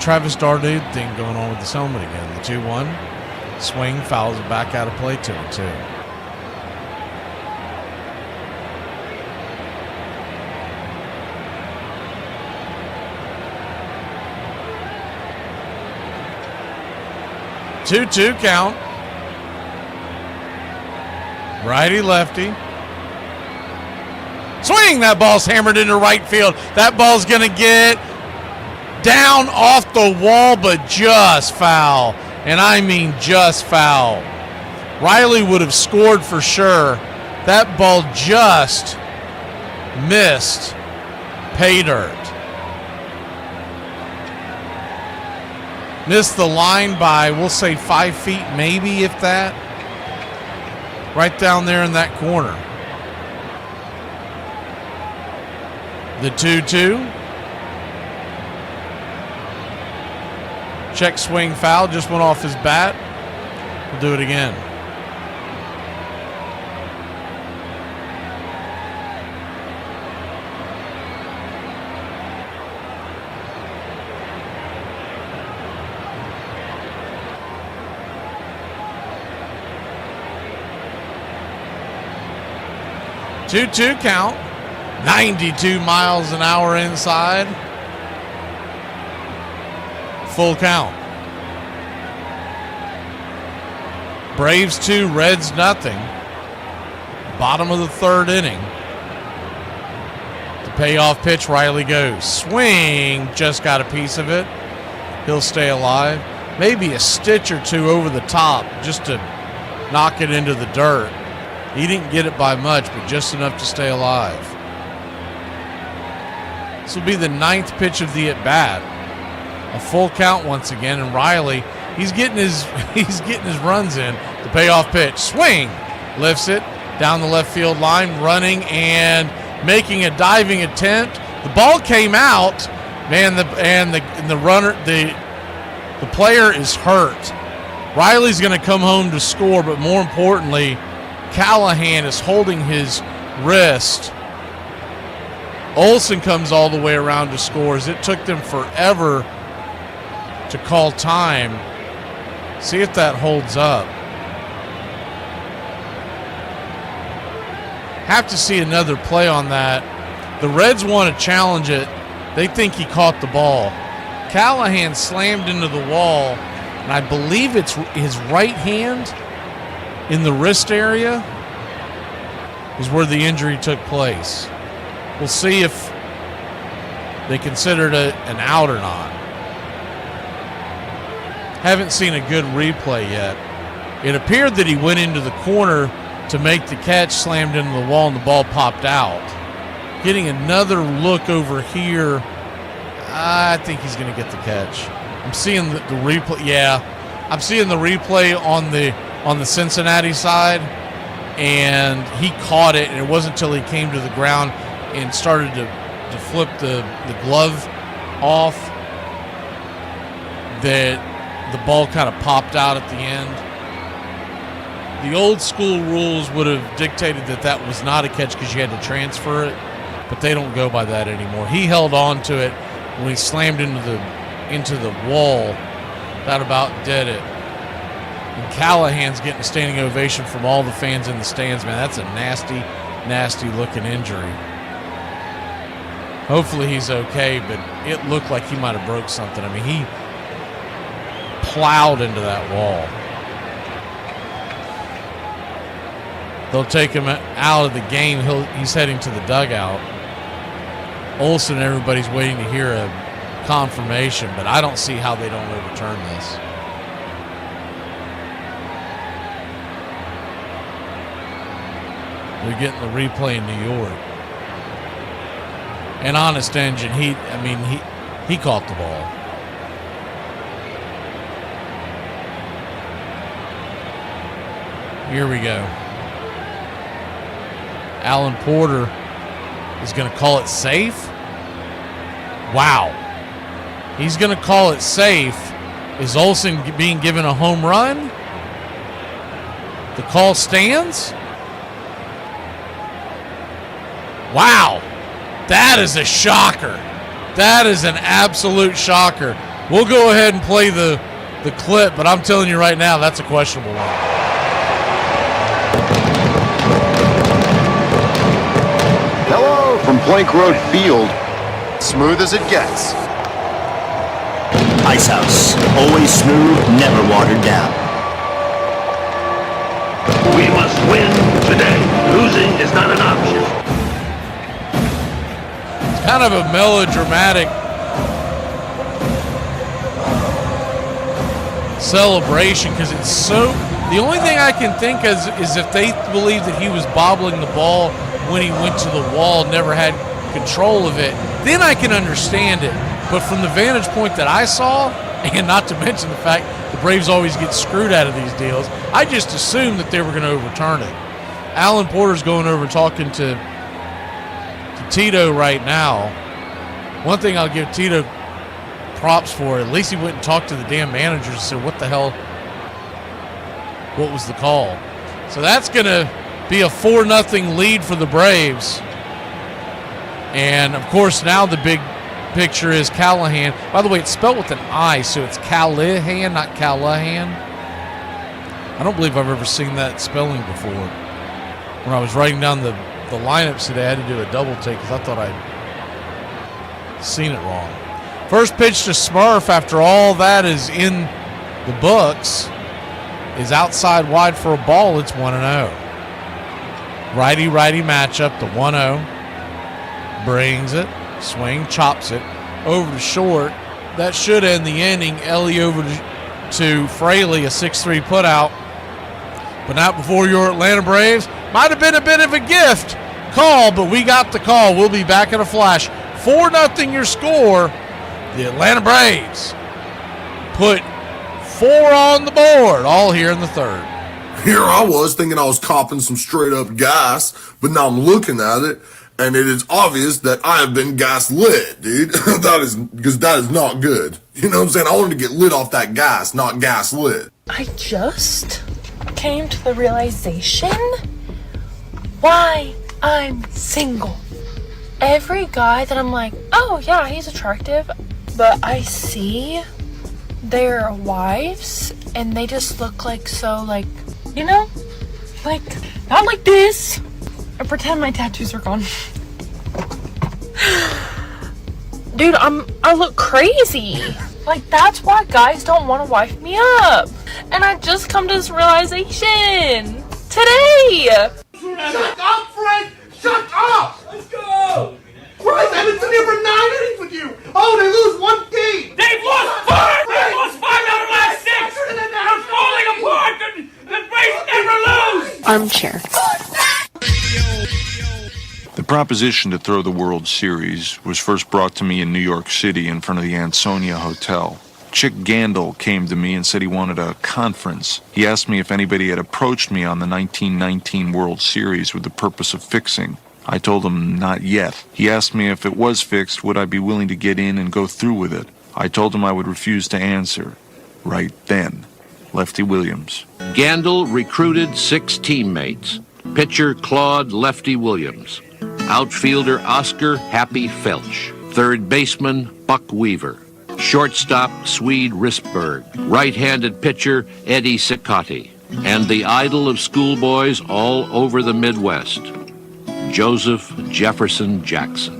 Travis Dardude thing going on with his helmet again. The 2-1. Swing, fouls it back out of play, 2-2. Two count. Righty-lefty. Swing! That ball's hammered into right field. That ball's going to get down off the wall, but just foul. And I mean just foul. Riley would have scored for sure. That ball just missed pay dirt. Missed the line by, we'll say 5 feet, maybe, if that. Right down there in that corner. The 2-2. Check swing foul, just went off his bat. We'll do it again. Two count. 92 miles an hour inside. Full count. Braves 2, Reds nothing. Bottom of the 3rd inning. The payoff pitch, Riley goes. Swing, just got a piece of it. He'll stay alive. Maybe a stitch or two over the top just to knock it into the dirt. He didn't get it by much, but just enough to stay alive. This will be the 9th pitch of the at-bat. A full count once again, and Riley, he's getting his runs in. The payoff pitch, swing, lifts it down the left field line, running and making a diving attempt. The ball came out, man. The player is hurt. Riley's going to come home to score, but more importantly, Callahan is holding his wrist. Olson comes all the way around to scores. It took them forever to call time. See if that holds up. Have to see another play on that. The Reds want to challenge it. They think he caught the ball. Callahan slammed into the wall, and I believe it's his right hand in the wrist area is where the injury took place. We'll see if they considered it an out or not. Haven't seen a good replay yet. It appeared that he went into the corner to make the catch, slammed into the wall, and the ball popped out. Getting another look over here, I think he's going to get the catch. I'm seeing the replay. Yeah, I'm seeing the replay on the Cincinnati side, and he caught it, and it wasn't until he came to the ground and started to flip the glove off that the ball kind of popped out at the end. The old school rules would have dictated that that was not a catch because you had to transfer it, but they don't go by that anymore. He held on to it when he slammed into the wall. That about did it. And Callahan's getting a standing ovation from all the fans in the stands. Man, that's a nasty, nasty looking injury. Hopefully he's okay, but it looked like he might have broke something. I mean, he plowed into that wall. They'll take him out of the game. He's heading to the dugout. Olsen and everybody's waiting to hear a confirmation, but I don't see how they don't overturn this. They're getting the replay in New York. And Honest Engine, he caught the ball. Here we go. Alan Porter is going to call it safe. Wow. He's going to call it safe. Is Olsen being given a home run? The call stands? Wow. That is a shocker. That is an absolute shocker. We'll go ahead and play the clip, but I'm telling you right now, that's a questionable one. Hello from Plank Road Field. Smooth as it gets. Ice House. Always smooth, never watered down. We must win today. Losing is not an option. It's kind of a melodramatic celebration because it's so... The only thing I can think is if they believe that he was bobbling the ball when he went to the wall, never had control of it, then I can understand it. But from the vantage point that I saw, and not to mention the fact the Braves always get screwed out of these deals, I just assumed that they were going to overturn it. Alan Porter's going over talking to Tito right now. One thing I'll give Tito props for, at least he went and talked to the damn managers and said, what the hell, what was the call? So that's going to be a 4-0 lead for the Braves. And, of course, now the big picture is Callahan. By the way, it's spelled with an I, so it's Callahan, not Callahan. I don't believe I've ever seen that spelling before. When I was writing down the lineups today, I had to do a double take because I thought I'd seen it wrong. First pitch to Smurf after all that is in the books is outside wide for a ball. It's 1-0. Righty-righty matchup, the 1-0. Brings it, swing, chops it, over to short. That should end the inning. Ellie over to Fraley, a 6-3 putout. But not before your Atlanta Braves. Might have been a bit of a gift call, but we got the call. We'll be back in a flash. 4-0 your score. The Atlanta Braves put 4 on the board, all here in the third. Here I was thinking I was copping some straight up gas, but now I'm looking at it, and it is obvious that I have been gas-lit, dude. Because that is not good. You know what I'm saying? I wanted to get lit off that gas, not gas-lit. I just came to the realization why I'm single. Every guy that I'm like, oh yeah, he's attractive, but I see their wives and they just look like so, like, you know, like, not like this. I pretend my tattoos are gone. Dude, I look crazy. Like, that's why guys don't want to wife me up. And I just come to this realization today. Shut up, Frank! Shut up! Let's go! Christ, I've been sitting here for 9 innings with you! Oh, they lose 1 game! They've lost 5! They've lost 5 out of the last 6! They're falling apart! The Braves never lose! Armchair. The proposition to throw the World Series was first brought to me in New York City in front of the Ansonia Hotel. Chick Gandil came to me and said he wanted a conference. He asked me if anybody had approached me on the 1919 World Series with the purpose of fixing. I told him not yet. He asked me if it was fixed, would I be willing to get in and go through with it. I told him I would refuse to answer. right then. Lefty Williams. Gandil recruited 6 teammates. Pitcher Claude Lefty Williams. Outfielder Oscar Happy Felch. Third baseman Buck Weaver. Shortstop Swede Risberg. Right-handed pitcher Eddie Cicotti. And the idol of schoolboys all over the Midwest, Joseph Jefferson Jackson.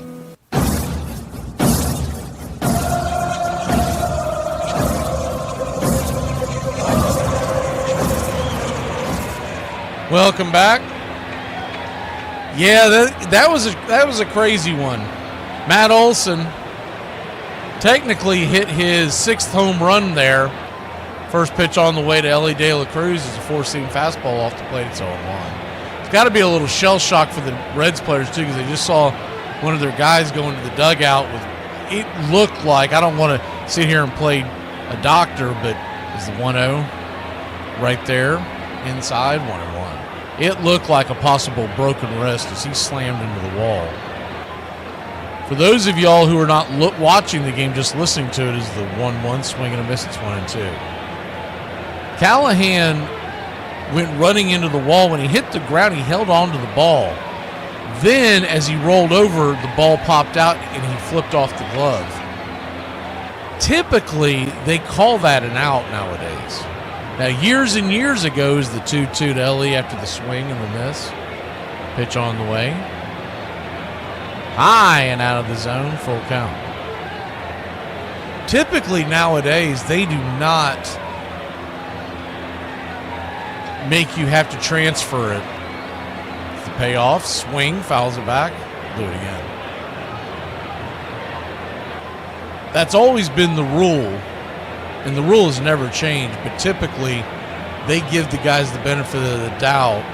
Welcome back. Yeah, that was a crazy one. Matt Olson technically hit his 6th home run there. First pitch on the way to Ellie De La Cruz is a 4-seam fastball off the plate. It's 0-1. It's got to be a little shell shock for the Reds players too, because they just saw one of their guys go into the dugout with. It looked like, I don't want to sit here and play a doctor, but is the 1-0 right there inside 1-1. It looked like a possible broken wrist as he slammed into the wall. For those of y'all who are not watching the game, just listening to it, is the 1-1 swing and a miss. It's 1-2. Callahan went running into the wall. When he hit the ground, he held on to the ball. Then, as he rolled over, the ball popped out and he flipped off the glove. Typically, they call that an out nowadays. Now, years and years ago is the 2-2 to Ellie after the swing and the miss. Pitch on the way. High and out of the zone, full count. Typically nowadays, they do not make you have to transfer it. It's the payoff, swing, fouls it back, do it again. That's always been the rule, and the rule has never changed, but typically they give the guys the benefit of the doubt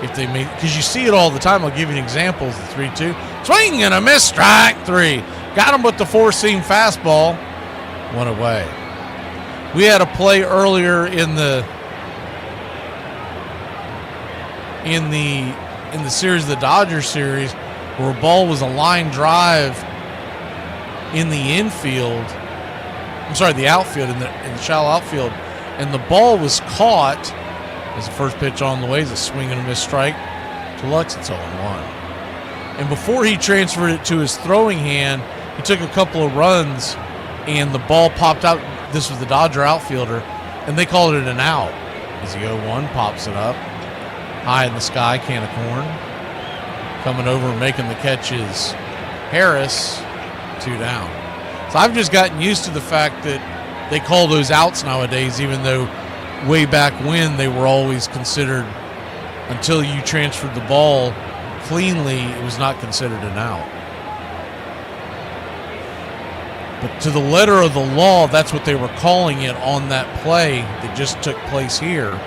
if they make, because you see it all the time. I'll give you an example. The 3-2. Swing and a miss, strike 3. Got him with the 4-seam fastball. One away. We had a play earlier in the series, the Dodgers series, where a ball was a line drive in the infield. I'm sorry, the outfield, in the shallow outfield, and the ball was caught as the first pitch on the way. Is a swing and a miss strike to Lux. It's 0-1. And before he transferred it to his throwing hand, he took a couple of runs, and the ball popped out. This was the Dodger outfielder, and they called it an out. As the 0-1 pops it up. High in the sky, can of corn. Coming over and making the catch is Harris, 2 down. So I've just gotten used to the fact that they call those outs nowadays, even though way back when they were always considered, until you transferred the ball cleanly, it was not considered an out. But to the letter of the law, that's what they were calling it on that play that just took place here.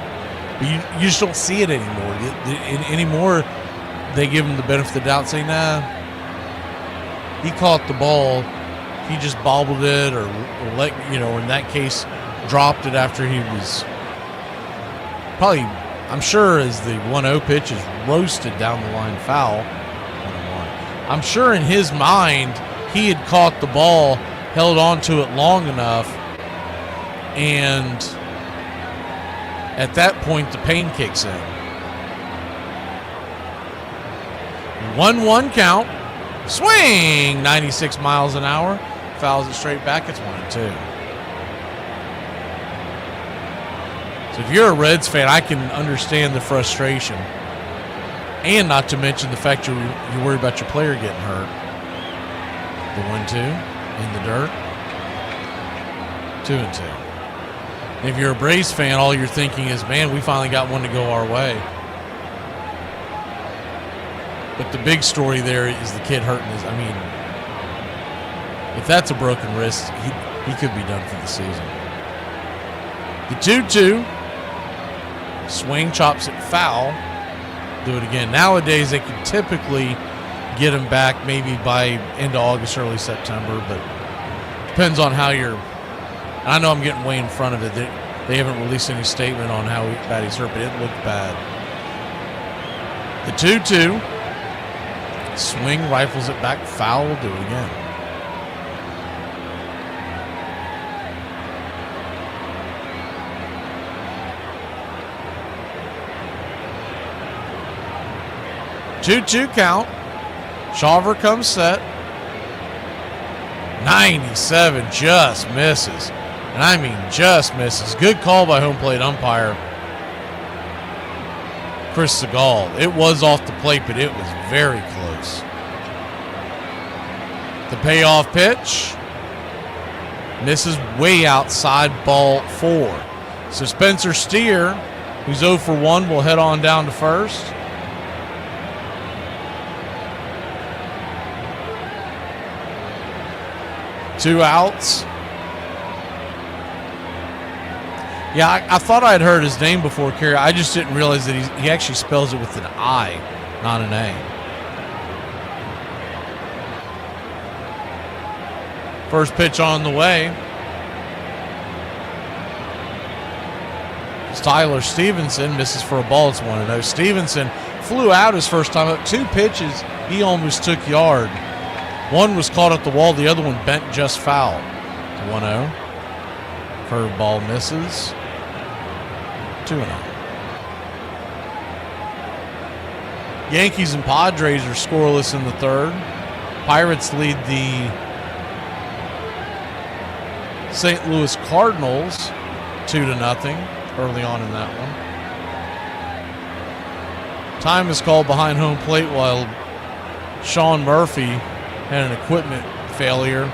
But you just don't see it anymore. Anymore, they give him the benefit of the doubt, saying, nah, he caught the ball. He just bobbled it or in that case, dropped it after he was probably, I'm sure, as the 1-0 pitch is roasted down the line foul. 1-1. I'm sure in his mind, he had caught the ball, held on to it long enough, and at that point, the pain kicks in. 1-1 count. Swing! 96 miles an hour. Fouls it straight back. It's 1-2. So if you're a Reds fan, I can understand the frustration. And not to mention the fact you're worried about your player getting hurt. The 1-2 in the dirt. 2-2. If you're a Braves fan, all you're thinking is, man, we finally got one to go our way. But the big story there is the kid hurting his, if that's a broken wrist, he could be done for the season. The 2-2. Swing, chops it foul. Do it again. Nowadays, they can typically get him back maybe by end of August, early September, but depends on how you're. I know I'm getting way in front of it. They haven't released any statement on how bad he's hurt, but it looked bad. The 2-2. Swing, rifles it back, foul, do it again. 2-2 count. Shawver comes set. 97 just misses. And I mean just misses. Good call by home plate umpire Chris Segal. It was off the plate, but it was very close. The payoff pitch misses way outside, ball 4. So Spencer Steer, who's 0 for 1, will head on down to first. Two outs. Yeah, I thought I had heard his name before, Kerry. I just didn't realize that he actually spells it with an I, not an A. First pitch on the way. It's Tyler Stevenson, misses for a ball. It's 1-0. Stevenson flew out his first time up. 2 pitches, he almost took yard. One was caught at the wall, the other one bent just foul. 1-0. Curveball misses. 2-0. Yankees and Padres are scoreless in the third. Pirates lead the St. Louis Cardinals 2-0 early on in that one. Time is called behind home plate while Sean Murphy had an equipment failure.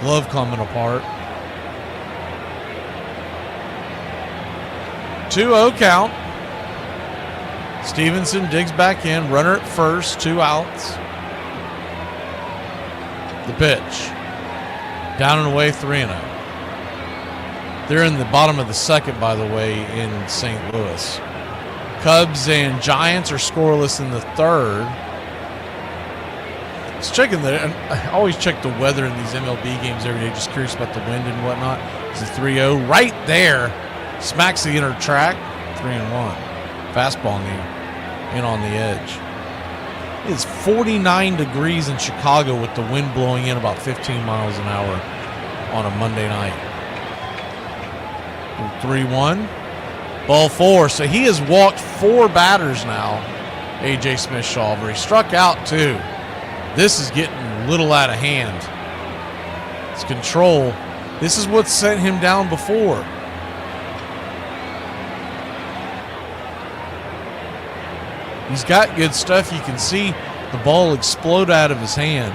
Glove coming apart. 2-0 count. Stevenson digs back in. Runner at first. 2 outs. The pitch. Down and away, 3-0. They're in the bottom of the second, by the way, in St. Louis. Cubs and Giants are scoreless in the third. It's checking and I always check the weather in these MLB games every day, just curious about the wind and whatnot. It's a 3-0 right there. Smacks the inner track. 3-1. Fastball in on the edge. It's 49 degrees in Chicago with the wind blowing in about 15 miles an hour on a Monday night. 3-1. Ball 4. So he has walked 4 batters now, A.J. Smith-Shawver. He struck out 2. This is getting a little out of hand. It's control. This is what sent him down before. He's got good stuff. You can see the ball explode out of his hand.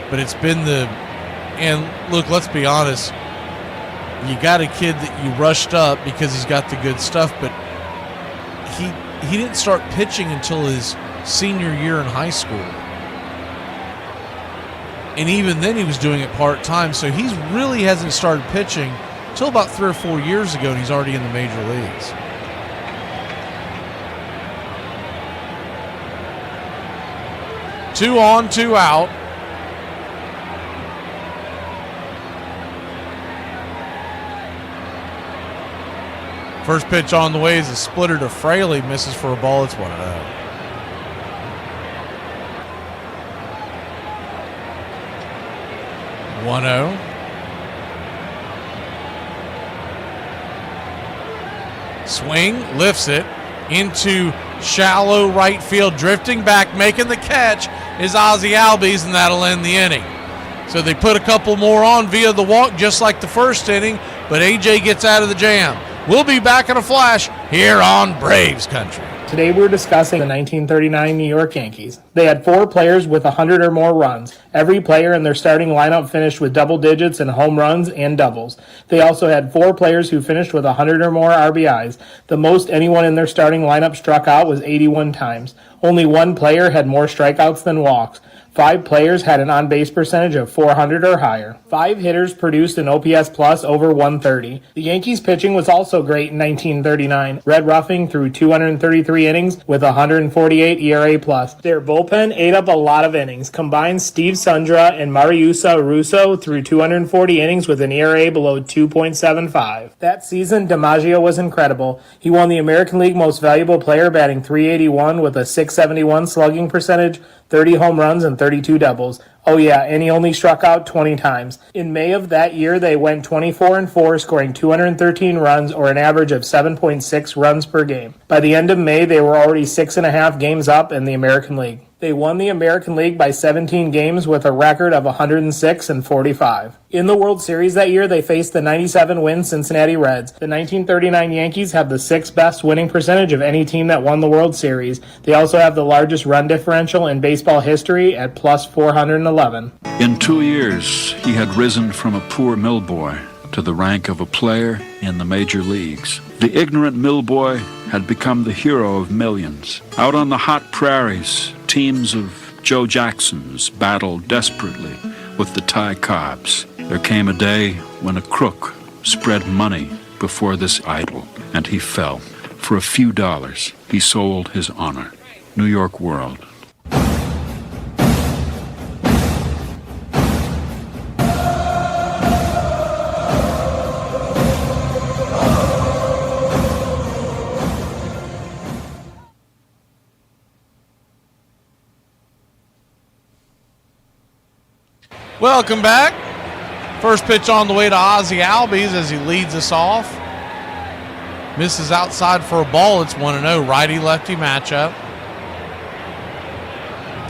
But it's been and look, let's be honest. You got a kid that you rushed up because he's got the good stuff, but he didn't start pitching until his senior year in high school. And even then he was doing it part-time, so he really hasn't started pitching until about 3 or 4 years ago, and he's already in the major leagues. Two on, 2 out. First pitch on the way is a splitter to Fraley, misses for a ball. It's 1-0. 1-0. Swing, lifts it into shallow right field, drifting back, making the catch is Ozzie Albies, and that'll end the inning. So they put a couple more on via the walk, just like the first inning, but AJ gets out of the jam. We'll be back in a flash here on Braves Country. Today we're discussing the 1939 New York Yankees. They had 4 players with 100 or more runs. Every player in their starting lineup finished with double digits in home runs and doubles. They also had 4 players who finished with 100 or more RBIs. The most anyone in their starting lineup struck out was 81 times. Only 1 player had more strikeouts than walks. 5 players had an on-base percentage of 400 or higher. 5 hitters produced an OPS plus over 130. The Yankees' pitching was also great in 1939. Red Ruffing threw 233 innings with 148 ERA plus. Their bullpen ate up a lot of innings. Combined, Steve Sundra and Mariusa Russo threw 240 innings with an ERA below 2.75. That season, DiMaggio was incredible. He won the American League Most Valuable Player, batting .381 with a .671 slugging percentage, 30 home runs and 32 doubles. Oh yeah, and he only struck out 20 times. In May of that year, they went 24-4, scoring 213 runs or an average of 7.6 runs per game. By the end of May, they were already 6.5 games up in the American League. They won the American League by 17 games with a record of 106-45. In the World Series that year, they faced the 97-win Cincinnati Reds. The 1939 Yankees have the 6th best winning percentage of any team that won the World Series. They also have the largest run differential in baseball history at plus 411. In 2 years, he had risen from a poor mill boy to the rank of a player in the major leagues. The ignorant mill boy had become the hero of millions. Out on the hot prairies, teams of Joe Jacksons battled desperately with the Ty Cobbs. There came a day when a crook spread money before this idol, and he fell. For a few dollars, he sold his honor. New York World. Welcome back. First pitch on the way to Ozzie Albies as he leads us off. Misses outside for a ball. It's 1-0, righty-lefty matchup.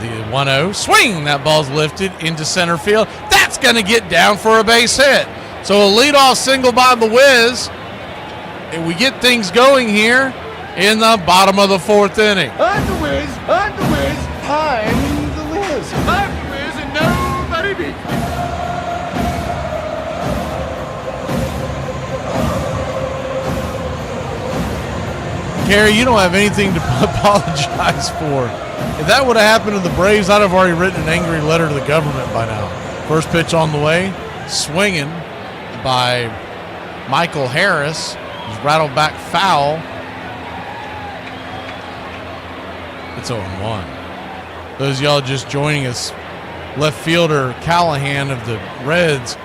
The 1-0 swing. That ball's lifted into center field. That's going to get down for a base hit. So a leadoff single by the Wiz. And we get things going here in the bottom of the 4th inning. I'm the Wiz. I'm the Wiz. I'm the Wiz. I'm the Wiz, and nobody beats me. Gary, you don't have anything to apologize for. If that would have happened to the Braves, I'd have already written an angry letter to the government by now. First pitch on the way, swinging by Michael Harris. He's rattled back foul. It's 0-1. Those of y'all just joining us, left fielder Callahan of the Reds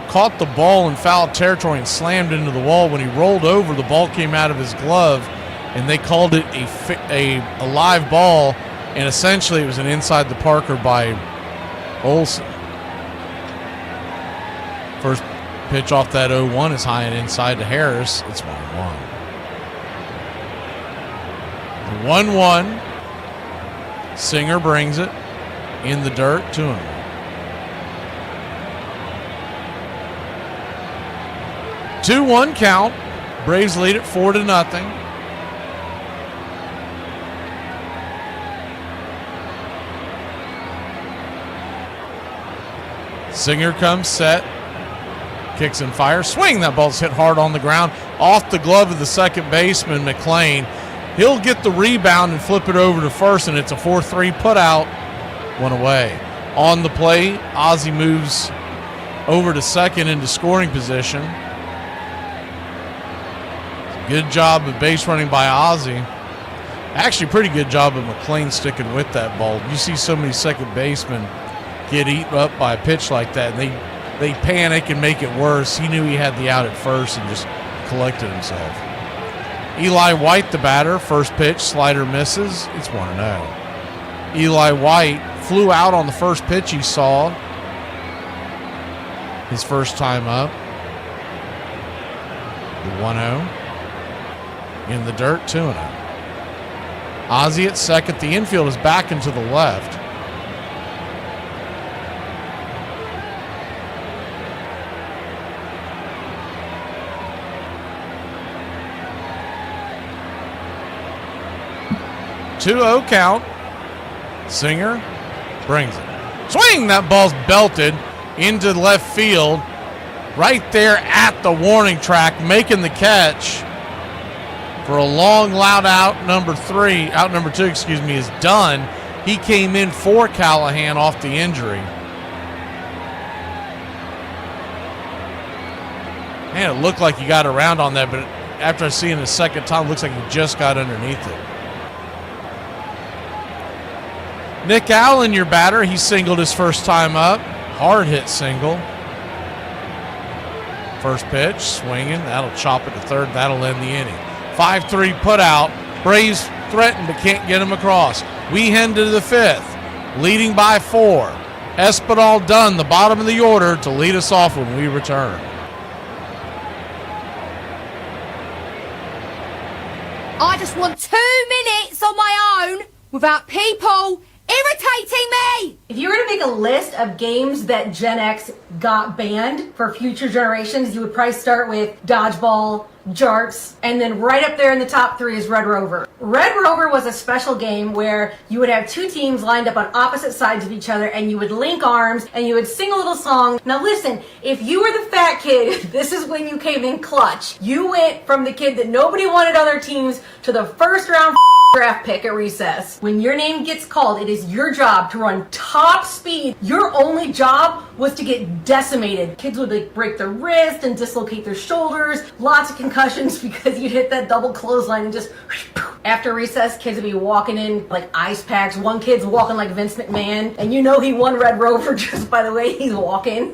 caught the ball in foul territory and slammed into the wall. When he rolled over, the ball came out of his glove, and they called it a live ball, and essentially it was an inside the Parker by Olsen. First pitch off that 0-1 is high and inside to Harris. It's 1-1. The 1-1. Singer brings it in the dirt to him. 2-1 count. Braves lead it 4-0. Singer comes set, kicks and fires, swing. That ball's hit hard on the ground, off the glove of the second baseman, McLean. He'll get the rebound and flip it over to first, and it's a 4-3 put out, one away. On the play, Ozzie moves over to second into scoring position. Good job of base running by Ozzie. Actually, pretty good job of McLean sticking with that ball. You see so many second basemen get eaten up by a pitch like that, and they panic and make it worse. He knew he had the out at first and just collected himself. Eli White, the batter, first pitch, slider misses. It's 1-0. Eli White flew out on the first pitch he saw. His first time up. The 1-0. In the dirt, 2-0. Ozzie at second. The infield is back and to the left. Two-0 count. Singer brings it. Swing! That ball's belted into left field. Right there at the warning track, making the catch for a long, loud out. Number two, is done. He came in for Callahan off the injury. Man, it looked like he got around on that, but after I see it a second time, it looks like he just got underneath it. Nick Allen, your batter. He singled his first time up. Hard hit single. First pitch, swinging. That'll chop it to third. That'll end the inning. 5-3 put out. Braves threaten but can't get him across. We head to the fifth. leading by 4. Espinal Dunn, the bottom of the order, to lead us off when we return. I just want 2 minutes on my own without people irritating me. If you were to make a list of games that Gen X got banned for future generations, you would probably start with Dodgeball, Jarts, and then right up there in the top 3 is Red Rover. Red Rover was a special game where you would have 2 teams lined up on opposite sides of each other, and you would link arms and you would sing a little song. Now listen, if you were the fat kid, this is when you came in clutch. You went from the kid that nobody wanted other teams to the first round draft pick at recess. When your name gets called, it is your job to run top speed. Your only job was to get decimated. Kids would like break their wrist and dislocate their shoulders. Lots of concussions because you'd hit that double clothesline and just after recess, kids would be walking in like ice packs. One kid's walking like Vince McMahon, and you know he won Red Rover just by the way he's walking.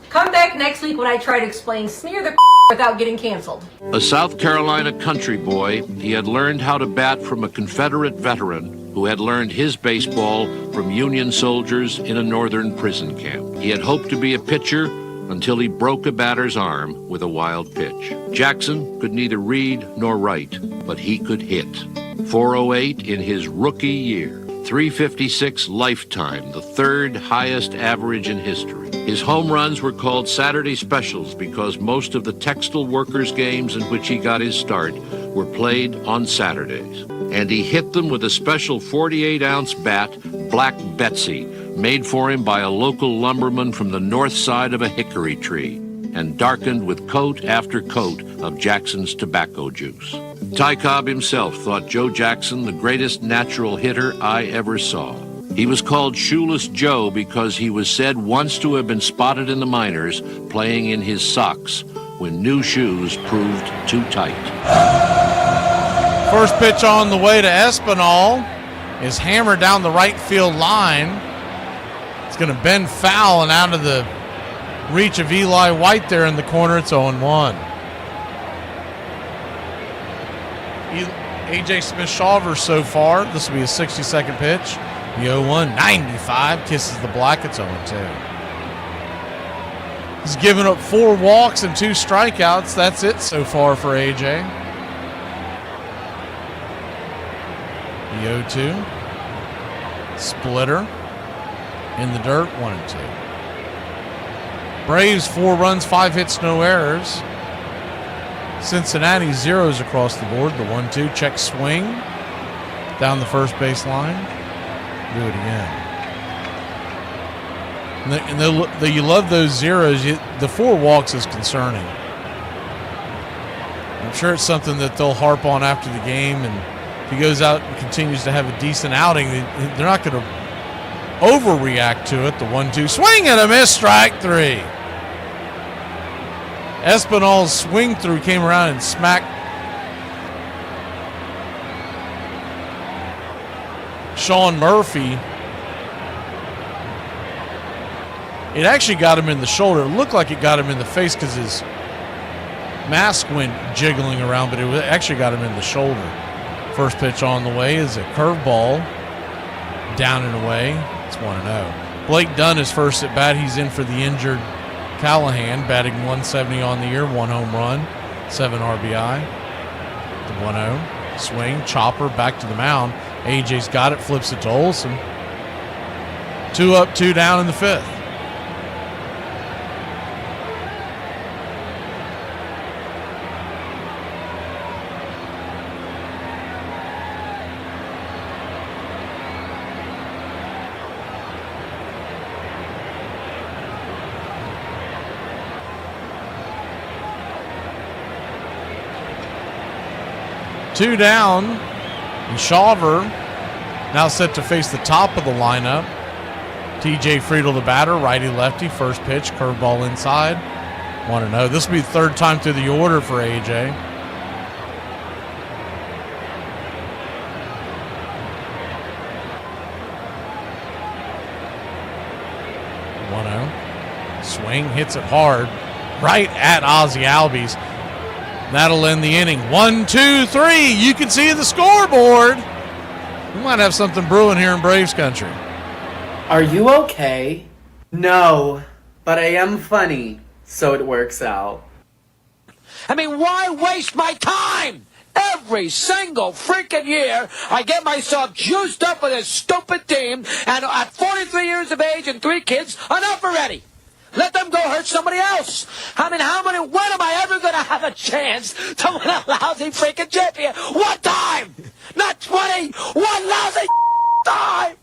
Come back next week when I try to explain smear the without getting canceled. A South Carolina country boy, he had learned how to bat from a Confederate veteran who had learned his baseball from Union soldiers in a northern prison camp. He had hoped to be a pitcher until he broke a batter's arm with a wild pitch. Jackson could neither read nor write, but he could hit. 408 in his rookie year. 356 lifetime, the 3rd highest average in history. His home runs were called Saturday specials because most of the textile workers' games in which he got his start were played on Saturdays. And he hit them with a special 48-ounce bat, Black Betsy, made for him by a local lumberman from the north side of a hickory tree, and darkened with coat after coat of Jackson's tobacco juice. Ty Cobb himself thought Joe Jackson the greatest natural hitter I ever saw. He was called Shoeless Joe because he was said once to have been spotted in the minors playing in his socks when new shoes proved too tight. First pitch on the way to Espinal is hammered down the right field line. It's going to bend foul and out of the reach of Eli White there in the corner. It's 0-1. A.J. Smith-Shawver so far. This will be a 60-second pitch. The 0-1, 95, kisses the black. It's 0-2. He's given up 4 walks and 2 strikeouts. That's it so far for A.J. The 0-2. Splitter in the dirt, 1-2. Braves 4 runs, 5 hits, no errors. Cincinnati zeros across the board. The 1-2 check swing down the first base line. Do it again. And you love those zeros. The 4 walks is concerning. I'm sure it's something that they'll harp on after the game. And if he goes out and continues to have a decent outing, they're not going to overreact to it. The 1-2 swing and a miss, strike 3. Espinal's swing through came around and smacked Sean Murphy. It actually got him in the shoulder. It looked like it got him in the face because his mask went jiggling around, but it actually got him in the shoulder. First pitch on the way is a curveball. Down and away. It's 1-0. Blake Dunn is first at bat. He's in for the injured Callahan, batting 170 on the year, 1 home run, 7 RBI. The 1-0 swing, chopper back to the mound. AJ's got it, flips it to Olsen. 2 up, 2 down in the 5th. Two down, and Shawver now set to face the top of the lineup. TJ Friedel, the batter, righty-lefty. First pitch, curveball inside. 1-0. This will be the 3rd time through the order for AJ. Swing, hits it hard, right at Ozzie Albies. That'll end the inning. 1, 2, 3. You can see the scoreboard. We might have something brewing here in Braves country. Are you okay? No, but I am funny, so it works out. I mean, why waste my time? Every single freaking year, I get myself juiced up with this stupid team, and at 43 years of age and 3 kids, enough already. Let them go hurt somebody else. I mean, when am I ever going to have a chance to win a lousy freaking champion? One time! Not 20! One lousy time!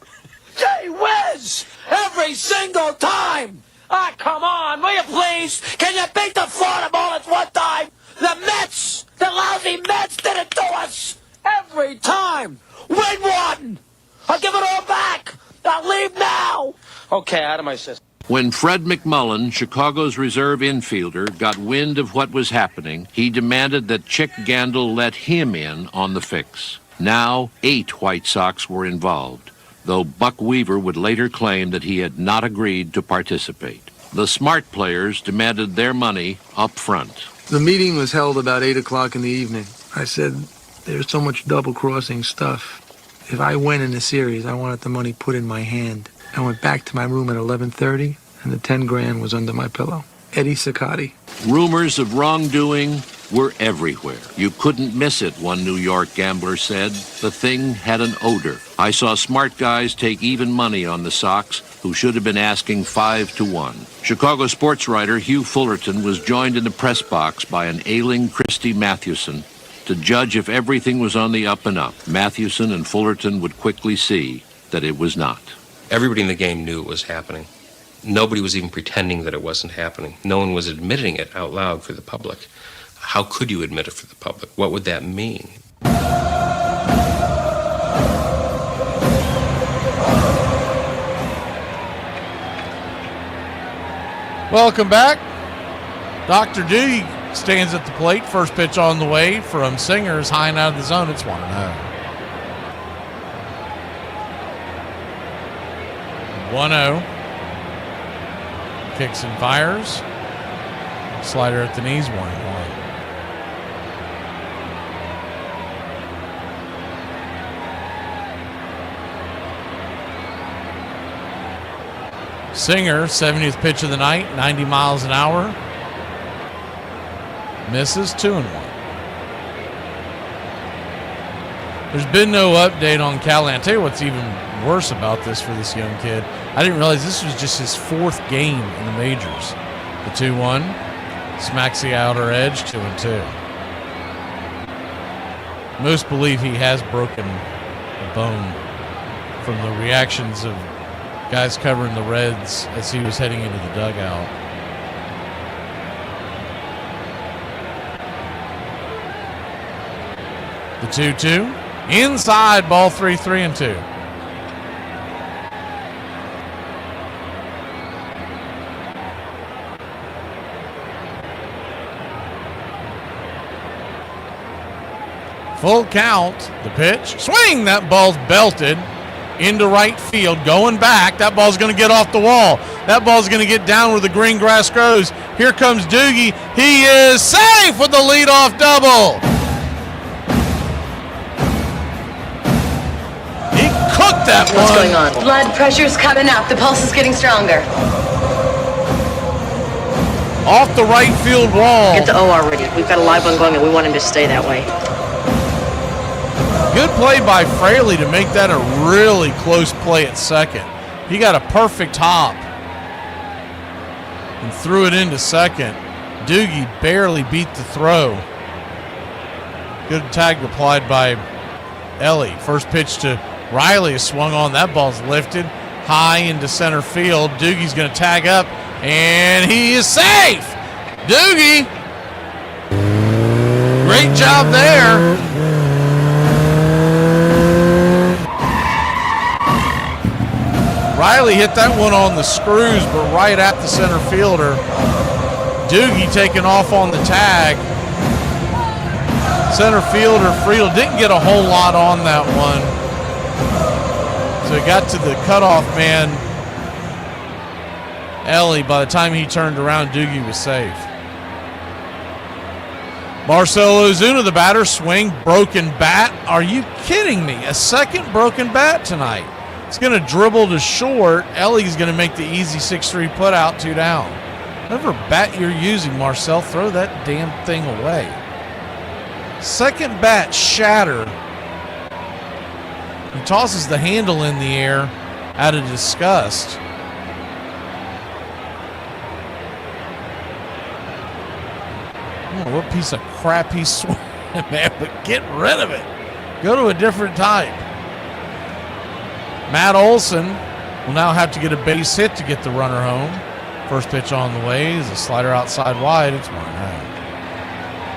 Gee whiz! Every single time! Ah, come on, will you please? Can you beat the Florida Marlins one time? The Mets! The lousy Mets did it to us! Every time! Win one! I'll give it all back! I'll leave now! Okay, out of my system. When Fred McMullen, Chicago's reserve infielder, got wind of what was happening, he demanded that Chick Gandil let him in on the fix. Now, 8 White Sox were involved, though Buck Weaver would later claim that he had not agreed to participate. The smart players demanded their money up front. The meeting was held about 8 o'clock in the evening. I said, there's so much double-crossing stuff. If I win in the series, I wanted the money put in my hand. I went back to my room at 11:30, and the 10 grand was under my pillow. Eddie Saccotti. Rumors of wrongdoing were everywhere. You couldn't miss it, one New York gambler said. The thing had an odor. I saw smart guys take even money on the Sox who should have been asking 5 to 1. Chicago sports writer Hugh Fullerton was joined in the press box by an ailing Christy Mathewson to judge if everything was on the up and up. Mathewson and Fullerton would quickly see that it was not. Everybody in the game knew it was happening. Nobody was even pretending that it wasn't happening. No one was admitting it out loud for the public. How could you admit it for the public? What would that mean? Welcome back. Dr. D stands at the plate. First pitch on the way from Singer's high and out of the zone. It's 1-0. 1-0. Kicks and fires. Slider at the knees, 1-1. Singer, 70th pitch of the night, 90 miles an hour. Misses, 2-1. There's been no update on Callahan. I'll tell you what's even worse about this for this young kid. I didn't realize this was just his 4th game in the majors. The 2-1 smacks the outer edge, 2-2. Most believe he has broken a bone from the reactions of guys covering the Reds as he was heading into the dugout. The 2-2 inside, ball 3-2. Full count, the pitch, swing, that ball's belted into right field, going back. That ball's going to get off the wall. That ball's going to get down where the green grass grows. Here comes Doogie. He is safe with the leadoff double. He cooked that one. What's going on? Blood pressure's coming up. The pulse is getting stronger. Off the right field wall. Get the OR ready. We've got a live one going, and we want him to stay that way. Good play by Fraley to make that a really close play at second. He got a perfect hop and threw it into second. Doogie barely beat the throw. Good tag applied by Ellie. First pitch to Riley is swung on. That ball's lifted high into center field. Doogie's going to tag up, and he is safe. Doogie, great job there. Riley hit that one on the screws, but right at the center fielder. Doogie taking off on the tag. Center fielder Friedel didn't get a whole lot on that one. So he got to the cutoff man, Ellie. By the time he turned around, Doogie was safe. Marcelo Ozuna, the batter, swing, broken bat. Are you kidding me? A second broken bat tonight. It's going to dribble to short. Ellie's going to make the easy 6-3 put out, 2 down. Whatever bat you're using, Marcel, throw that damn thing away. Second bat, shatter. He tosses the handle in the air out of disgust. Oh, what piece of crap he's swinging, man, but get rid of it. Go to a different type. Matt Olson will now have to get a base hit to get the runner home. First pitch on the way is a slider outside wide. It's 1-0.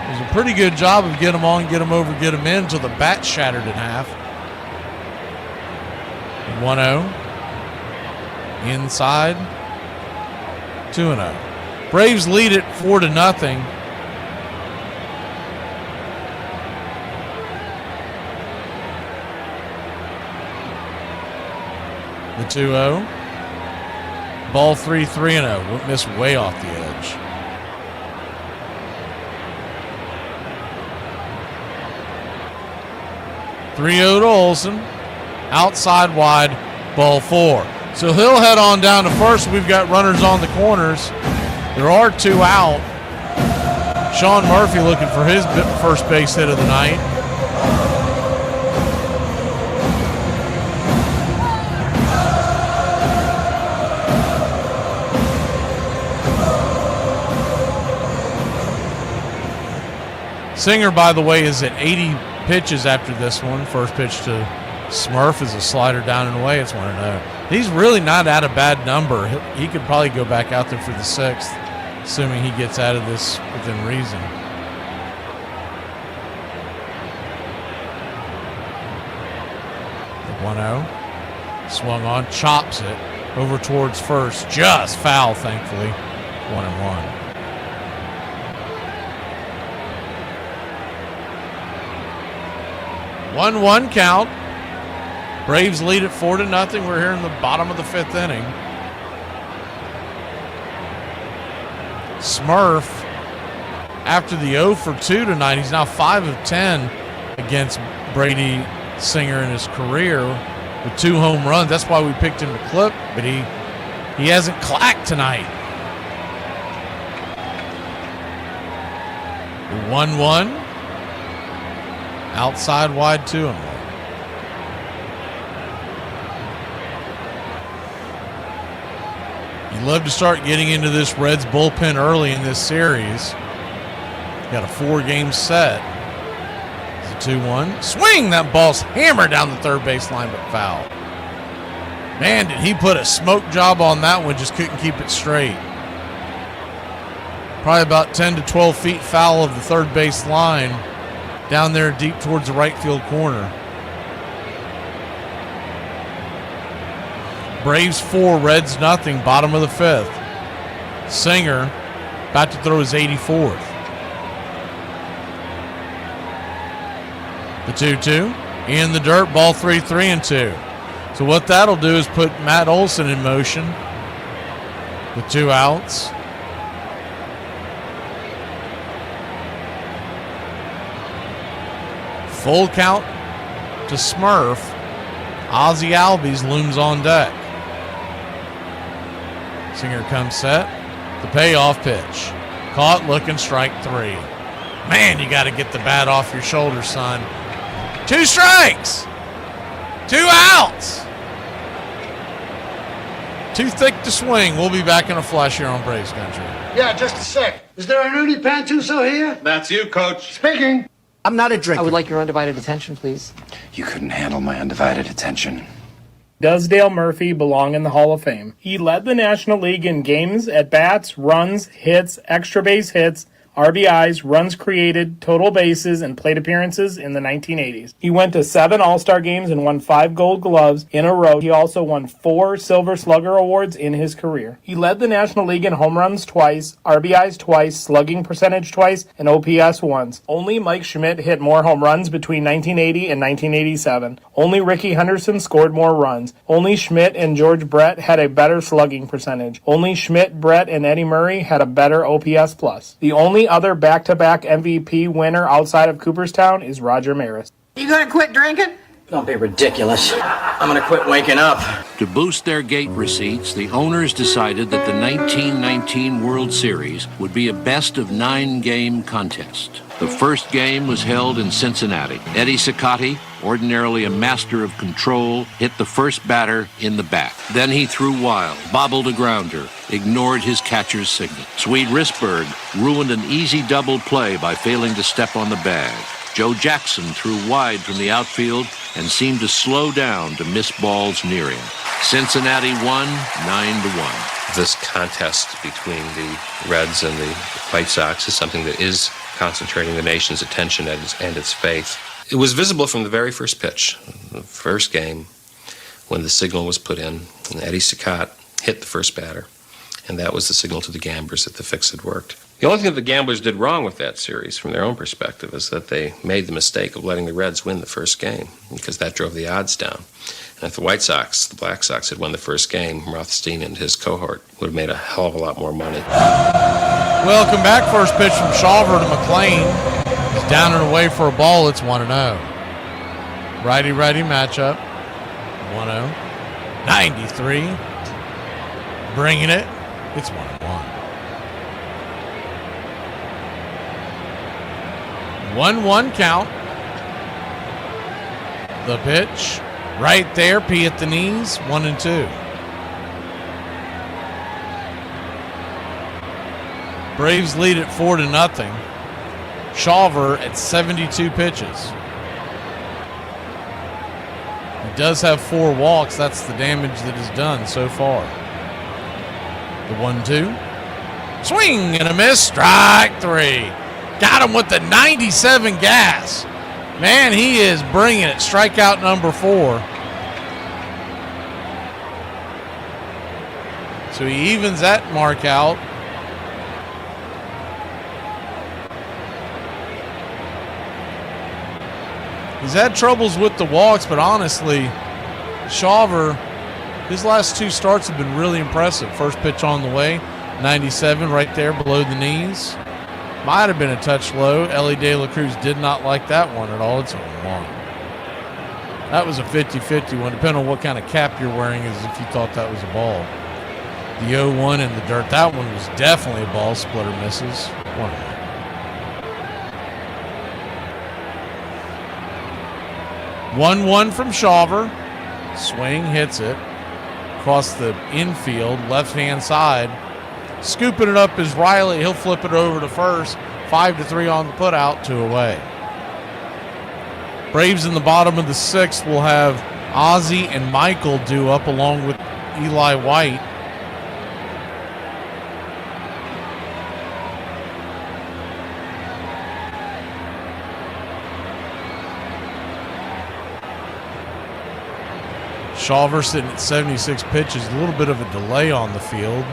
It was a pretty good job of get him on, get him over, get him in until the bat shattered in half. 1-0. Inside. 2-0. Braves lead it 4-0. The 2-0. Ball 3-0. Missed way off the edge. (3-0) to Olson. Outside wide. Ball 4. So he'll head on down to first. We've got runners on the corners. There are 2 out. Sean Murphy looking for his first base hit of the night. Singer, by the way, is at 80 pitches after this one. First pitch to Smurf is a slider down and away. It's 1-0. He's really not at a bad number. He could probably go back out there for the 6th, assuming he gets out of this within reason. The 1-0. Swung on, chops it over towards first. Just foul, thankfully. 1-1. 1-1 count. Braves lead it 4-0. We're here in the bottom of the 5th inning. Smurf, after the 0 for 2 tonight, he's now 5 of 10 against Brady Singer in his career with 2 home runs. That's why we picked him to clip, but he hasn't clacked tonight. 1-1. Outside wide 2-1. You'd love to start getting into this Reds bullpen early in this series. Got a 4-game set. It's a 2-1. Swing! That ball's hammered down the third base line, but foul. Man, did he put a smoke job on that one, just couldn't keep it straight. Probably about 10 to 12 feet foul of the third base line. Down there deep towards the right field corner. Braves 4, Reds nothing, bottom of the 5th. Singer about to throw his 84th. The 2-2 in the dirt, ball 3-2. So what that'll do is put Matt Olson in motion with 2 outs. Full count to Smurf. Ozzie Albies looms on deck. Singer comes set. The payoff pitch. Caught looking, strike 3. Man, you got to get the bat off your shoulder, son. 2 strikes. 2 outs. Too thick to swing. We'll be back in a flash here on Braves Country. Yeah, just a sec. Is there an Ernie Pantuso here? That's you, Coach. Speaking. I'm not a drinker. I would like your undivided attention, please. You couldn't handle my undivided attention. Does Dale Murphy belong in the Hall of Fame? He led the National League in games, at-bats, runs, hits, extra base hits, RBIs, runs created, total bases, and plate appearances in the 1980s. He went to 7 All-Star games and won 5 Gold Gloves in a row. He also won 4 Silver Slugger Awards in his career. He led the National League in home runs twice, RBIs twice, slugging percentage twice, and OPS once. Only Mike Schmidt hit more home runs between 1980 and 1987. Only Ricky Henderson scored more runs. Only Schmidt and George Brett had a better slugging percentage. Only Schmidt, Brett, and Eddie Murray had a better OPS plus. The only other back-to-back MVP winner outside of Cooperstown is Roger Maris. You gonna quit drinking? Don't be ridiculous. I'm gonna quit waking up. To boost their gate receipts, the owners decided that the 1919 World Series would be a best-of-9 game contest. The first game was held in Cincinnati. Eddie Cicotte, ordinarily a master of control, hit the first batter in the back. Then he threw wild, bobbled a grounder, ignored his catcher's signal. Swede Risberg ruined an easy double play by failing to step on the bag. Joe Jackson threw wide from the outfield and seemed to slow down to miss balls near him. Cincinnati won 9-1. This contest between the Reds and the White Sox is something that is concentrating the nation's attention and its faith. It was visible from the very first pitch, the first game, when the signal was put in, and Eddie Cicotte hit the first batter, and that was the signal to the gamblers that the fix had worked. The only thing that the gamblers did wrong with that series, from their own perspective, is that they made the mistake of letting the Reds win the first game, because that drove the odds down. And if the White Sox, the Black Sox, had won the first game, Rothstein and his cohort would have made a hell of a lot more money. Welcome back. First pitch from Shawver to McLean. He's down and away for a ball. It's 1-0. Righty-righty matchup. 1-0. 93. Bringing it. It's 1-1. 1-1 count. The pitch. Right there. P at the knees. 1-2. Braves lead it 4-0. Shawver at 72 pitches. He does have 4 walks. That's the damage that is done so far. The 1-2. Swing and a miss. Strike 3. Got him with the 97 gas. Man, he is bringing it. Strikeout number 4. So he evens that mark out. He's had troubles with the walks, but honestly, Shawver, his last 2 starts have been really impressive. First pitch on the way, 97 right there below the knees. Might have been a touch low. Ellie De La Cruz did not like that one at all. It's a 1. That was a 50-50 one, depending on what kind of cap you're wearing, as if you thought that was a ball. The 0-1 in the dirt, that one was definitely a ball. Splitter misses. 1-1. 1-1 from Shawver. Swing, hits it. Across the infield, left-hand side. Scooping it up is Riley. He'll flip it over to first. 5-3 on the putout, 2 away. Braves in the bottom of the 6th will have Ozzie and Michael due up along with Eli White. Shawver sitting at 76 pitches, a little bit of a delay on the field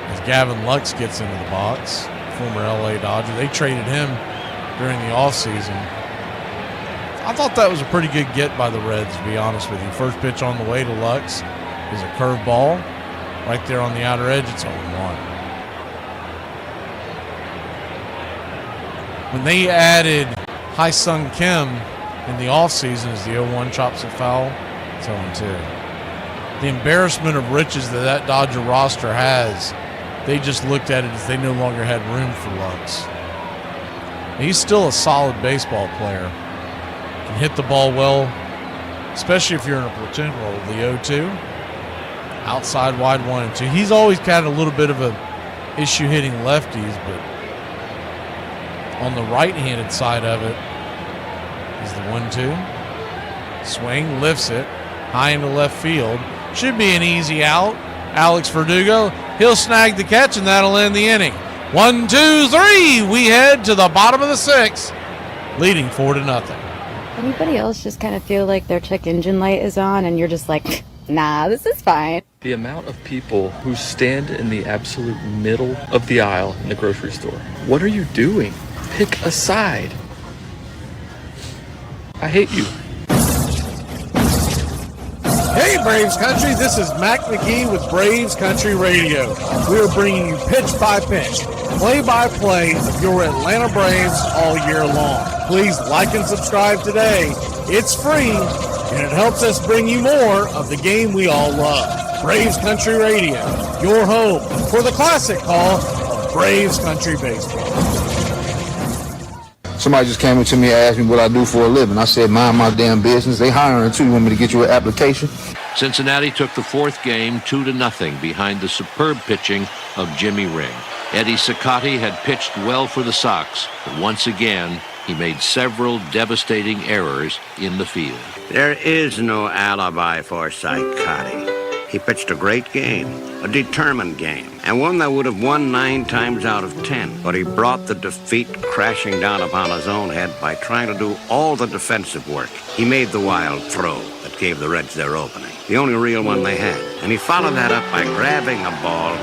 as Gavin Lux gets into the box, former LA Dodger. They traded him during the offseason. I thought that was a pretty good get by the Reds, to be honest with you. First pitch on the way to Lux is a curveball. Right there on the outer edge, it's 0-1. When they added Hai-Sung Kim in the offseason, as the 0-1 chops it foul, it's 0-2. The embarrassment of riches that Dodger roster has, they just looked at it as they no longer had room for Lux. He's still a solid baseball player. Can hit the ball well, especially if you're in a platoon role. The 0-2, outside wide 1-2. He's always had a little bit of a issue hitting lefties, but on the right-handed side of it is the 1-2. Swing, lifts it, high into left field. Should be an easy out. Alex Verdugo, he'll snag the catch, and that'll end the inning. 1, 2, 3. We head to the bottom of the 6th, leading 4-0. Anybody else just kind of feel like their check engine light is on, and you're just like, nah, this is fine? The amount of people who stand in the absolute middle of the aisle in the grocery store. What are you doing? Pick a side. I hate you. Hey Braves Country, this is Mac McGee with Braves Country Radio. We are bringing you pitch by pitch, play by play of your Atlanta Braves all year long. Please like and subscribe today. It's free, and it helps us bring you more of the game we all love. Braves Country Radio, your home for the classic call of Braves Country Baseball. Somebody just came up to me and asked me what I do for a living. I said, mind my damn business. They hiring too. You want me to get you an application? Cincinnati took the fourth game 2-0 behind the superb pitching of Jimmy Ring. Eddie Cicotti had pitched well for the Sox, but once again, he made several devastating errors in the field. There is no alibi for Cicotti. He pitched a great game, a determined game, and one that would have won 9 times out of 10. But he brought the defeat crashing down upon his own head by trying to do all the defensive work. He made the wild throw that gave the Reds their opening, the only real one they had. And he followed that up by grabbing a ball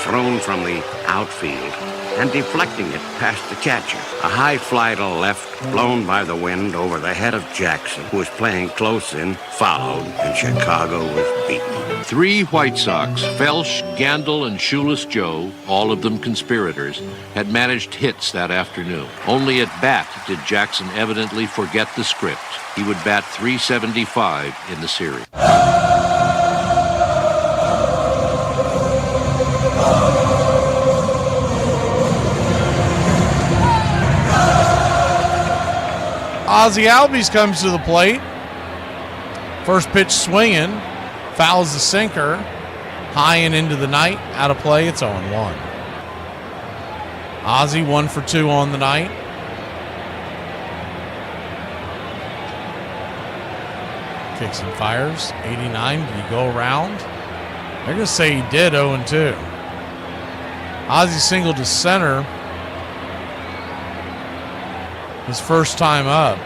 thrown from the outfield and deflecting it past the catcher. A high fly to left, blown by the wind over the head of Jackson, who was playing close in, followed, and Chicago was beaten. 3 White Sox, Felsch, Gandil, and Shoeless Joe, all of them conspirators, had managed hits that afternoon. Only at bat did Jackson evidently forget the script. He would bat .375 in the series. Ozzie Albies comes to the plate. First pitch swinging. Fouls the sinker. High and into the night. Out of play. It's 0-1. Ozzie 1 for 2 on the night. Kicks and fires. 89. Did he go around? They're going to say he did. 0-2. Ozzie singled to center. His first time up.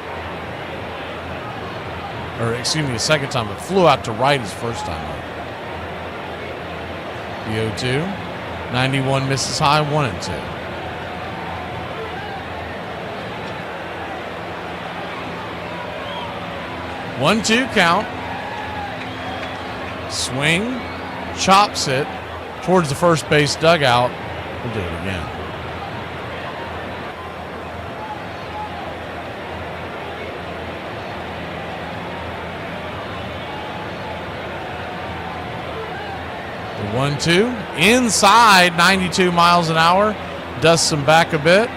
Or, excuse me, his second time up. Flew out to right his first time up. The 0-2. 91 misses high, 1-2. One-two count. Swing. Chops it towards the first base dugout. We'll do it again. The 1-2. Inside, 92 miles an hour. Dusts him back a bit.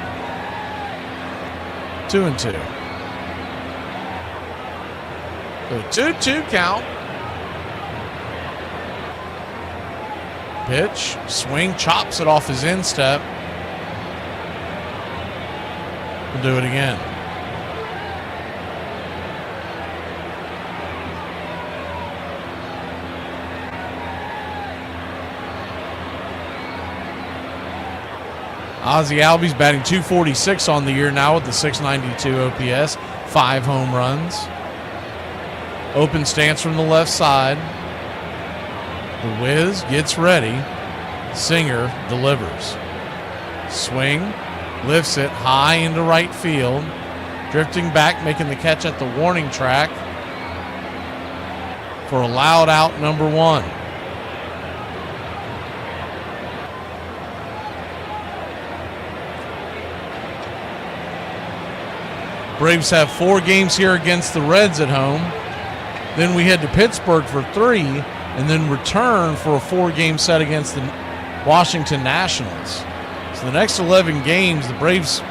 2-2. The 2-2 count. Pitch, swing, chops it off his instep. We'll do it again. Ozzie Albies batting .246 on the year now with the .692 OPS, 5 home runs. Open stance from the left side. The Wiz gets ready. Singer delivers. Swing, lifts it high into right field. Drifting back, making the catch at the warning track for a loud out, number 1. Braves have 4 games here against the Reds at home. Then we head to Pittsburgh for 3, and then return for a 4-game set against the Washington Nationals. So the next 11 games, the Braves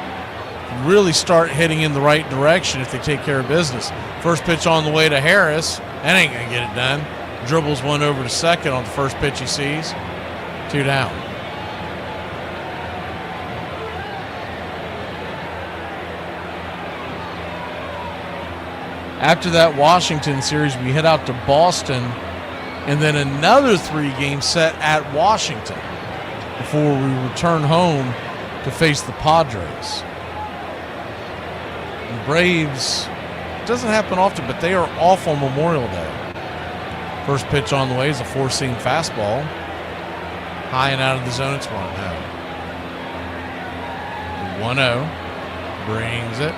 really start heading in the right direction if they take care of business. First pitch on the way to Harris. That ain't going to get it done. Dribbles one over to second on the first pitch he sees. 2 down. After that Washington series, we head out to Boston, and then another 3-game set at Washington before we return home to face the Padres. The Braves, it doesn't happen often, but they are off on Memorial Day. First pitch on the way is a 4-seam fastball. High and out of the zone, it's 1-0. 1-0, brings it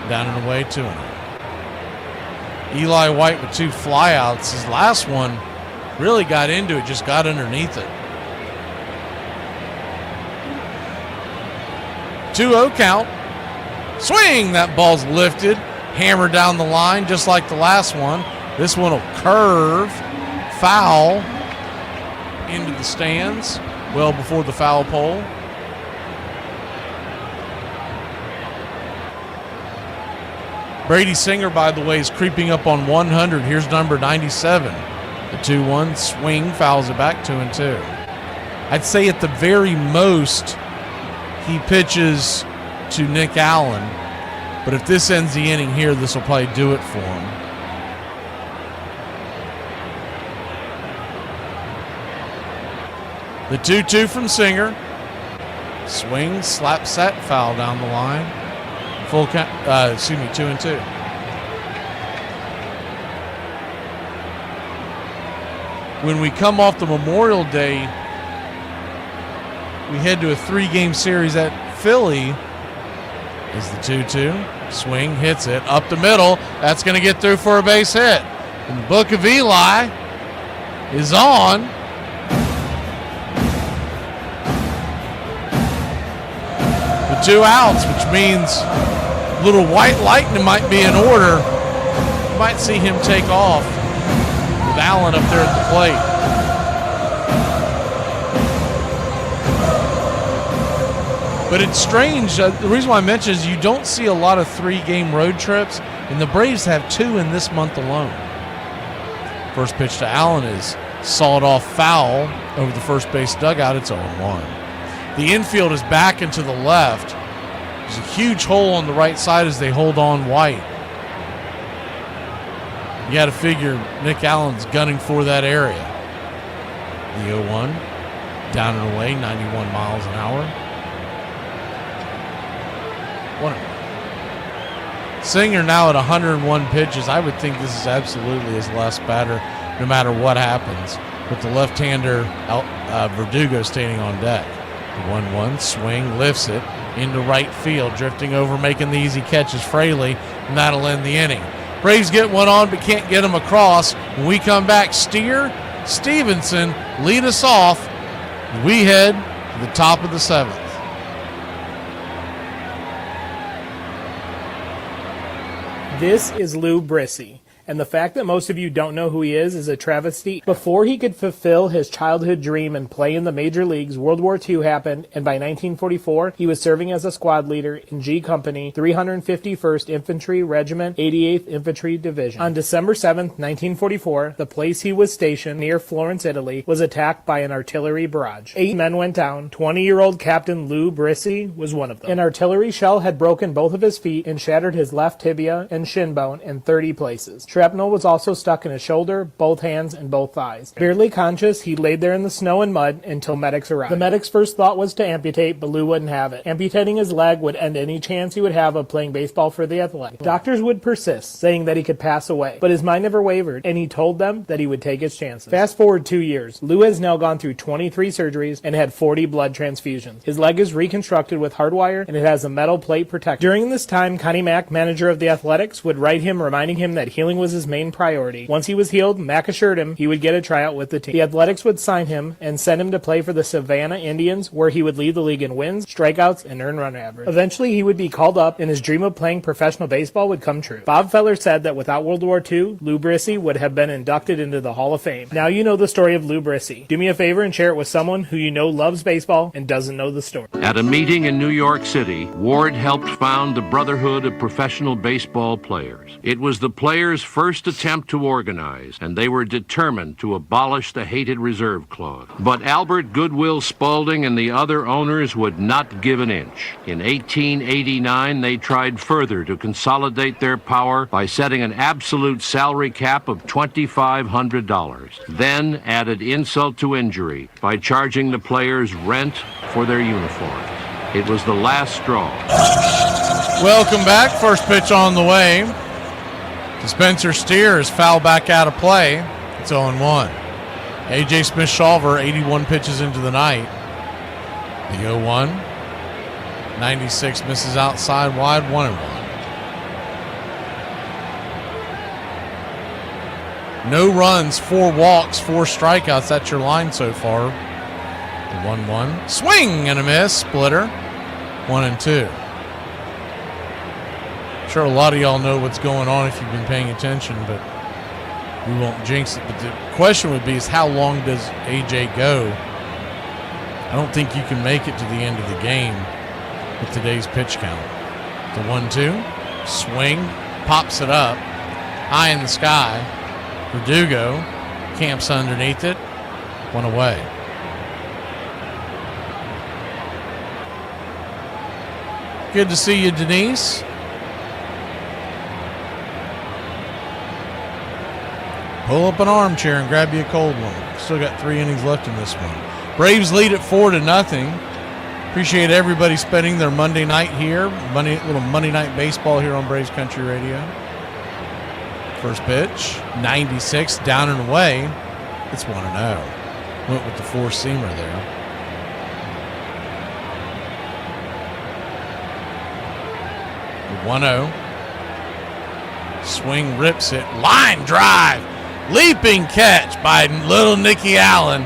down and away, 2-0. Eli White with 2 flyouts. His last one really got into it, just got underneath it. 2-0 count. Swing! That ball's lifted, hammered down the line just like the last one. This one will curve, foul, into the stands, well before the foul pole. Brady Singer, by the way, is creeping up on 100. Here's number 97. The 2-1 swing, fouls it back, 2-2. I'd say at the very most, he pitches to Nick Allen. But if this ends the inning here, this will probably do it for him. The 2-2 from Singer. Swing, slap set, foul down the line. Full count, 2-2. When we come off the Memorial Day, we head to a 3-game series at Philly. Is the 2-2. Swing, hits it, up the middle. That's going to get through for a base hit. And the Book of Eli is on. The 2 outs, which means a little white lightning might be in order. You might see him take off with Allen up there at the plate. But it's strange. The reason why I mention is you don't see a lot of 3-game road trips, and the Braves have 2 in this month alone. First pitch to Allen is sawed off foul over the first base dugout. It's 0-1. The infield is back and to the left. There's a huge hole on the right side as they hold on White. You got to figure Nick Allen's gunning for that area. The 0-1, down and away, 91 miles an hour. Singer now at 101 pitches. I would think this is absolutely his last batter, no matter what happens. With the left-hander Verdugo standing on deck. The 1-1 swing, lifts it into right field, drifting over, making the easy catches Fraley, and that'll end the inning. Braves get one on, but can't get him across. When we come back, Steer, Stevenson lead us off. We head to the top of the 7th. This is Lou Brissy, and the fact that most of you don't know who he is a travesty. Before he could fulfill his childhood dream and play in the major leagues, World War II happened, and by 1944, he was serving as a squad leader in G Company, 351st Infantry Regiment, 88th Infantry Division. On December 7th, 1944, the place he was stationed, near Florence, Italy, was attacked by an artillery barrage. 8 men went down. 20-year-old Captain Lou Brissy was one of them. An artillery shell had broken both of his feet and shattered his left tibia and shin bone in 30 places. Shrapnel was also stuck in his shoulder, both hands, and both thighs. Barely conscious, he laid there in the snow and mud until medics arrived. The medics' first thought was to amputate, but Lou wouldn't have it. Amputating his leg would end any chance he would have of playing baseball for the Athletics. Doctors would persist, saying that he could pass away, but his mind never wavered, and he told them that he would take his chances. Fast forward 2 years. Lou has now gone through 23 surgeries and had 40 blood transfusions. His leg is reconstructed with hardwire, and it has a metal plate protector. During this time, Connie Mack, manager of the Athletics, would write him reminding him that healing was his main priority. Once he was healed, Mack assured him he would get a tryout with the team. The Athletics would sign him and send him to play for the Savannah Indians, where he would lead the league in wins, strikeouts, and earned run average. Eventually, he would be called up, and his dream of playing professional baseball would come true. Bob Feller said that without World War II, Lou Brissy would have been inducted into the Hall of Fame. Now you know the story of Lou Brissy. Do me a favor and share it with someone who you know loves baseball and doesn't know the story. At a meeting in New York City, Ward helped found the Brotherhood of Professional Baseball Players. It was the players' first attempt to organize, and they were determined to abolish the hated reserve clause. But Albert Goodwill Spaulding and the other owners would not give an inch. In 1889, they tried further to consolidate their power by setting an absolute salary cap of $2,500. Then added insult to injury by charging the players rent for their uniforms. It was the last straw. Welcome back. First pitch on the way. Spencer Steer is fouled back out of play. It's 0-1. A.J. Smith-Shawver, 81 pitches into the night. The 0-1. 96 misses outside wide, 1-1. No runs, 4 walks, 4 strikeouts. That's your line so far. The 1-1. Swing and a miss. Splitter. 1-2. I'm sure a lot of y'all know what's going on if you've been paying attention, but we won't jinx it. But the question would be is how long does AJ go? I don't think you can make it to the end of the game with today's pitch count. The 1-2, swing, pops it up, high in the sky. Verdugo camps underneath it, one away. Good to see you, Denise. Pull up an armchair and grab you a cold one. Still got 3 innings left in this one. Braves lead it 4-0. Appreciate everybody spending their Monday night here. Little Monday night baseball here on Braves Country Radio. First pitch, 96, down and away. It's 1-0. Went with the four-seamer there. The 1-0. Swing, rips it. Line drive. Leaping catch by little Nicky Allen.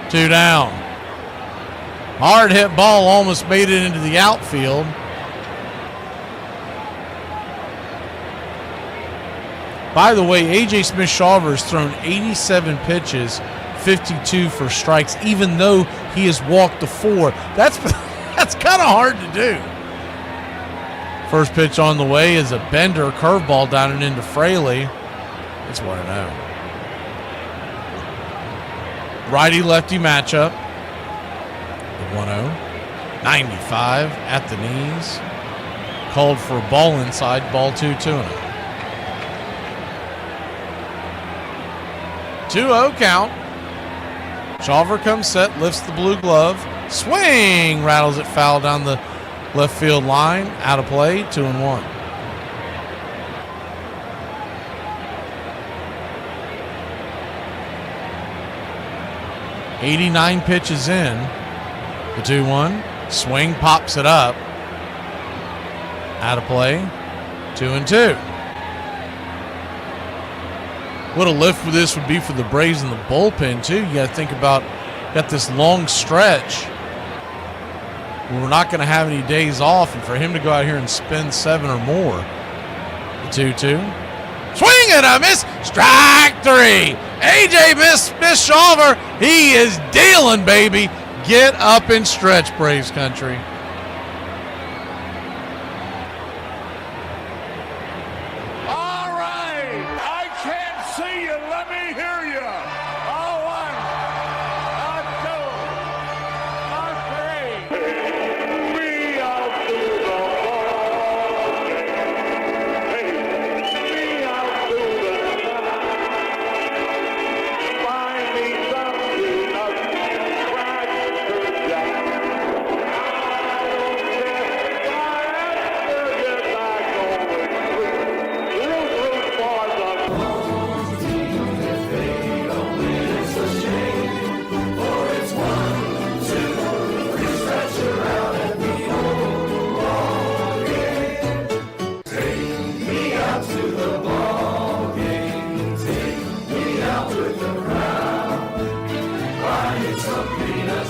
2 down. Hard hit ball almost made it into the outfield. By the way, A.J. Smith-Shawver has thrown 87 pitches, 52 for strikes, even though he has walked the 4. That's kind of hard to do. First pitch on the way is a bender curveball down and into Fraley. It's 1-0. Righty-lefty matchup. The 1-0. 95 at the knees. Called for a ball inside. Ball 2-0. 2-0 count. Shawver comes set, lifts the blue glove. Swing! Rattles it foul down the left field line. Out of play. 2-1. "89 pitches in." The 2-1. Swing, pops it up. Out of play. 2-2. What a lift this would be for the Braves in the bullpen, too. You got to think about, got this long stretch where we're not going to have any days off, and for him to go out here and spend 7 or more. The 2-2. Swing and a miss. Strike 3. A.J. Smith-Shawver, he is dealing, baby. Get up and stretch, Braves country. All right. I can't see you. Let me hear you. A 1, a 2, a 3. We out to the ball game. We out to the night. Find me something up.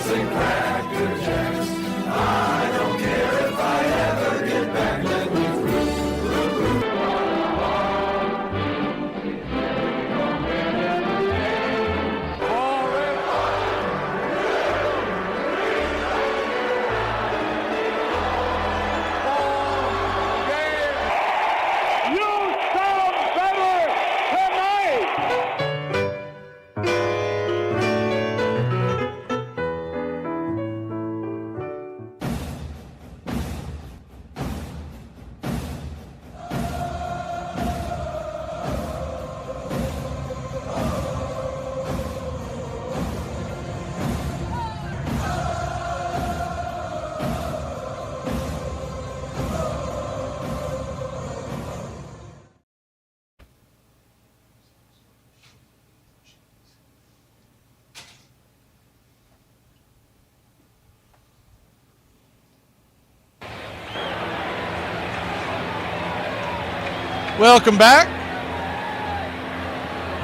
Welcome back.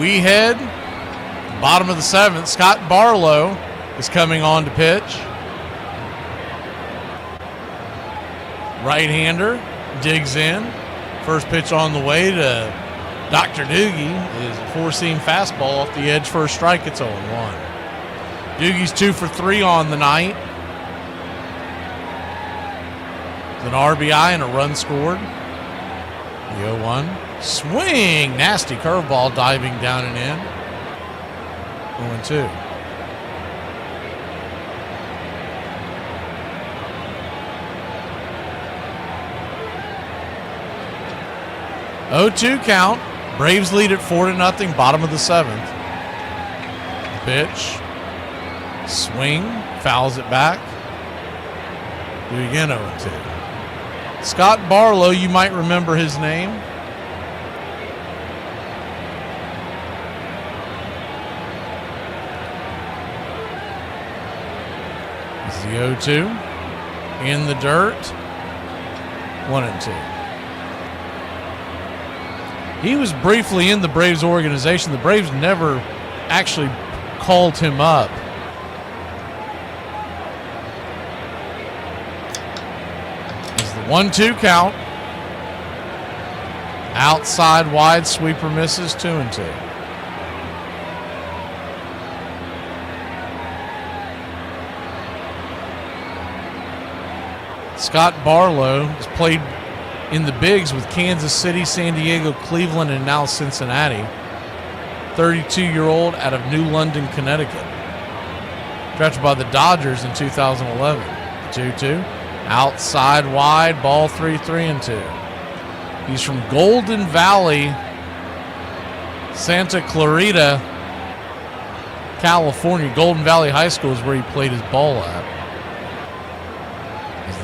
We head bottom of the 7th. Scott Barlow is coming on to pitch. Right-hander digs in. First pitch on the way to Dr. Doogie is a four-seam fastball off the edge for a strike. It's 0-1. Doogie's 2 for 3 on the night. It's an RBI and a run scored. The 0-1. Swing! Nasty curveball diving down and in. 0-2. (0-2) count. Braves lead at 4-0, bottom of the 7th. Pitch. Swing. Fouls it back. Do it again, 0-2. Scott Barlow, you might remember his name. This is the 0-2. In the dirt. 1-2. He was briefly in the Braves organization. The Braves never actually called him up. This is the 1-2 count. Outside wide, sweeper misses, 2-2. Scott Barlow has played in the bigs with Kansas City, San Diego, Cleveland, and now Cincinnati. 32-year-old out of New London, Connecticut. Drafted by the Dodgers in 2011. 2-2. Outside wide, ball 3-2. He's from Golden Valley, Santa Clarita, California. Golden Valley High School is where he played his ball at.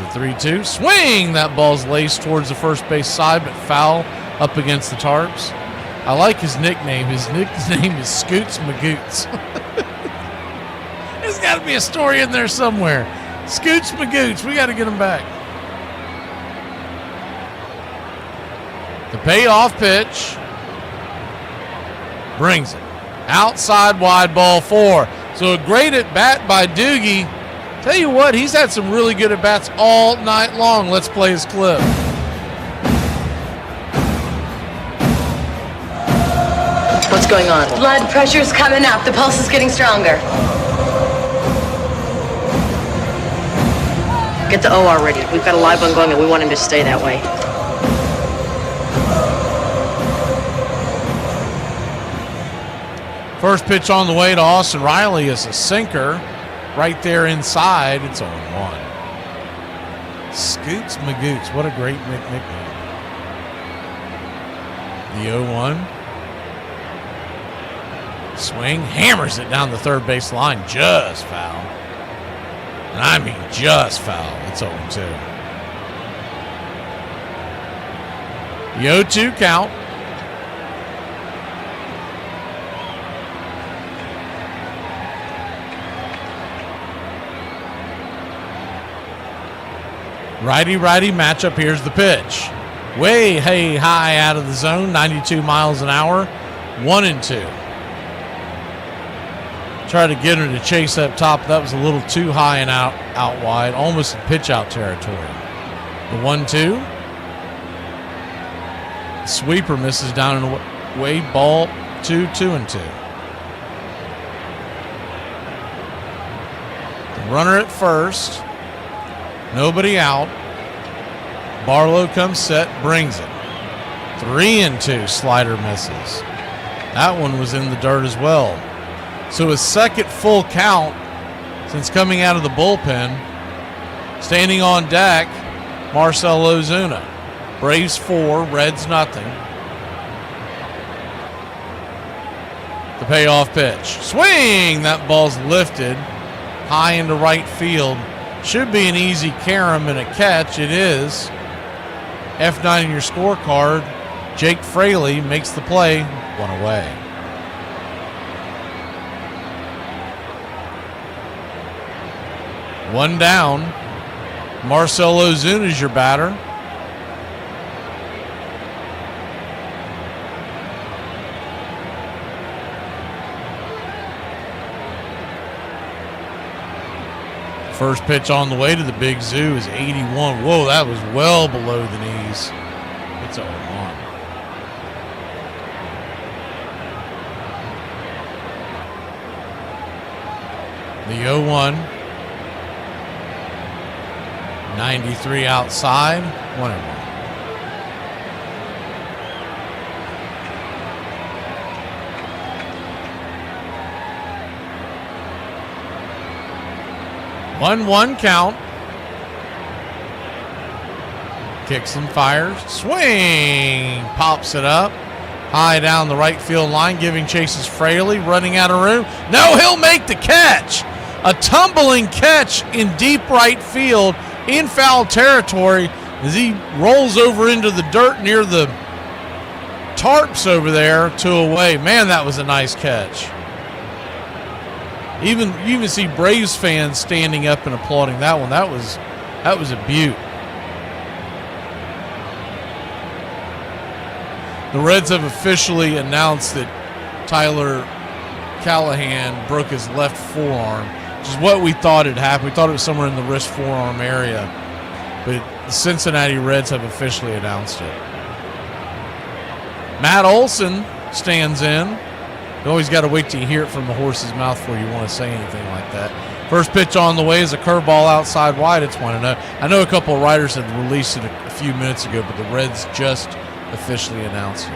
3-2. Swing! That ball's laced towards the first base side, but foul up against the tarps. I like his nickname. His nickname is Scoots Magoots. There's got to be a story in there somewhere. Scoots Magoots. We got to get him back. The payoff pitch brings it. Outside wide, ball 4. So a great at bat by Doogie. Tell you what, he's had some really good at-bats all night long. Let's play his clip. What's going on? Blood pressure's coming up. The pulse is getting stronger. Get the OR ready. We've got a live one going and we want him to stay that way. First pitch on the way to Austin Riley is a sinker. Right there inside, it's 0-1. Scoots Magoots, what a great nickname. The 0-1. Swing, hammers it down the third base line, just foul. And I mean just foul. It's 0-2. The 0-2 count. Righty-righty matchup. Here's the pitch. Way high out of the zone, 92 miles an hour, 1-2. Tried to get her to chase up top. That was a little too high and out wide, almost in pitch-out territory. The 1-2. Sweeper misses down and away. Ball 2-2. The runner at first. Nobody out. Barlow comes set, brings it. 3-2. Slider misses. That one was in the dirt as well. So his second full count since coming out of the bullpen. Standing on deck, Marcell Ozuna. Braves 4, Reds nothing. The payoff pitch. Swing! That ball's lifted high into right field. Should be an easy carom and a catch. It is. F9 in your scorecard. Jake Fraley makes the play. One away. One down. Marcell Ozuna is your batter. First pitch on the way to the Big Zoo is 81. Whoa, that was well below the knees. It's 0-1. The 0-1. 93 outside. 1-1. One count. Kicks and fires. Swing. Pops it up. High down the right field line, giving chases Fraley. Running out of room. No, he'll make the catch. A tumbling catch in deep right field in foul territory as he rolls over into the dirt near the tarps over there to away. Man, that was a nice catch. You even see Braves fans standing up and applauding that one. That was a beaut. The Reds have officially announced that Tyler Callahan broke his left forearm, which is what we thought had happened. We thought it was somewhere in the wrist forearm area, but the Cincinnati Reds have officially announced it. Matt Olson stands in. You always got to wait till you hear it from the horse's mouth before you want to say anything like that. First pitch on the way is a curveball outside wide. It's 1-0. I know a couple of writers had released it a few minutes ago, but the Reds just officially announced it.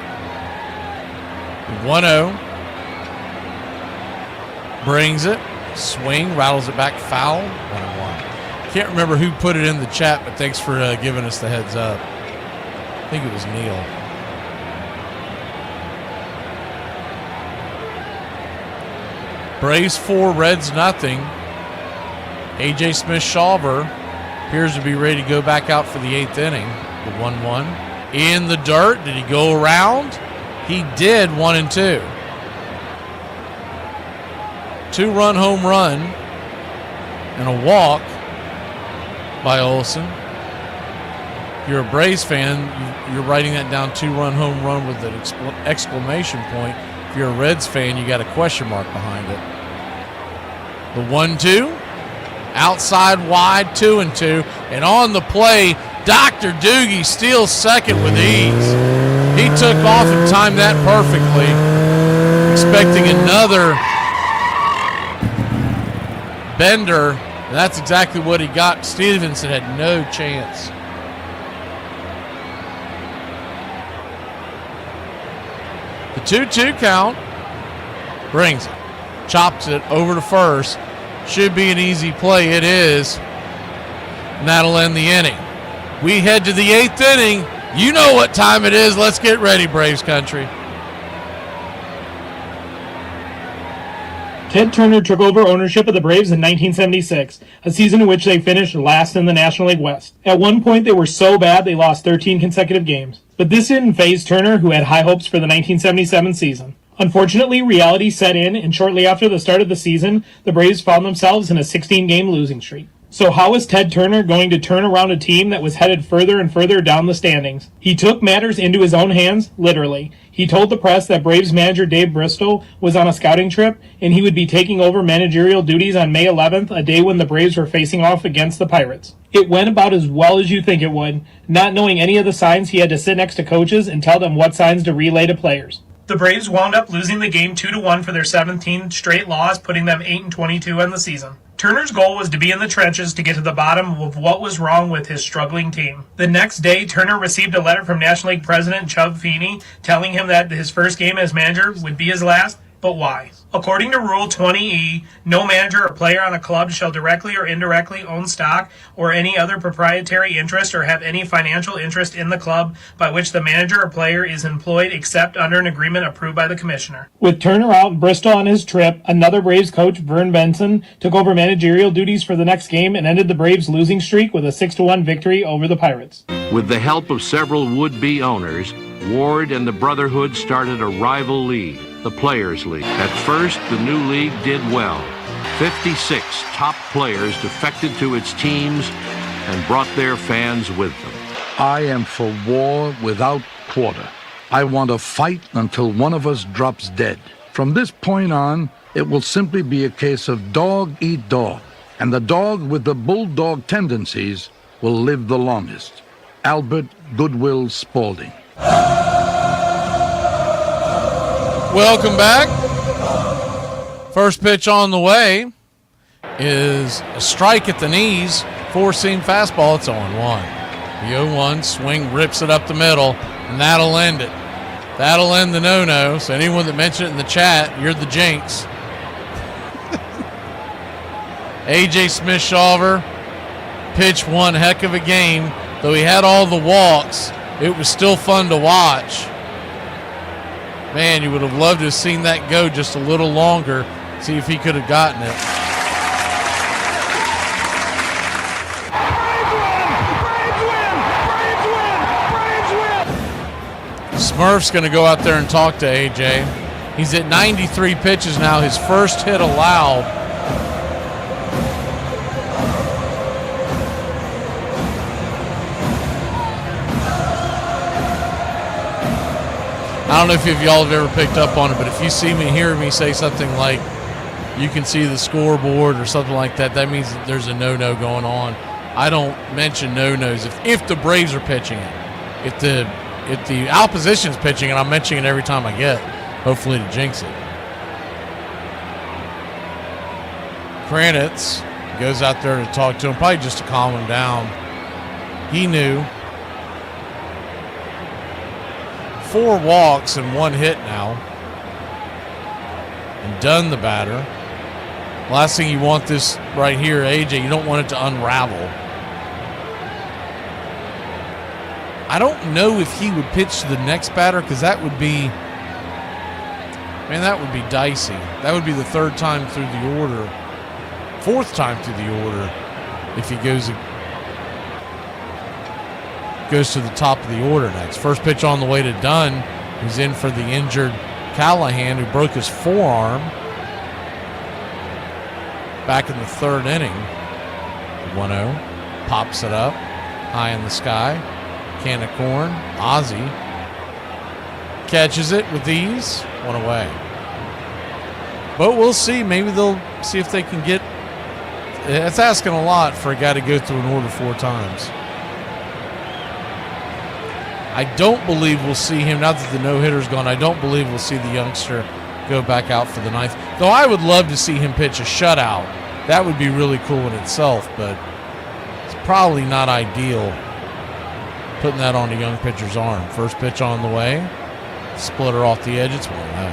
1-0. Brings it. Swing. Rattles it back. Foul. 1-1. Can't remember who put it in the chat, but thanks for giving us the heads up. I think it was Neil. Braves 4, Reds nothing. A.J. Smith-Shawver appears to be ready to go back out for the 8th inning. The 1-1. In the dirt. Did he go around? He did. 1-2. 2-run home run and a walk by Olson. If you're a Braves fan, you're writing that down, 2-run home run with an exclamation point. If you're a Reds fan, you got a question mark behind it. The 1-2, outside wide, 2-2, and on the play, Dr. Doogie steals second with ease. He took off and timed that perfectly, expecting another bender, and that's exactly what he got. Stevenson had no chance. The 2-2 count brings it. Chops it over to first. Should be an easy play. It is. And that'll end the inning. We head to the 8th inning. You know what time it is. Let's get ready, Braves country. Ted Turner took over ownership of the Braves in 1976, a season in which they finished last in the National League West. At one point, they were so bad they lost 13 consecutive games. But this didn't faze Turner, who had high hopes for the 1977 season. Unfortunately, reality set in, and shortly after the start of the season, the Braves found themselves in a 16-game losing streak. So how is Ted Turner going to turn around a team that was headed further and further down the standings? He took matters into his own hands, literally. He told the press that Braves manager Dave Bristol was on a scouting trip, and he would be taking over managerial duties on May 11th, a day when the Braves were facing off against the Pirates. It went about as well as you think it would. Not knowing any of the signs, he had to sit next to coaches and tell them what signs to relay to players. The Braves wound up losing the game 2-1 for their 17th straight loss, putting them 8-22 on the season. Turner's goal was to be in the trenches to get to the bottom of what was wrong with his struggling team. The next day, Turner received a letter from National League President Chub Feeney telling him that his first game as manager would be his last, but why? According to Rule 20E, no manager or player on a club shall directly or indirectly own stock or any other proprietary interest or have any financial interest in the club by which the manager or player is employed except under an agreement approved by the commissioner. With Turner out in Bristol on his trip, another Braves coach, Vern Benson, took over managerial duties for the next game and ended the Braves' losing streak with a 6-1 victory over the Pirates. With the help of several would-be owners, Ward and the Brotherhood started a rival league, the Players League. At first, the new league did well. 56 top players defected to its teams and brought their fans with them. I am for war without quarter. I want to fight until one of us drops dead. From this point on, it will simply be a case of dog eat dog, and the dog with the bulldog tendencies will live the longest. Albert Goodwill Spaulding. Welcome back. First pitch on the way is a strike at the knees, four-seam fastball. It's 0-1. The 0-1 swing rips it up the middle, and that'll end it. That'll end the no-no. So anyone that mentioned it in the chat, you're the jinx. A.J. Smith-Shawver pitched one heck of a game. Though he had all the walks, it was still fun to watch. Man, you would have loved to have seen that go just a little longer, see if he could have gotten it. Smurf's going to go out there and talk to AJ. He's at 93 pitches now, his first hit allowed. I don't know if y'all have ever picked up on it, but if you see me, hear me say something like, you can see the scoreboard or something like that, that means that there's a no-no going on. I don't mention no-nos if the Braves are pitching it. If the opposition's pitching it, I'm mentioning it every time I get, hopefully to jinx it. Kranitz goes out there to talk to him, probably just to calm him down. He knew. 4 walks and 1 hit now. And Dunn, the batter. Last thing you want this right here, AJ, you don't want it to unravel. I don't know if he would pitch to the next batter, because that would be, man, that would be dicey. That would be the 3rd time through the order, 4th time through the order, if he goes to the top of the order next. First pitch on the way to Dunn, who's in for the injured Callahan, who broke his forearm back in the 3rd inning. 1-0, pops it up, high in the sky. Can of corn, Ozzie catches it with ease, 1 away. But we'll see. Maybe they'll see if they can get. It's asking a lot for a guy to go through an order 4 times. I don't believe we'll see him, now that the no-hitter's gone, I don't believe we'll see the youngster go back out for the 9th. Though I would love to see him pitch a shutout. That would be really cool in itself, but it's probably not ideal putting that on a young pitcher's arm. First pitch on the way. Splitter off the edge. It's 1-0.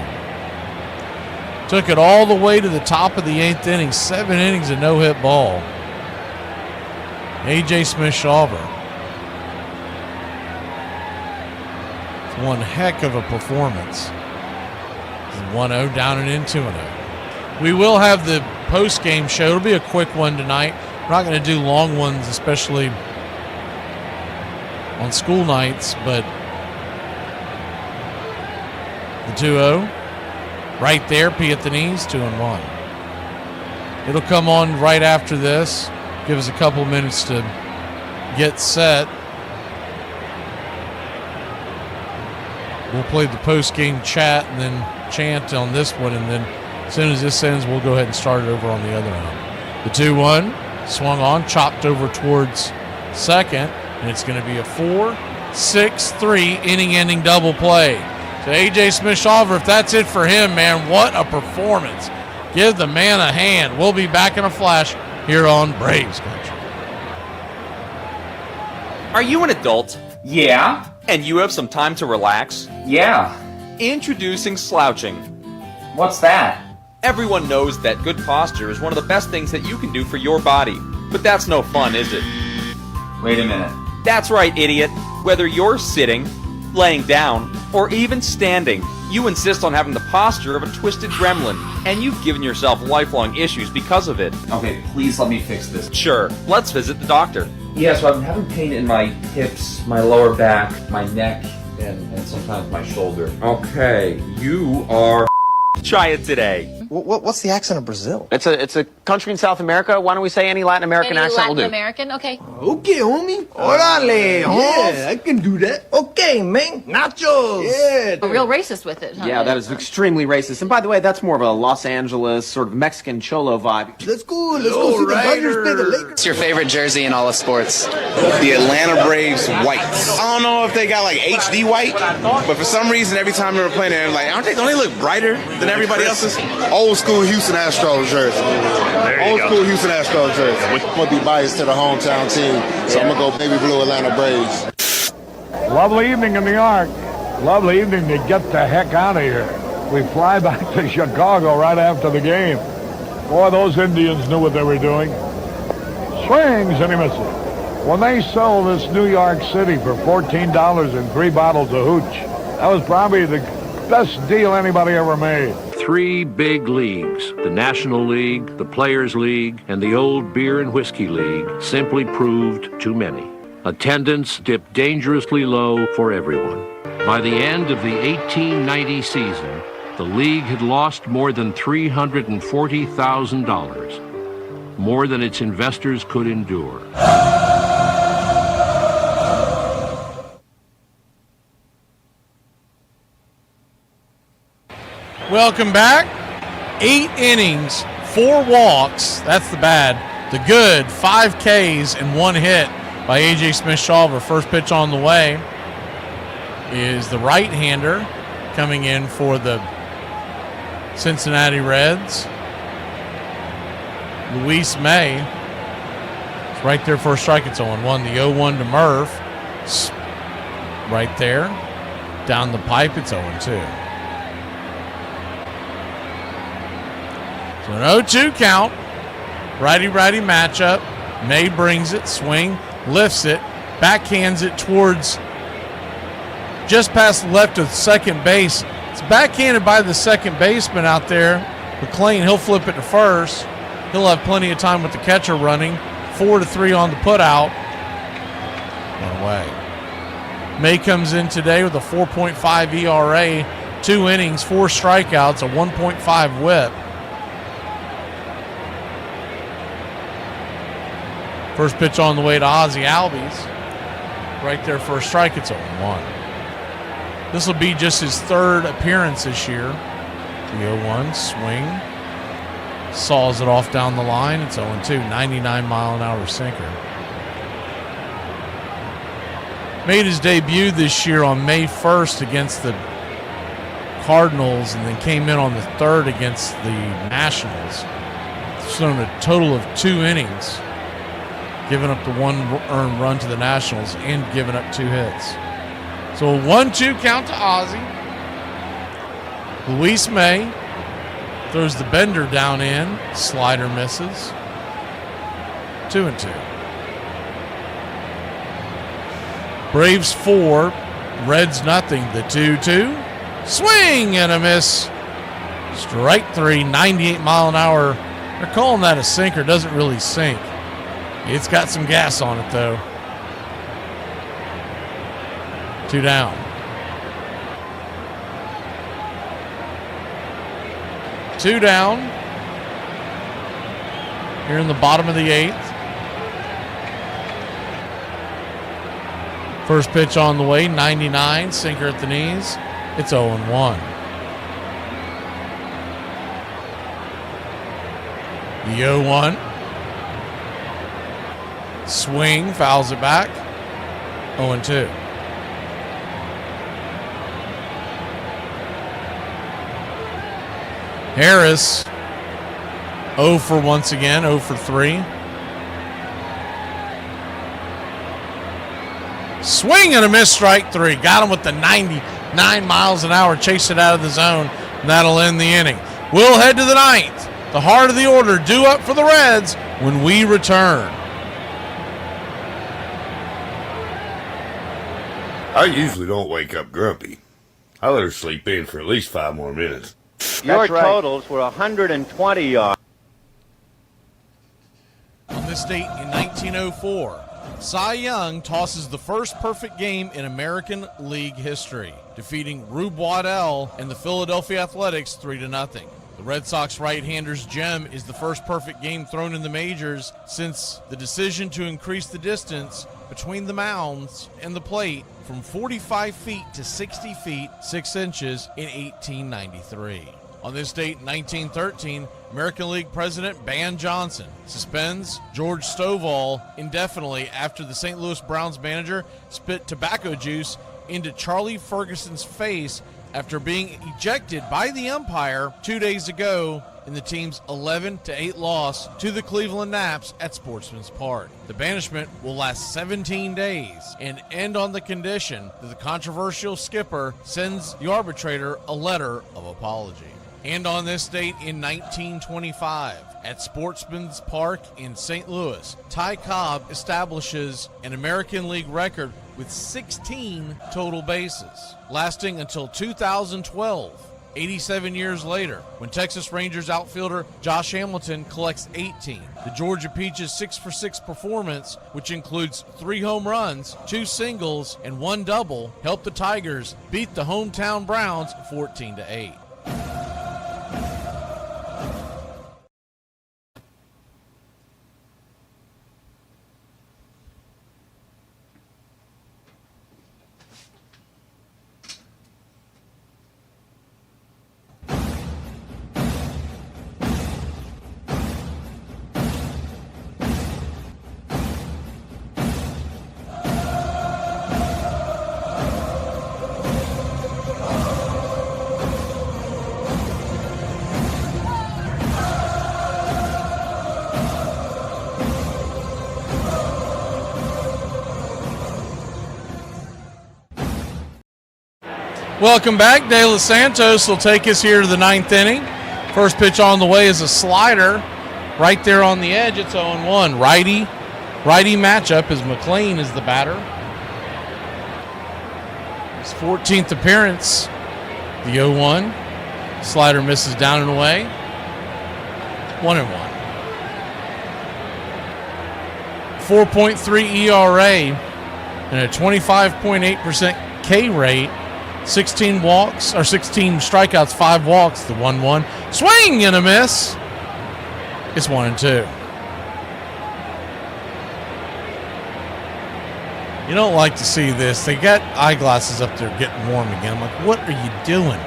Took it all the way to the top of the 8th inning. 7 innings of no-hit ball. A.J. Smith-Shawver. One heck of a performance. 1-0 down and in, 2-0. We will have the post-game show. It'll be a quick one tonight. We're not going to do long ones, especially on school nights, but the 2-0 right there, P at the knees, 2-1. It'll come on right after this. Give us a couple minutes to get set. We'll play the post-game chat and then chant on this one, and then as soon as this ends, we'll go ahead and start it over on the other end. The 2-1 swung on, chopped over towards second, and it's going to be a 4-6-3 inning-ending double play. So A.J. Smith-Shawver, if that's it for him, man, what a performance. Give the man a hand. We'll be back in a flash here on Braves Country. Are you an adult? Yeah. And you have some time to relax? Yeah. Introducing slouching. What's that? Everyone knows that good posture is one of the best things that you can do for your body. But that's no fun, is it? Wait a minute. That's right, idiot. Whether you're sitting, laying down, or even standing, you insist on having the posture of a twisted gremlin, and you've given yourself lifelong issues because of it. Okay, please let me fix this. Sure, let's visit the doctor. Yeah, so I'm having pain in my hips, my lower back, my neck, and sometimes my shoulder. Okay, you are... Try it today. What's the accent of Brazil? It's a country in South America. Why don't we say any Latin American accent will do? Latin American, okay. Okay, homie. Orale, yeah, I can do that. Okay, man. Nachos. Yeah. A real racist with it, huh? Yeah, that is extremely racist. And by the way, that's more of a Los Angeles sort of Mexican cholo vibe. Let's go. Let's go see the Dodgers play the Lakers. What's your favorite jersey in all of sports? The Atlanta Braves whites. I don't know if they got like HD white, but for some reason every time they were playing there, like, don't they look brighter than everybody else's? Old school Houston Astros jersey. Old school Houston Astros jersey. I'm gonna be biased to the hometown team, so I'm gonna go baby blue Atlanta Braves. Lovely evening in New York. Lovely evening to get the heck out of here. We fly back to Chicago right after the game. Boy, those Indians knew what they were doing. Swings and he misses. When they sold this New York City for $14 and 3 bottles of hooch, that was probably the best deal anybody ever made. 3 big leagues, the National League, the Players League, and the Old Beer and Whiskey League, simply proved too many. Attendance dipped dangerously low for everyone. By the end of the 1890 season, the league had lost more than $340,000, more than its investors could endure. Welcome back. 8 innings, 4 walks. That's the bad. The good, 5 Ks and 1 hit by A.J. Smith-Shawver. First pitch on the way is the right-hander coming in for the Cincinnati Reds. Luis May. It's right there for a strike. It's 0-1. The 0-1 to Murph. Right there. Down the pipe, it's 0-2. So an 0-2 count. Righty-righty matchup. May brings it, swing, lifts it, backhands it towards just past the left of second base. It's backhanded by the second baseman out there. McLean, he'll flip it to first. He'll have plenty of time with the catcher running. 4-3 on the putout. One away. May comes in today with a 4.5 ERA, 2 innings, 4 strikeouts, a 1.5 whip. First pitch on the way to Ozzie Albies. Right there for a strike, it's 0-1. This will be just his 3rd appearance this year. The 0-1 swing. Saws it off down the line. It's 0-2, 99-mile-an-hour sinker. Made his debut this year on May 1st against the Cardinals and then came in on the 3rd against the Nationals. Thrown a total of 2 innings, giving up the 1 earned run to the Nationals and giving up 2 hits. So a 1-2 count to Ozzie. Luis May throws the bender down in. Slider misses. 2-2. Braves 4, Reds nothing. The 2-2. Swing and a miss. Strike 3, 98-mile-an-hour. They're calling that a sinker. Doesn't really sink. It's got some gas on it, though. 2 down. Two down. Here in the bottom of the 8th. First pitch on the way, 99, sinker at the knees. It's 0-1. The 0-1. Swing, fouls it back. 0-2. Harris, 0 for once again, 0 for 3. Swing and a miss, strike 3. Got him with the 99 miles an hour, chased it out of the zone, and that'll end the inning. We'll head to the 9th. The heart of the order due up for the Reds when we return. I usually don't wake up grumpy. I let her sleep in for at least 5 more minutes. Your totals were 120 yards. On this date in 1904, Cy Young tosses the first perfect game in American League history, defeating Rube Waddell and the Philadelphia Athletics 3-0. The Red Sox right-hander's gem is the first perfect game thrown in the majors since the decision to increase the distance between the mounds and the plate from 45 feet to 60 feet 6 inches in 1893. On this date in 1913, American League President Ban Johnson suspends George Stovall indefinitely after the St. Louis Browns manager spit tobacco juice into Charlie Ferguson's face after being ejected by the umpire 2 days ago in the team's 11-8 loss to the Cleveland Naps at Sportsman's Park. The banishment will last 17 days and end on the condition that the controversial skipper sends the arbitrator a letter of apology. And on this date in 1925, at Sportsman's Park in St. Louis, Ty Cobb establishes an American League record with 16 total bases, lasting until 2012, 87 years later, when Texas Rangers outfielder Josh Hamilton collects 18. The Georgia Peaches' 6-for-6 performance, which includes 3 home runs, 2 singles, and 1 double, helped the Tigers beat the hometown Browns 14-8. Welcome back. De Los Santos will take us here to the 9th inning. First pitch on the way is a slider right there on the edge. It's 0-1. Righty matchup as McLean is the batter. His 14th appearance. The 0-1. Slider misses down and away. 1-1. 4.3 ERA and a 25.8% K rate. 16 walks, or 16 strikeouts, 5 walks, the 1-1. Swing and a miss. It's 1-2. You don't like to see this. They got eyeglasses up there getting warm again. I'm like, what are you doing?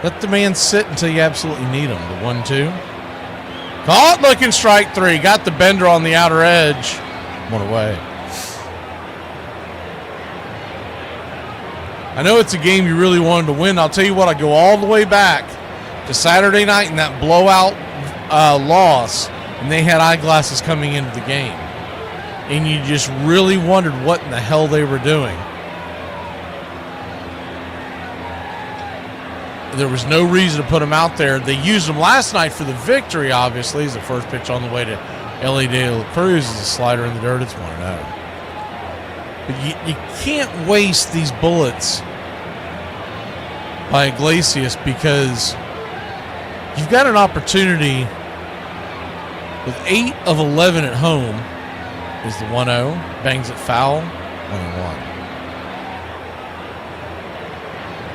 Let the man sit until you absolutely need him. The 1-2. Caught looking strike 3. Got the bender on the outer edge. 1 away. I know it's a game you really wanted to win. I'll tell you what, I go all the way back to Saturday night in that blowout loss, and they had eyeglasses coming into the game. And you just really wondered what in the hell they were doing. There was no reason to put them out there. They used them last night for the victory, obviously, as the first pitch on the way to Ellie De La Cruz is a slider in the dirt. It's 1-0. But you can't waste these bullets by Iglesias because you've got an opportunity with 8 of 11 at home. Is the 1-0. Bangs it foul. 1-1.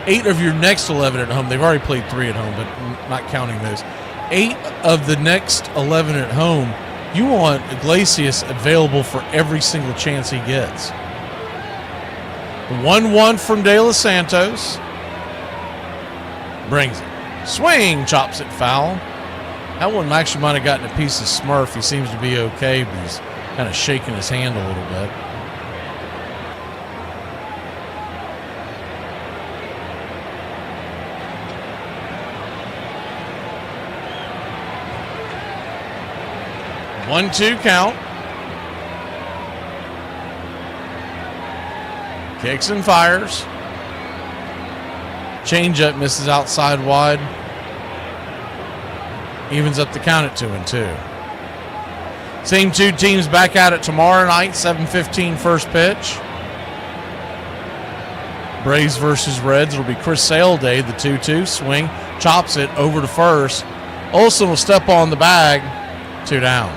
8 of your next 11 at home. They've already played 3 at home, but not counting those. 8 of the next 11 at home. You want Iglesias available for every single chance he gets. 1-1 from De Los Santos. Brings it. Swing, chops it foul. That one actually might have gotten a piece of Smurf. He seems to be okay, but he's kind of shaking his hand a little bit. One-two count. Kicks and fires. Changeup misses outside wide. Evens up the count at 2-2. Same 2 teams back at it tomorrow night, 7:15 first pitch. Braves versus Reds. It'll be Chris Sale Day, the 2-2. Swing, chops it over to first. Olsen will step on the bag. 2 down.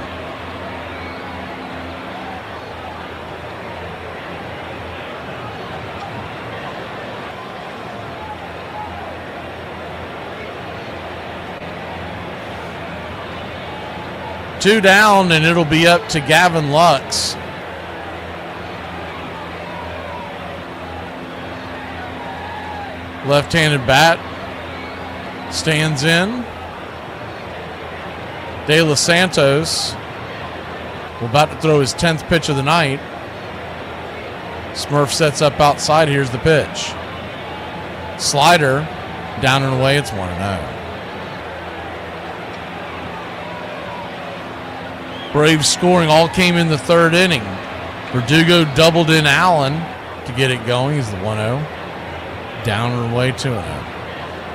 2 down, and it'll be up to Gavin Lux. Left-handed bat. Stands in. De Los Santos. We're about to throw his 10th pitch of the night. Smurf sets up outside. Here's the pitch. Slider. Down and away. It's 1-0. Braves scoring all came in the 3rd inning. Verdugo doubled in Allen to get it going. He's the 1-0. Down and away, 2-0.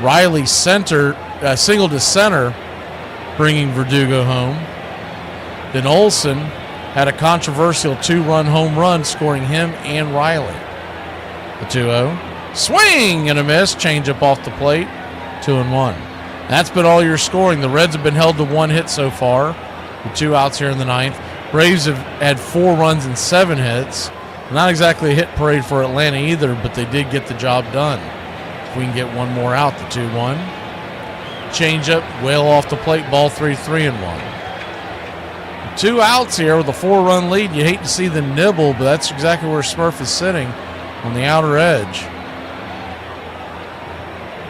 Riley singled to center, bringing Verdugo home. Then Olsen had a controversial 2-run home run, scoring him and Riley. The 2-0. Swing and a miss. Changeup off the plate. 2-1. That's been all your scoring. The Reds have been held to 1 hit so far, with 2 outs here in the 9th. Braves have had 4 runs and 7 hits. Not exactly a hit parade for Atlanta either, but they did get the job done. If we can get one more out, the 2-1. Changeup, well off the plate, ball 3, 3-1. 2 outs here with a 4-run lead. You hate to see the nibble, but that's exactly where Smurf is sitting, on the outer edge.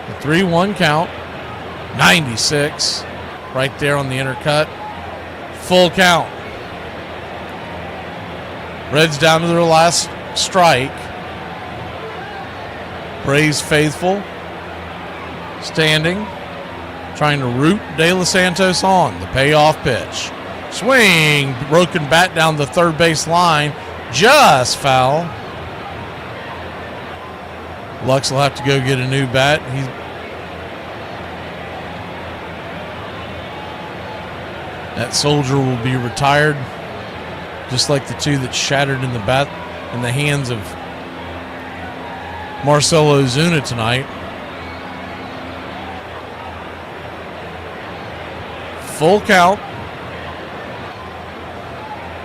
The 3-1 count, 96, right there on the inner cut. Full count. Reds down to their last strike. Braves faithful. Standing. Trying to root De Los Santos on. The payoff pitch. Swing. Broken bat down the third base line. Just foul. Lux will have to go get a new bat. That soldier will be retired, just like the 2 that shattered in the hands of Marcelo Ozuna tonight. Full count.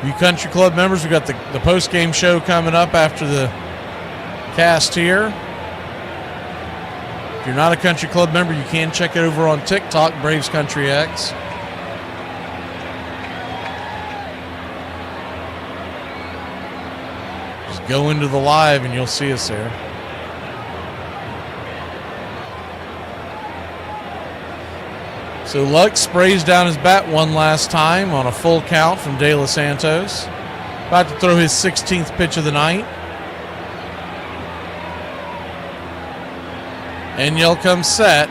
You country club members, we've got the post-game show coming up after the cast here. If you're not a country club member, you can check it over on TikTok, Braves Country X. Just go into the live and you'll see us there. So Lux sprays down his bat one last time on a full count from De Los Santos. About to throw his 16th pitch of the night. And Yell comes set.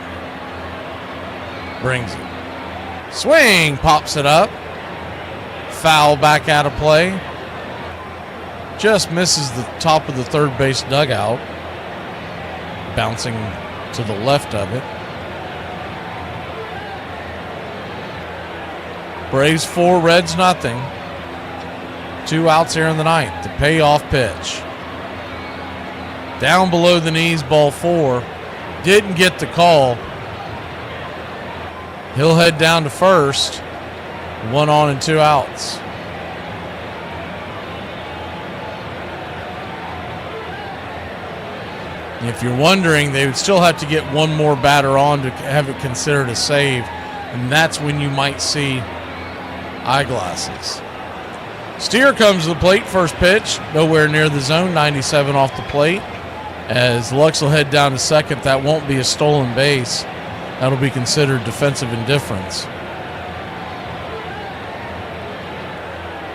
Brings it. Swing! Pops it up. Foul back out of play. Just misses the top of the third base dugout. Bouncing to the left of it. Braves 4, Reds nothing. 2 outs here in the 9th. The payoff pitch. Down below the knees, ball 4. Didn't get the call. He'll head down to first. 1 on and 2 outs. If you're wondering, they would still have to get one more batter on to have it considered a save, and that's when you might see eyeglasses. Steer comes to the plate, first pitch, nowhere near the zone, 97 off the plate. As Lux will head down to second, that won't be a stolen base. That'll be considered defensive indifference.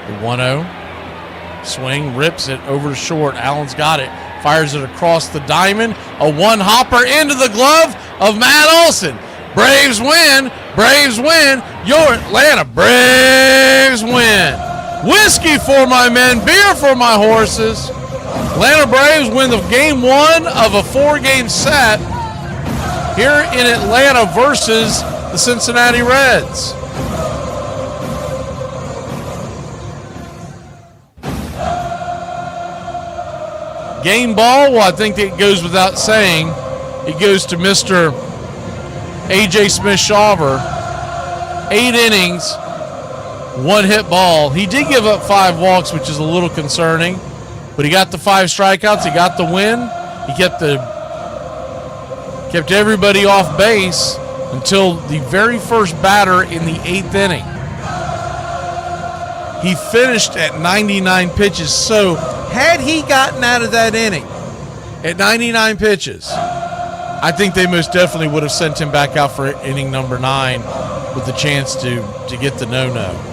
The 1-0. Swing, rips it over short. Allen's got it. Fires it across the diamond. A one-hopper into the glove of Matt Olson. Braves win. Braves win. Your Atlanta Braves win. Whiskey for my men. Beer for my horses. Atlanta Braves win the game 1 of a 4-game set here in Atlanta versus the Cincinnati Reds. Game ball, well, I think it goes without saying. It goes to Mr. A.J. Smith-Shawver. 8 innings, 1 hit ball. He did give up 5 walks, which is a little concerning. But he got the 5 strikeouts. He got the win. He kept everybody off base until the very first batter in the 8th inning. He finished at 99 pitches. So had he gotten out of that inning at 99 pitches, I think they most definitely would have sent him back out for inning number 9 with the chance to get the no-no.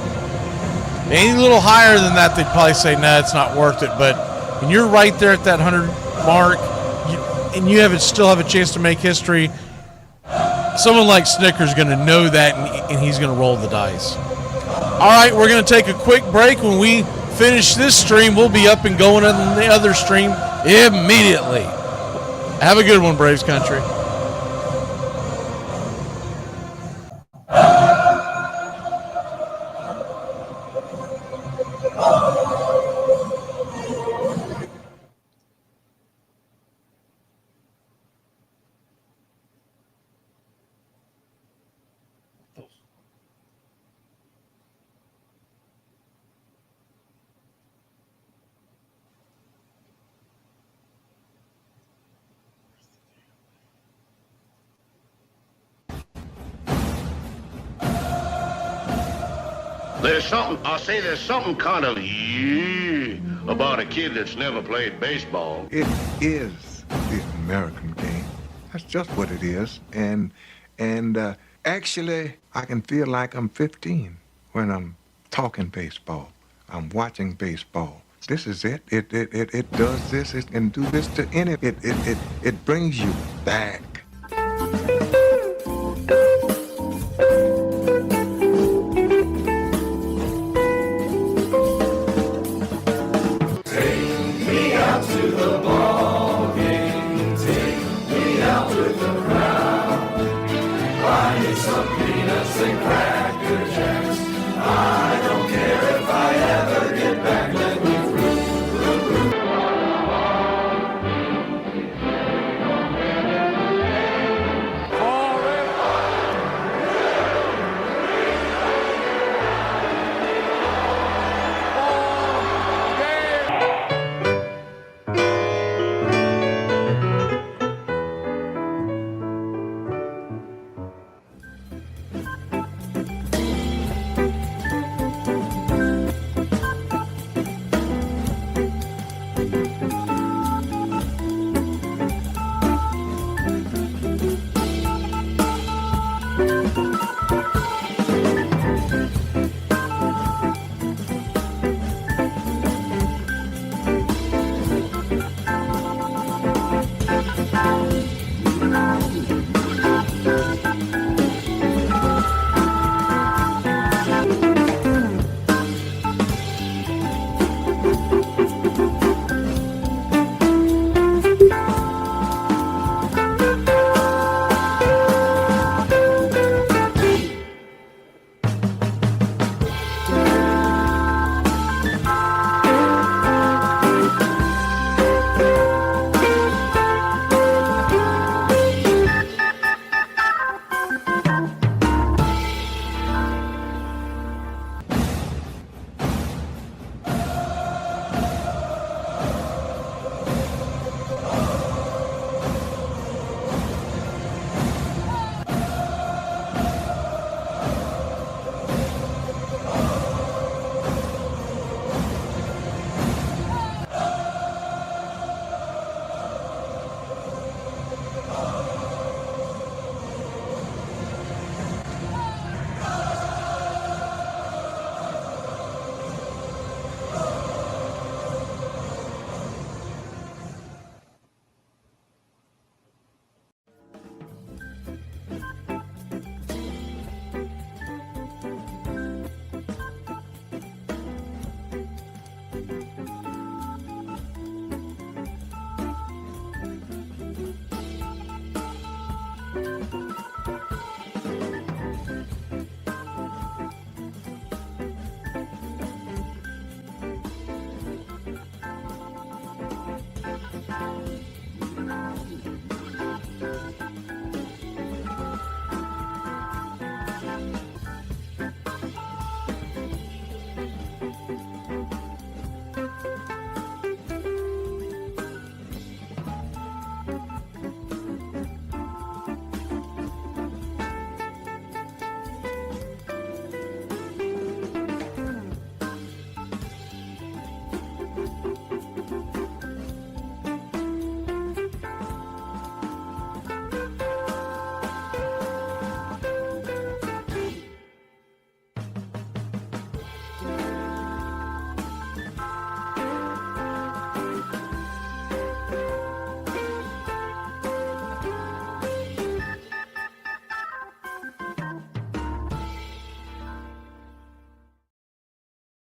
Any little higher than that, they'd probably say, no, it's not worth it. But when you're right there at that 100 mark, and you still have a chance to make history, someone like Snicker's going to know that, and he's going to roll the dice. All right, we're going to take a quick break. When we finish this stream, we'll be up and going on the other stream immediately. Have a good one, Braves country. There's something kind of about a kid that's never played baseball. It is the American game. That's just what it is. And actually, I can feel like I'm 15 when I'm talking baseball. I'm watching baseball. This is it. It does this. It can do this to any. It brings you back